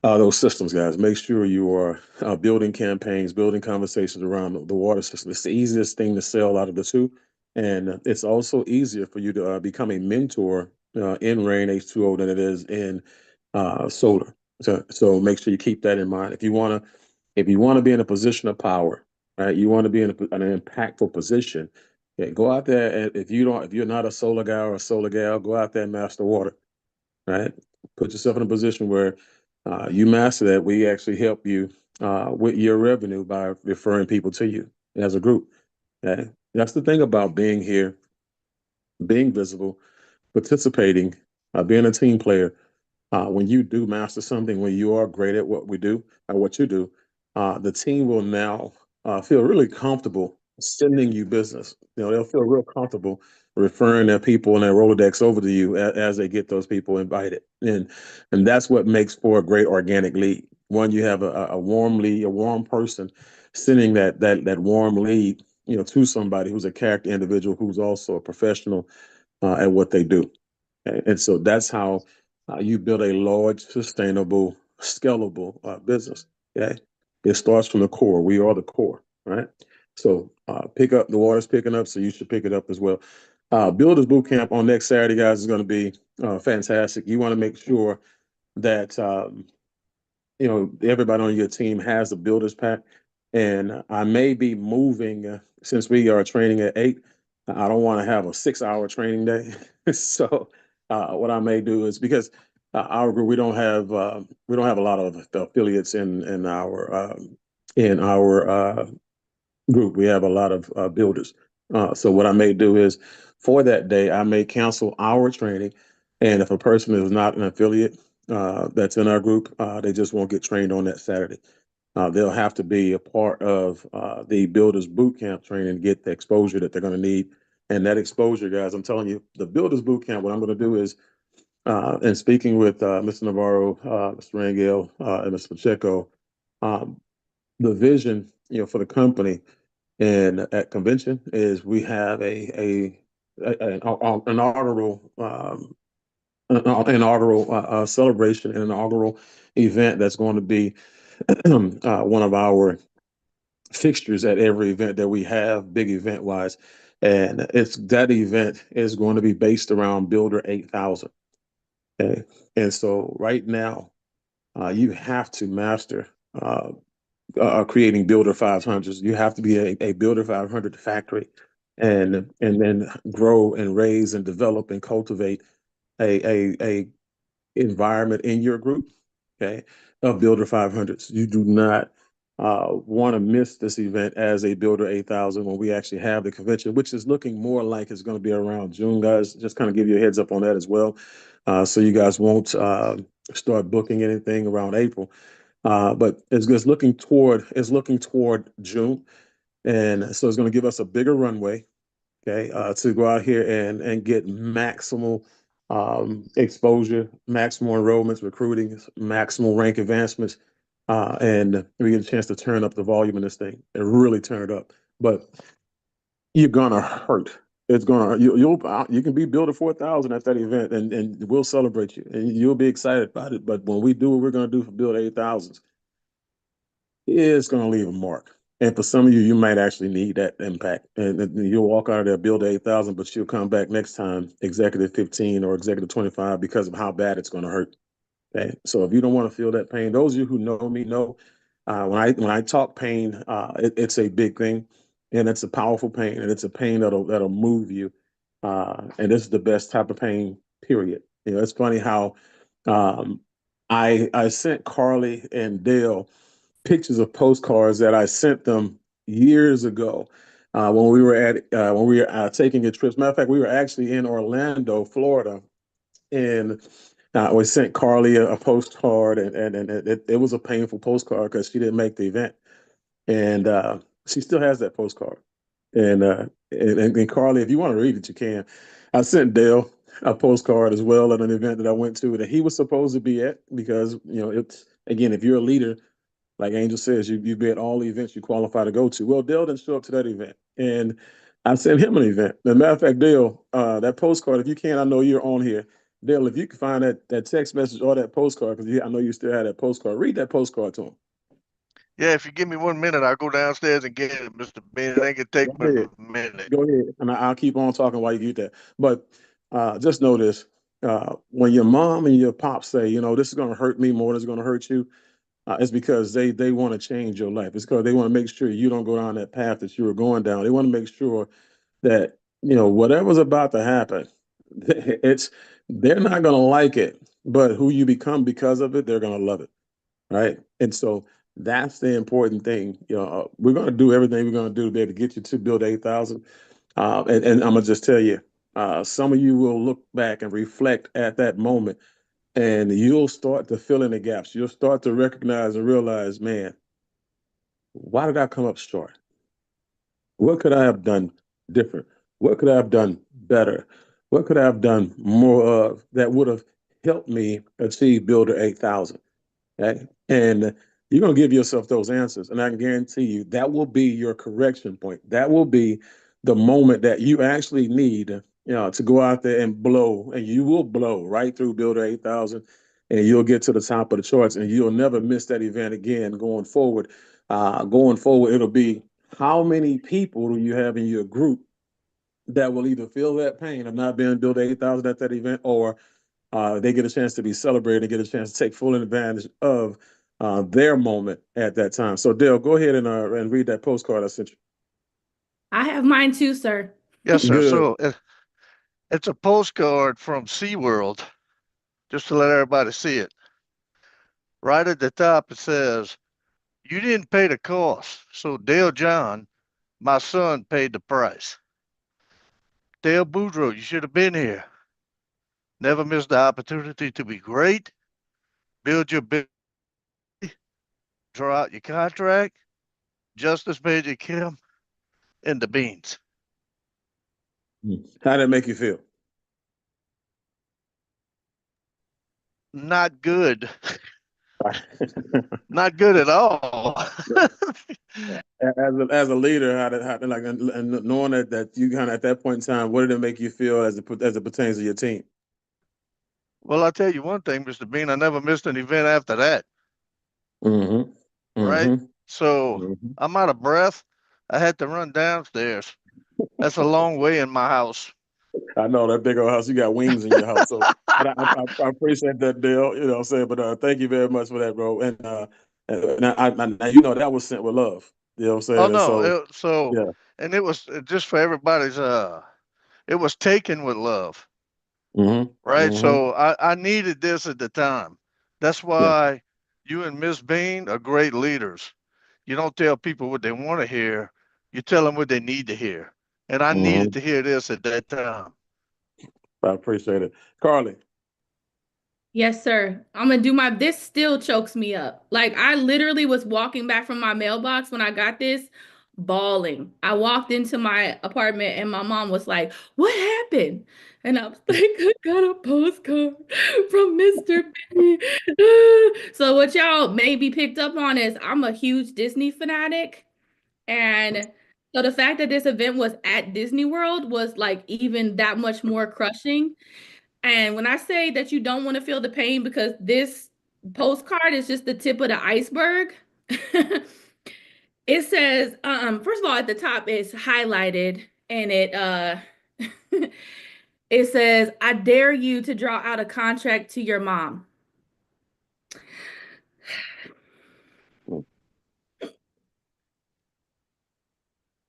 those systems, guys. Make sure you are building campaigns, building conversations around the water system. It's the easiest thing to sell out of the two. And it's also easier for you to become a mentor in Rain H2O than it is in solar. So make sure you keep that in mind. If you want to be in a position of power, right? You want to be in an impactful position. Okay, go out there. And if you're not a solar guy or a solar gal, go out there and master water, right? Put yourself in a position where you master that. We actually help you with your revenue by referring people to you as a group. Okay? That's the thing about being here, being visible, participating, being a team player. When you do master something, when you are great at what we do, or what you do, the team will now feel really comfortable sending you business. They'll feel real comfortable referring their people and their Rolodex over to you as they get those people invited. And that's what makes for a great organic lead. One, you have a warm lead, a warm person sending that warm lead, to somebody who's a character individual, who's also a professional at what they do. And so that's how you build a large, sustainable, scalable business. Okay, it starts from the core. We are the core, right? So pick up. The water's picking up, so you should pick it up as well. Builders Bootcamp on next Saturday, guys, is going to be fantastic. You want to make sure that everybody on your team has the Builders Pack, and I may be moving since we are training at 8. I don't want to have a 6-hour training day, so what I may do is, because our group, we don't have a lot of affiliates in our group. We have a lot of builders. So what I may do is, for that day, I may cancel our training, and if a person is not an affiliate that's in our group, they just won't get trained on that Saturday. They'll have to be a part of the Builders Bootcamp training to get the exposure that they're going to need. And that exposure, guys, I'm telling you, the Builders Bootcamp, what I'm going to do is, and speaking with Mr. Navarro, Mr. Rangel, and Mr. Pacheco, the vision, for the company and at convention is, we have an inaugural celebration, an inaugural event that's going to be one of our fixtures at every event that we have, big event wise. And that event is going to be based around Builder 8000. Okay. And so right now, you have to master creating Builder 500s. You have to be a Builder 500 factory, and then grow and raise and develop and cultivate a environment in your group, okay, of Builder 500s. You do not want to miss this event as a Builder 8000 when we actually have the convention, which is looking more like it's going to be around June, guys. Just kind of give you a heads up on that as well, so you guys won't start booking anything around April. But it's looking toward June, and so it's going to give us a bigger runway, okay, to go out here and get maximal exposure, maximal enrollments, recruiting, maximal rank advancements, and we get a chance to turn up the volume in this thing and really turn it up. But you're gonna hurt. You can be Builder 4000 at that event, and we'll celebrate you, and you'll be excited about it. But when we do what we're gonna do for Builder 8000s, it's gonna leave a mark. And for some of you, you might actually need that impact. And you'll walk out of there, Builder 8000, but you'll come back next time, Executive 15 or Executive 25, because of how bad it's going to hurt. Okay. So if you don't want to feel that pain, those of you who know me know when I talk pain, it's a big thing, and it's a powerful pain, and it's a pain that'll move you. And this is the best type of pain, period. It's funny how Um, I sent Carly and Dale pictures of postcards that I sent them years ago when we were taking a trip. Matter of fact, we were actually in Orlando, Florida, and we sent Carly a postcard, and it was a painful postcard because she didn't make the event, and she still has that postcard. And Carly, if you want to read it, you can. I sent Dale a postcard as well at an event that I went to that he was supposed to be at because it's again, if you're a leader, like Angel says, you be at all the events you qualify to go to. Well, Dale didn't show up to that event, and I sent him an event. As a matter of fact, Dale, that postcard, if you can, I know you're on here. Dale, if you can find that text message or that postcard, because I know you still have that postcard, read that postcard to him.
Yeah, if you give me 1 minute, I'll go downstairs and get it, Mr. Ben. It ain't gonna take
Go
me
ahead.
a minute.
Go ahead, and I'll keep on talking while you get that. But just know this: when your mom and your pop say, this is going to hurt me more than it's going to hurt you, it's because they want to change your life. It's because they want to make sure you don't go down that path that you were going down. They want to make sure that whatever's about to happen, they're not going to like it, but who you become because of it, they're going to love it, right? And so that's the important thing. We're going to do everything we're going to do to be able to get you to build 8,000. And I'm gonna just tell you, some of you will look back and reflect at that moment, and you'll start to fill in the gaps. You'll start to recognize and realize, man, why did I come up short? What could I have done different? What could I have done better? What could I have done more of that would have helped me achieve Builder 8,000? Okay. And you're going to give yourself those answers. And I can guarantee you that will be your correction point. That will be the moment that you actually need, to go out there and blow. And you will blow right through Builder 8,000. And you'll get to the top of the charts. And you'll never miss that event again going forward. Going forward, it'll be how many people do you have in your group that will either feel that pain of not being Builder 8,000 at that event, or they get a chance to be celebrated and get a chance to take full advantage of their moment at that time. So, Dale, go ahead and read that postcard I sent you.
I have mine too, sir.
Yes, sir.
Good.
So it's a postcard from SeaWorld, just to let everybody see it. Right at the top, it says, "You didn't pay the cost, so Dale John, my son, paid the price. Dale Boudreaux, you should have been here. Never missed the opportunity to be great. Build your business, draw out your contract. Justice Major Kim and the beans."
How did it make you feel?
Not good. Not good at all.
As a leader, and knowing that you kind of at that point in time, what did it make you feel as it pertains to your team?
Well, I'll tell you one thing, Mr. Bean, I never missed an event after that.
Mm-hmm.
Right?
Mm-hmm.
So
Mm-hmm.
I'm out of breath. I had to run downstairs. That's a long way in my house.
I know that big old house. You got wings in your house, so but I appreciate that, Dale. You know what I'm saying? But thank you very much for that, bro. And that was sent with love. You know what I'm saying?
Oh
And
no,
so yeah.
and it was just for everybody's it was taken with love.
Mm-hmm.
Right?
Mm-hmm.
So I needed this at the time. That's
Yeah.
why you and Miss Bean are great leaders. You don't tell people what they want to hear. You tell them what they need to hear. And I needed
Mm-hmm.
to hear this at that time.
I appreciate it. Carly.
Yes, sir. I'm gonna do this still chokes me up. Like I literally was walking back from my mailbox when I got this, bawling. I walked into my apartment and my mom was like, "What happened?" And I was like, "I got a postcard from Mr. B." So what y'all maybe picked up on is I'm a huge Disney fanatic. And so the fact that this event was at Disney World was like even that much more crushing. And when I say that you don't want to feel the pain because this postcard is just the tip of the iceberg, it says, first of all, at the top it's highlighted and it says, "I dare you to draw out a contract to your mom."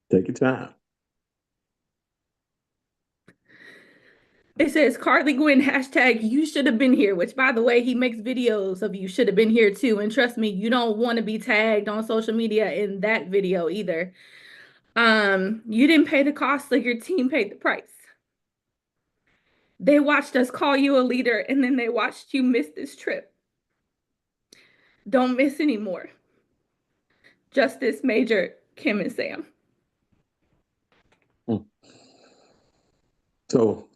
Take your time.
It says Carly Gwynn hashtag you should have been here, which by the way, he makes videos of you should have been here too. And trust me, you don't want to be tagged on social media in that video either. You didn't pay the cost, so your team paid the price. They watched us call you a leader, and then they watched you miss this trip. Don't miss anymore. Justice Major Kim and Sam.
So,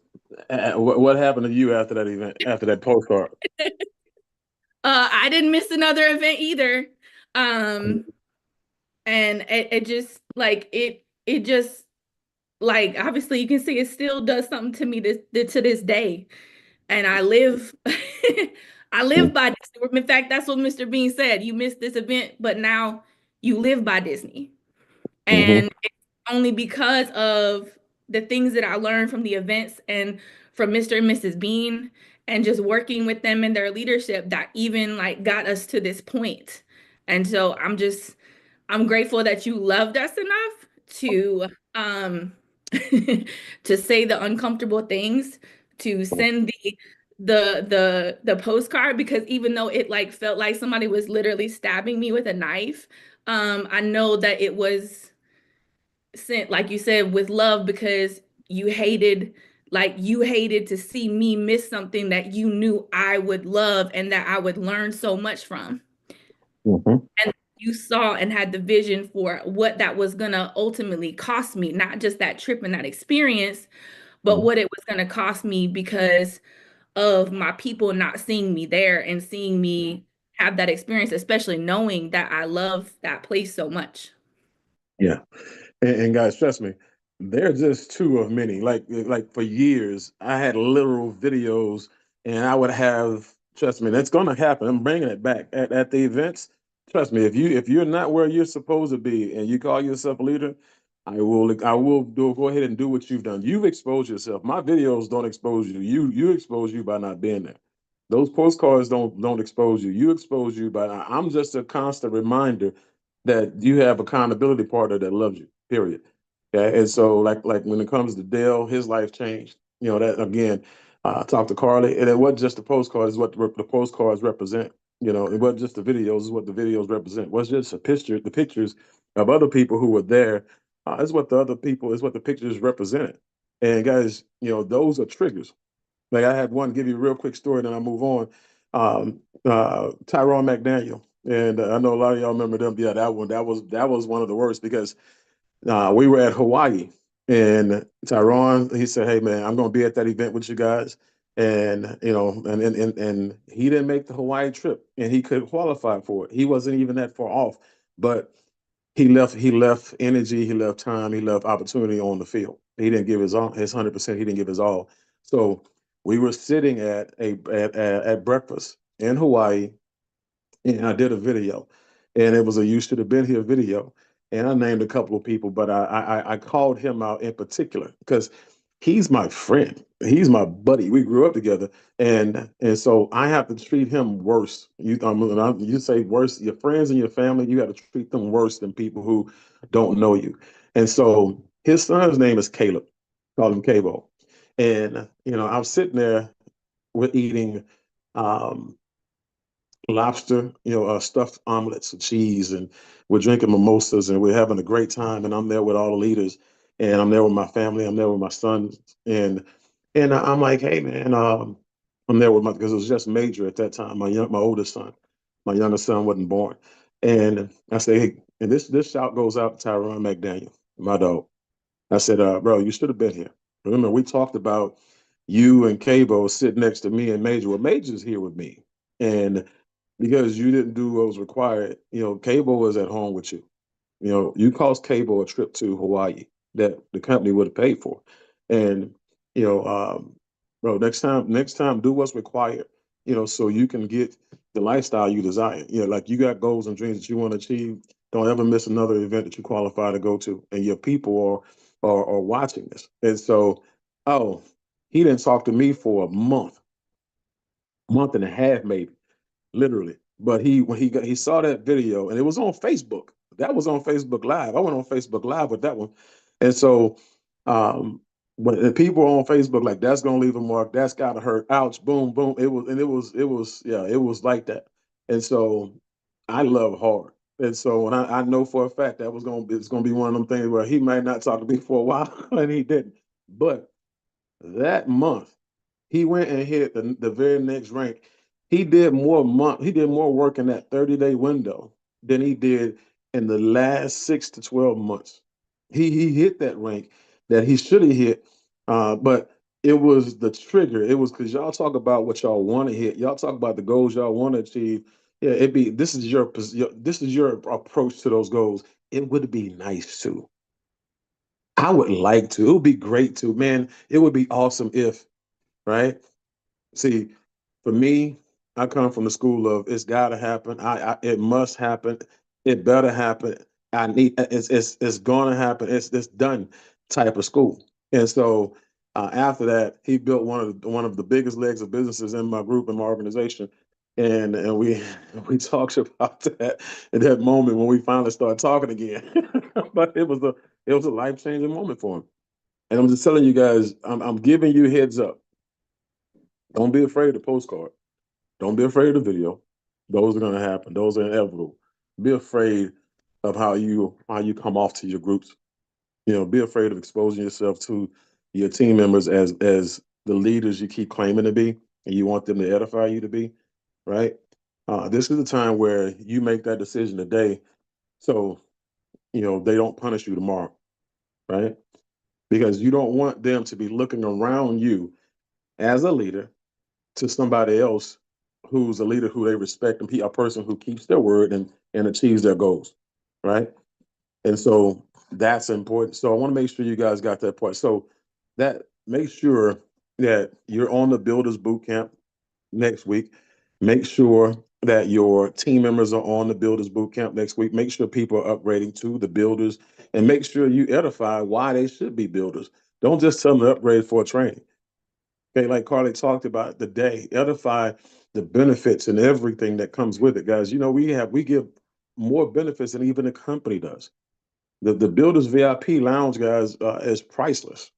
what happened to you after that event, after that postcard?
I didn't miss another event either. And it just like it just like obviously you can see it still does something to me to this day. And I live I live by Disney. In fact, that's what Mr. Bean said. You missed this event, but now you live by Disney. And it's only because of the things that I learned from the events and from Mr. and Mrs. Bean and just working with them and their leadership that even like got us to this point. And so I'm grateful that you loved us enough to to say the uncomfortable things, to send the postcard, because even though it like felt like somebody was literally stabbing me with a knife, I know that it was sent, like you said, with love, because you hated to see me miss something that you knew I would love and that I would learn so much from. And you saw and had the vision for what that was going to ultimately cost me, not just that trip and that experience, but what it was going to cost me because of my people not seeing me there and seeing me have that experience, especially knowing that I love that place so much.
Yeah. And guys, trust me, they're just two of many. Like for years, I had literal videos, and I would have. Trust me, that's gonna happen. I'm bringing it back at the events. Trust me, if you're not where you're supposed to be, and you call yourself a leader, I will go ahead and do what you've done. You've exposed yourself. My videos don't expose you. You expose you by not being there. Those postcards don't expose you. You expose you by. I'm just a constant reminder that you have accountability partner that loves you. Period. Okay. And so like when it comes to Dale, his life changed. You know, that again, I talked to Carly, and it wasn't just the postcard, is what the postcards represent. You know, it wasn't just the videos, is what the videos represent. It wasn't just the pictures of other people who were there. Is what the pictures represented. And guys, you know, those are triggers. Like I had one, give you a real quick story, then I move on. Tyrone McDaniel. And I know a lot of y'all remember them. Yeah, that was one of the worst, because we were at Hawaii, and Tyrone, he said, "Hey man, I'm going to be at that event with you guys," and you know, and he didn't make the Hawaii trip, and he could qualify for it. He wasn't even that far off, but he left energy, he left time, he left opportunity on the field. He didn't give his 100%. He didn't give his all. So we were sitting at breakfast in Hawaii, and I did a video, and it was a "You Should Have Been Here" video, and I named a couple of people, but I called him out in particular because he's my friend, he's my buddy. We grew up together, and so I have to treat him worse. You say worse, your friends and your family, you got to treat them worse than people who don't know you. And so his son's name is Caleb, call him Cabo, and you know I'm sitting there, we're eating. Lobster, stuffed omelets with cheese, and we're drinking mimosas, and we're having a great time. And I'm there with all the leaders, and I'm there with my family. I'm there with my son, and I'm like, hey man, I'm there with because it was just Major at that time, my oldest son. My youngest son wasn't born, and I say, hey, and this shout goes out to Tyrone McDaniel, my dog. I said, bro, you should have been here. Remember, we talked about you and Cabo sitting next to me and Major. Well, Major's here with me, and because you didn't do what was required, Cable was at home with you. You cost Cable a trip to Hawaii that the company would have paid for. And, bro, next time, do what's required, so you can get the lifestyle you desire. Like you got goals and dreams that you want to achieve. Don't ever miss another event that you qualify to go to. And your people are watching this. And so, he didn't talk to me for a month and a half, maybe. Literally. But he saw that video, and it was on Facebook. That was on Facebook Live. I went on Facebook Live with that one. And so But the people on Facebook, like, that's gonna leave a mark, that's gotta hurt, ouch, boom, boom. It was like that. And so I love hard. And so when I know for a fact that it's gonna be one of them things where he might not talk to me for a while, and he didn't. But that month, he went and hit the very next rank. He did more work in that 30-day window than he did in the last 6 to 12 months. He hit that rank that he should have hit, but it was the trigger. It was because y'all talk about what y'all want to hit. Y'all talk about the goals y'all want to achieve. Yeah, this is this is your approach to those goals. It would be nice to. I would like to. It would be great to. Man, it would be awesome if, right? See, for me, I come from the school of it's got to happen. It must happen. It better happen. It's going to happen. It's done type of school. And so after that, he built one of the biggest legs of businesses in my group and my organization. And we talked about that at that moment when we finally started talking again. But it was a life changing moment for him. And I'm just telling you guys, I'm giving you heads up. Don't be afraid of the postcard. Don't be afraid of the video. Those are going to happen. Those are inevitable. Be afraid of how you come off to your groups. You know, be afraid of exposing yourself to your team members as the leaders you keep claiming to be, and you want them to edify you to be, right? This is the time where you make that decision today, so they don't punish you tomorrow, right? Because you don't want them to be looking around you as a leader to somebody else who's a leader who they respect and a person who keeps their word and achieves their goals, right? And so that's important. So I want to make sure you guys got that part. So that make sure that you're on the Builders Boot Camp next week. Make sure that your team members are on the Builders Boot Camp next week. Make sure people are upgrading to the builders, and make sure you edify why they should be builders. Don't just tell them to upgrade for a training. Okay, like Carly talked about today, edify the benefits and everything that comes with it, guys. We give more benefits than even the company does. The Builders VIP Lounge, guys, is priceless.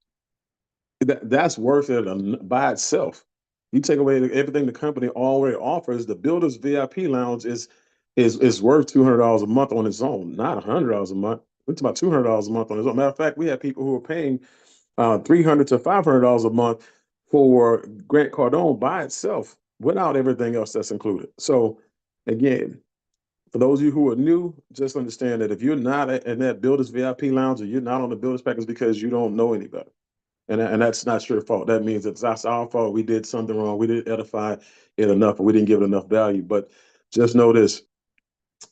That's worth it by itself. You take away everything the company already offers, the Builders VIP Lounge is worth $200 a month on its own, not $100 a month. We're talking about $200 a month on its own. Matter of fact, we have people who are paying $300 to $500 a month for Grant Cardone by itself without everything else that's included. So again, for those of you who are new, just understand that if you're not in that Builders VIP Lounge or you're not on the Builders Package because you don't know any better. And that's not your fault. That means that's our fault. We did something wrong. We didn't edify it enough, or we didn't give it enough value. But just know this,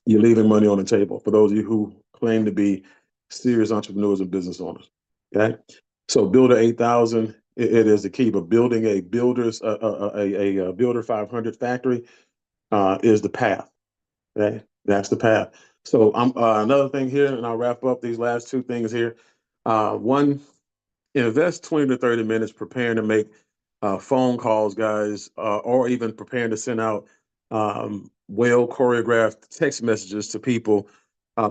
you're leaving money on the table for those of you who claim to be serious entrepreneurs and business owners. Okay. So Builder 8000, it is the key, but building a Builder 500 factory is the path. Okay. That's the path. So another thing here, and I'll wrap up these last two things here. One, invest 20 to 30 minutes preparing to make phone calls, guys, or even preparing to send out well choreographed text messages to people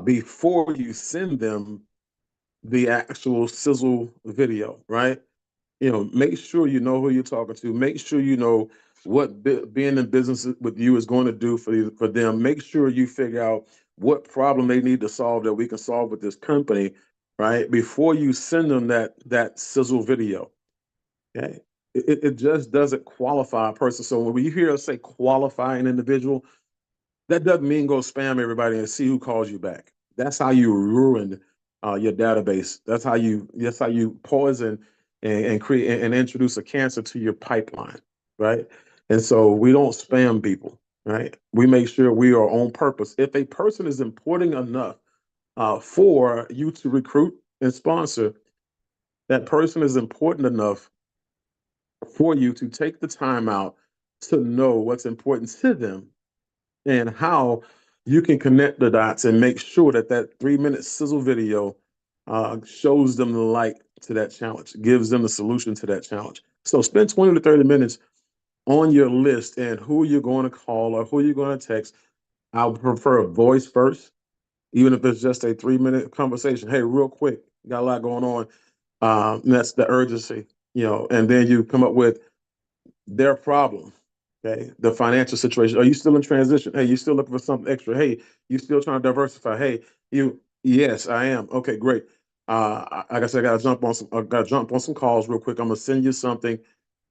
before you send them the actual sizzle video, right? Make sure you know who you're talking to. Make sure you know what being in business with you is going to do for them. Make sure you figure out what problem they need to solve that we can solve with this company, right? Before you send them that sizzle video. Okay. It just doesn't qualify a person. So when you hear us say qualify an individual, that doesn't mean go spam everybody and see who calls you back. That's how you ruin your database. That's how you poison and create and introduce a cancer to your pipeline, right? And so we don't spam people, right? We make sure we are on purpose. If a person is important enough for you to recruit and sponsor, that person is important enough for you to take the time out to know what's important to them and how you can connect the dots and make sure that 3-minute sizzle video shows them the light to that challenge, gives them the solution to that challenge. So spend 20 to 30 minutes on your list and who you're going to call or who you're going to text. I would prefer a voice first, even if it's just a 3-minute conversation. Hey, real quick, got a lot going on. And that's the urgency, and then you come up with their problem. Okay. The financial situation. Are you still in transition? Hey, you still looking for something extra? Hey, you still trying to diversify? Hey, yes, I am. Okay, great. Like I said, I gotta jump on some calls real quick. I'm gonna send you something.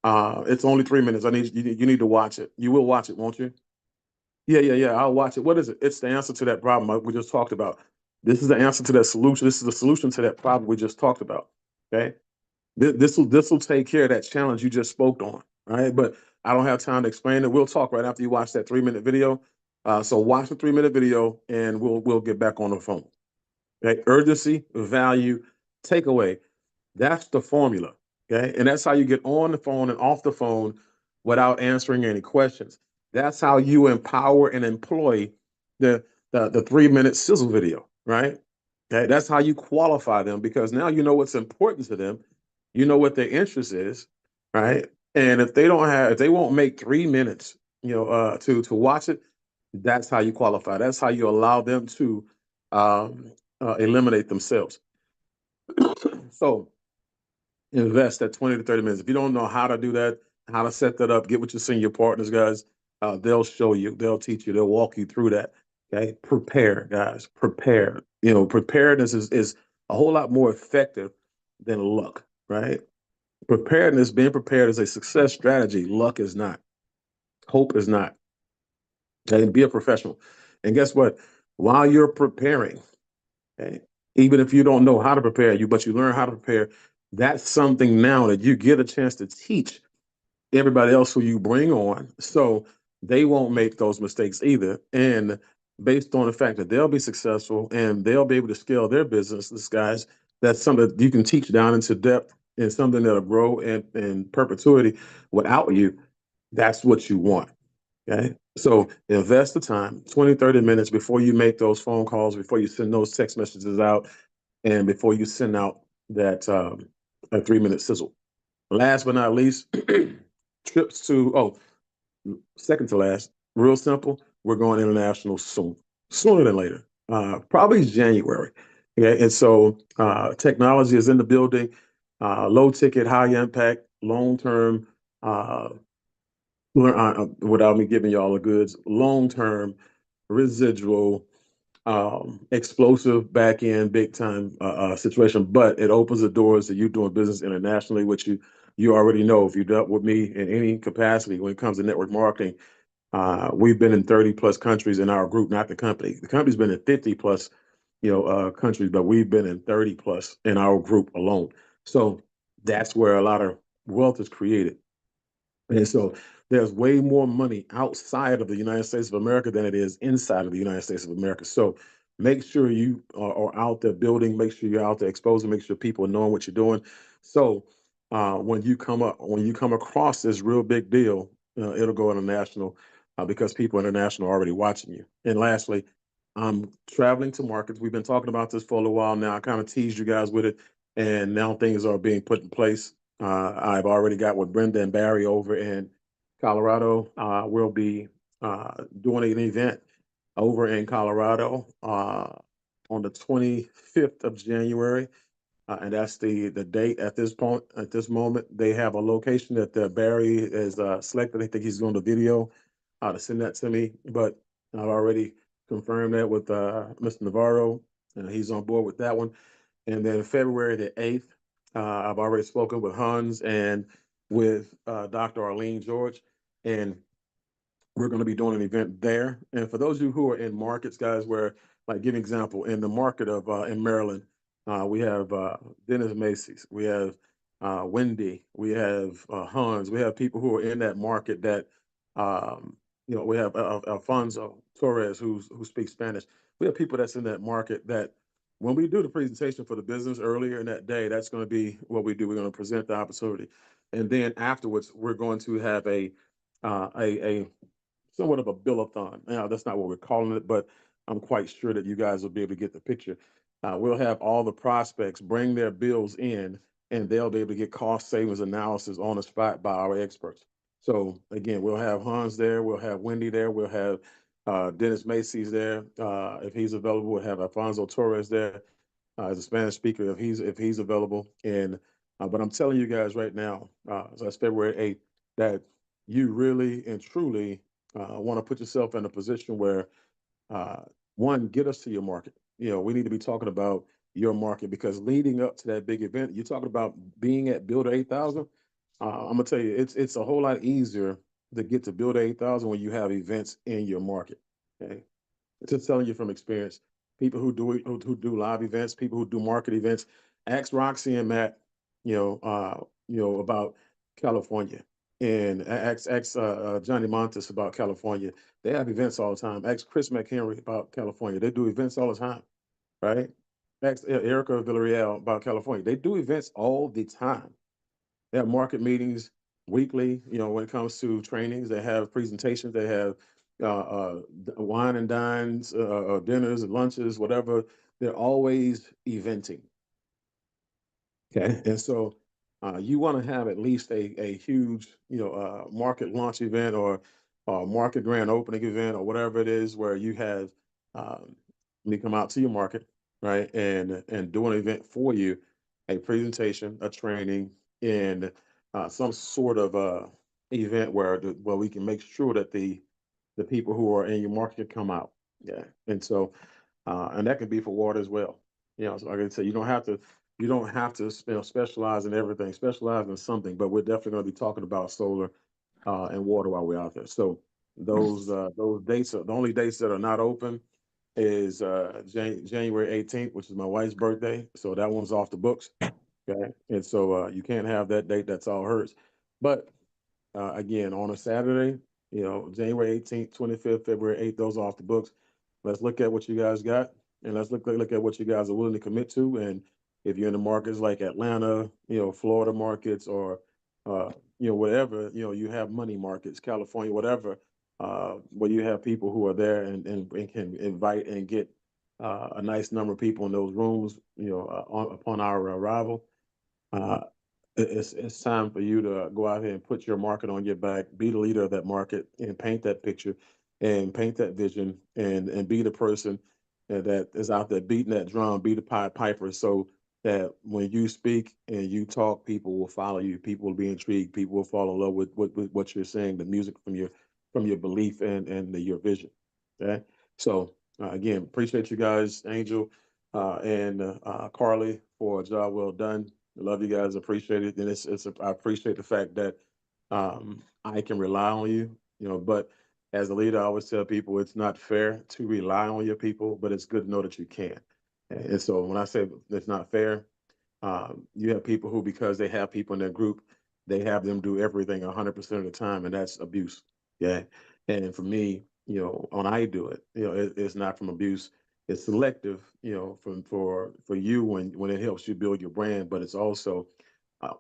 It's only 3 minutes. You need to watch it. You will watch it, won't you? Yeah. I'll watch it. What is it? It's the answer to that problem we just talked about. This is the answer to that solution. This is the solution to that problem we just talked about. Okay. This will take care of that challenge you just spoke on. All right. But I don't have time to explain it. We'll talk right after you watch that 3 minute video. So watch the 3 minute video and we'll get back on the phone. Okay. Urgency, value, takeaway. That's the formula. Okay. And that's how you get on the phone and off the phone without answering any questions. That's how you empower and employ the 3 minute sizzle video, right? Okay. That's how you qualify them because now you know what's important to them. You know what their interest is, right? And if they won't make 3 minutes, to watch it, that's how you qualify. That's how you allow them to eliminate themselves. So invest that 20 to 30 minutes. If you don't know how to do that, how to set that up, get with your senior partners, guys. They'll show you, they'll teach you, they'll walk you through that. Okay. Prepare, guys. Prepare. Preparedness is a whole lot more effective than luck, right? Being prepared is a success strategy. Luck is not. Hope is not. Okay. Be a professional. And guess what? While you're preparing, okay, even if you don't know how to prepare, but you learn how to prepare, that's something now that you get a chance to teach everybody else who you bring on, so they won't make those mistakes either. And based on the fact that they'll be successful and they'll be able to scale their business, this guys, that's something that you can teach down into depth and something that'll grow in perpetuity without you. That's what you want. Okay. So invest the time, 20, 30 minutes before you make those phone calls, before you send those text messages out, and before you send out a 3 minute sizzle. Last but not least, second to last, real simple. We're going international soon, sooner than later, probably January. Okay. And so technology is in the building, low ticket, high impact, long term, without me giving you all the goods, long term, residual, explosive back end, big time situation. But it opens the doors to you doing business internationally, which you already know. If you dealt with me in any capacity when it comes to network marketing, we've been in 30 plus countries in our group, not the company. The company's been in 50 plus, countries, but we've been in 30 plus in our group alone. So that's where a lot of wealth is created. And so there's way more money outside of the United States of America than it is inside of the United States of America. So make sure you are out there building, make sure you're out there exposing, make sure people are knowing what you're doing. So when you come across this real big deal, it'll go international because people international are already watching you. And lastly, I'm traveling to markets. We've been talking about this for a little while now. I kind of teased you guys with it, and now things are being put in place. I've already got with Brenda and Barry over in Colorado. We'll be doing an event over in Colorado on the 25th of January. And that's the date at this point. At this moment, they have a location that Barry is selected. I think he's doing the video to send that to me. But I've already confirmed that with Mr. Navarro, and he's on board with that one. And then February the 8th, I've already spoken with Hans and with Dr. Arlene George, and we're going to be doing an event there. And for those of you who are in markets, guys, where, like, give an example, in the market of in Maryland, we have Dennis Macy's, we have Wendy, we have Hans, we have people who are in that market that, we have Alfonso Torres who speaks Spanish. We have people that's in that market that when we do the presentation for the business earlier in that day, that's going to be what we do. We're going to present the opportunity. And then afterwards, we're going to have a somewhat of a bill-a-thon. Now, that's not what we're calling it, but I'm quite sure that you guys will be able to get the picture. We'll have all the prospects bring their bills in, and they'll be able to get cost savings analysis on the spot by our experts. So again, we'll have Hans there, we'll have Wendy there, we'll have Dennis Macy's there. If he's available, we'll have Alfonso Torres there. as a Spanish speaker if he's available. And but I'm telling you guys right now, so that's February 8th, that you really and truly want to put yourself in a position where one, get us to your market. You know, we need to be talking about your market because leading up to that big event, you're talking about being at Builder 8000. I'm gonna tell you, it's a whole lot easier to get to Builder 8000 when you have events in your market. Okay, just telling you from experience. People who do live events, people who do market events. Ask Roxy and Matt, about California, and ask Johnny Montes about California. They have events all the time. Ask Chris McHenry about California. They do events all the time, right? Ask Erica Villarreal about California. They do events all the time. They have market meetings weekly. When it comes to trainings, they have presentations. They have wine and dines, dinners and lunches, whatever. They're always eventing. Okay, and so you want to have at least a huge, market launch event or market grand opening event or whatever it is where you have me come out to your market, right, and do an event for you, a presentation, a training, and some sort of event where we can make sure that the people who are in your market come out. Yeah, and so and that can be for water as well. So like I said, you don't have to specialize in everything, specialize in something, but we're definitely going to be talking about solar and water while we're out there. So those dates the only dates that are not open is January 18th, which is my wife's birthday. So that one's off the books. Okay. And so you can't have that date, that's all hers. But again, on a Saturday, January 18th, 25th, February 8th, those are off the books. Let's look at what you guys got, and let's look at what you guys are willing to commit to. And if you're in the markets like Atlanta, Florida markets, or whatever, you have money markets, California, whatever, where you have people who are there and can invite and get a nice number of people in those rooms, upon our arrival. It's time for you to go out here and put your market on your back, be the leader of that market, and paint that picture, and paint that vision, and be the person that is out there beating that drum, be the Pied Piper, so that when you speak and you talk, people will follow you, people will be intrigued, people will fall in love with what you're saying, the music from your belief and your vision. Okay, so again, appreciate you guys, Angel and Carly, for a job well done. I love you guys. Appreciate it. And I appreciate the fact that I can rely on you, but as a leader, I always tell people it's not fair to rely on your people, but it's good to know that you can. And so when I say it's not fair, you have people who, because they have people in their group, they have them do everything 100% of the time, and that's abuse. Yeah. And for me, when I do it, it's not from abuse. It's selective, for you when it helps you build your brand, but it's also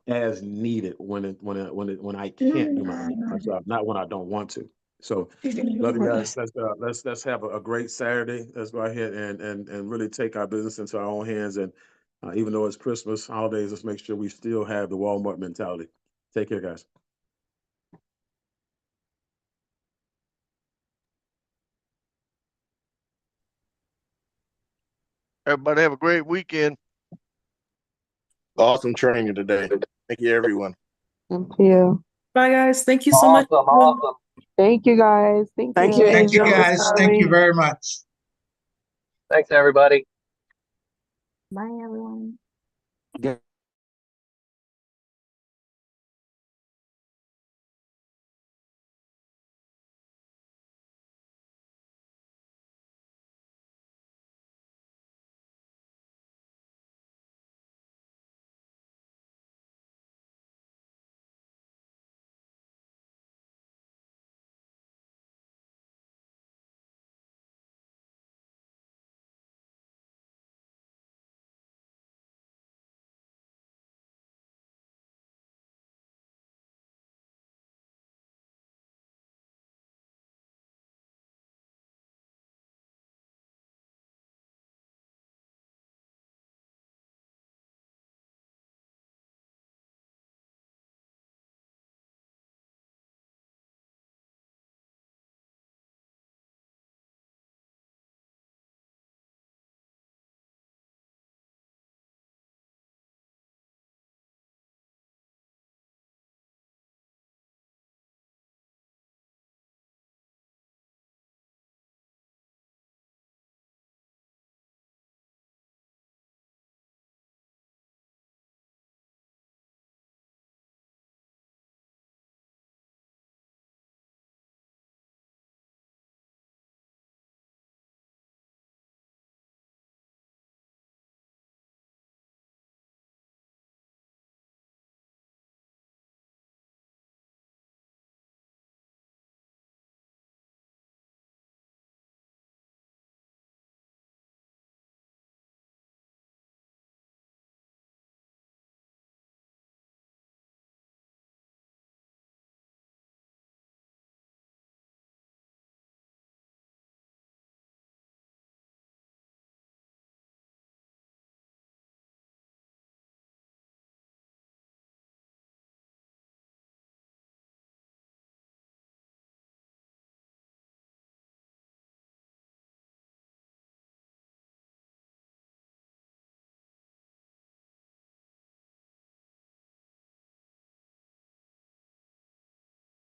as needed when I can't do my job, not when I don't want to. So love you guys. Let's have a great Saturday. Let's go ahead and really take our business into our own hands. And even though it's Christmas, holidays, let's make sure we still have the Walmart mentality. Take care, guys.
Everybody have a great weekend.
Awesome training today. Thank you, everyone.
Thank you. Bye, guys. Thank you so much.
Awesome.
Thank you, guys. Thank you.
Thank you,
Angel,
guys. Thank you
Carly.
very much.
Thanks, everybody.
Bye, everyone.
Yeah.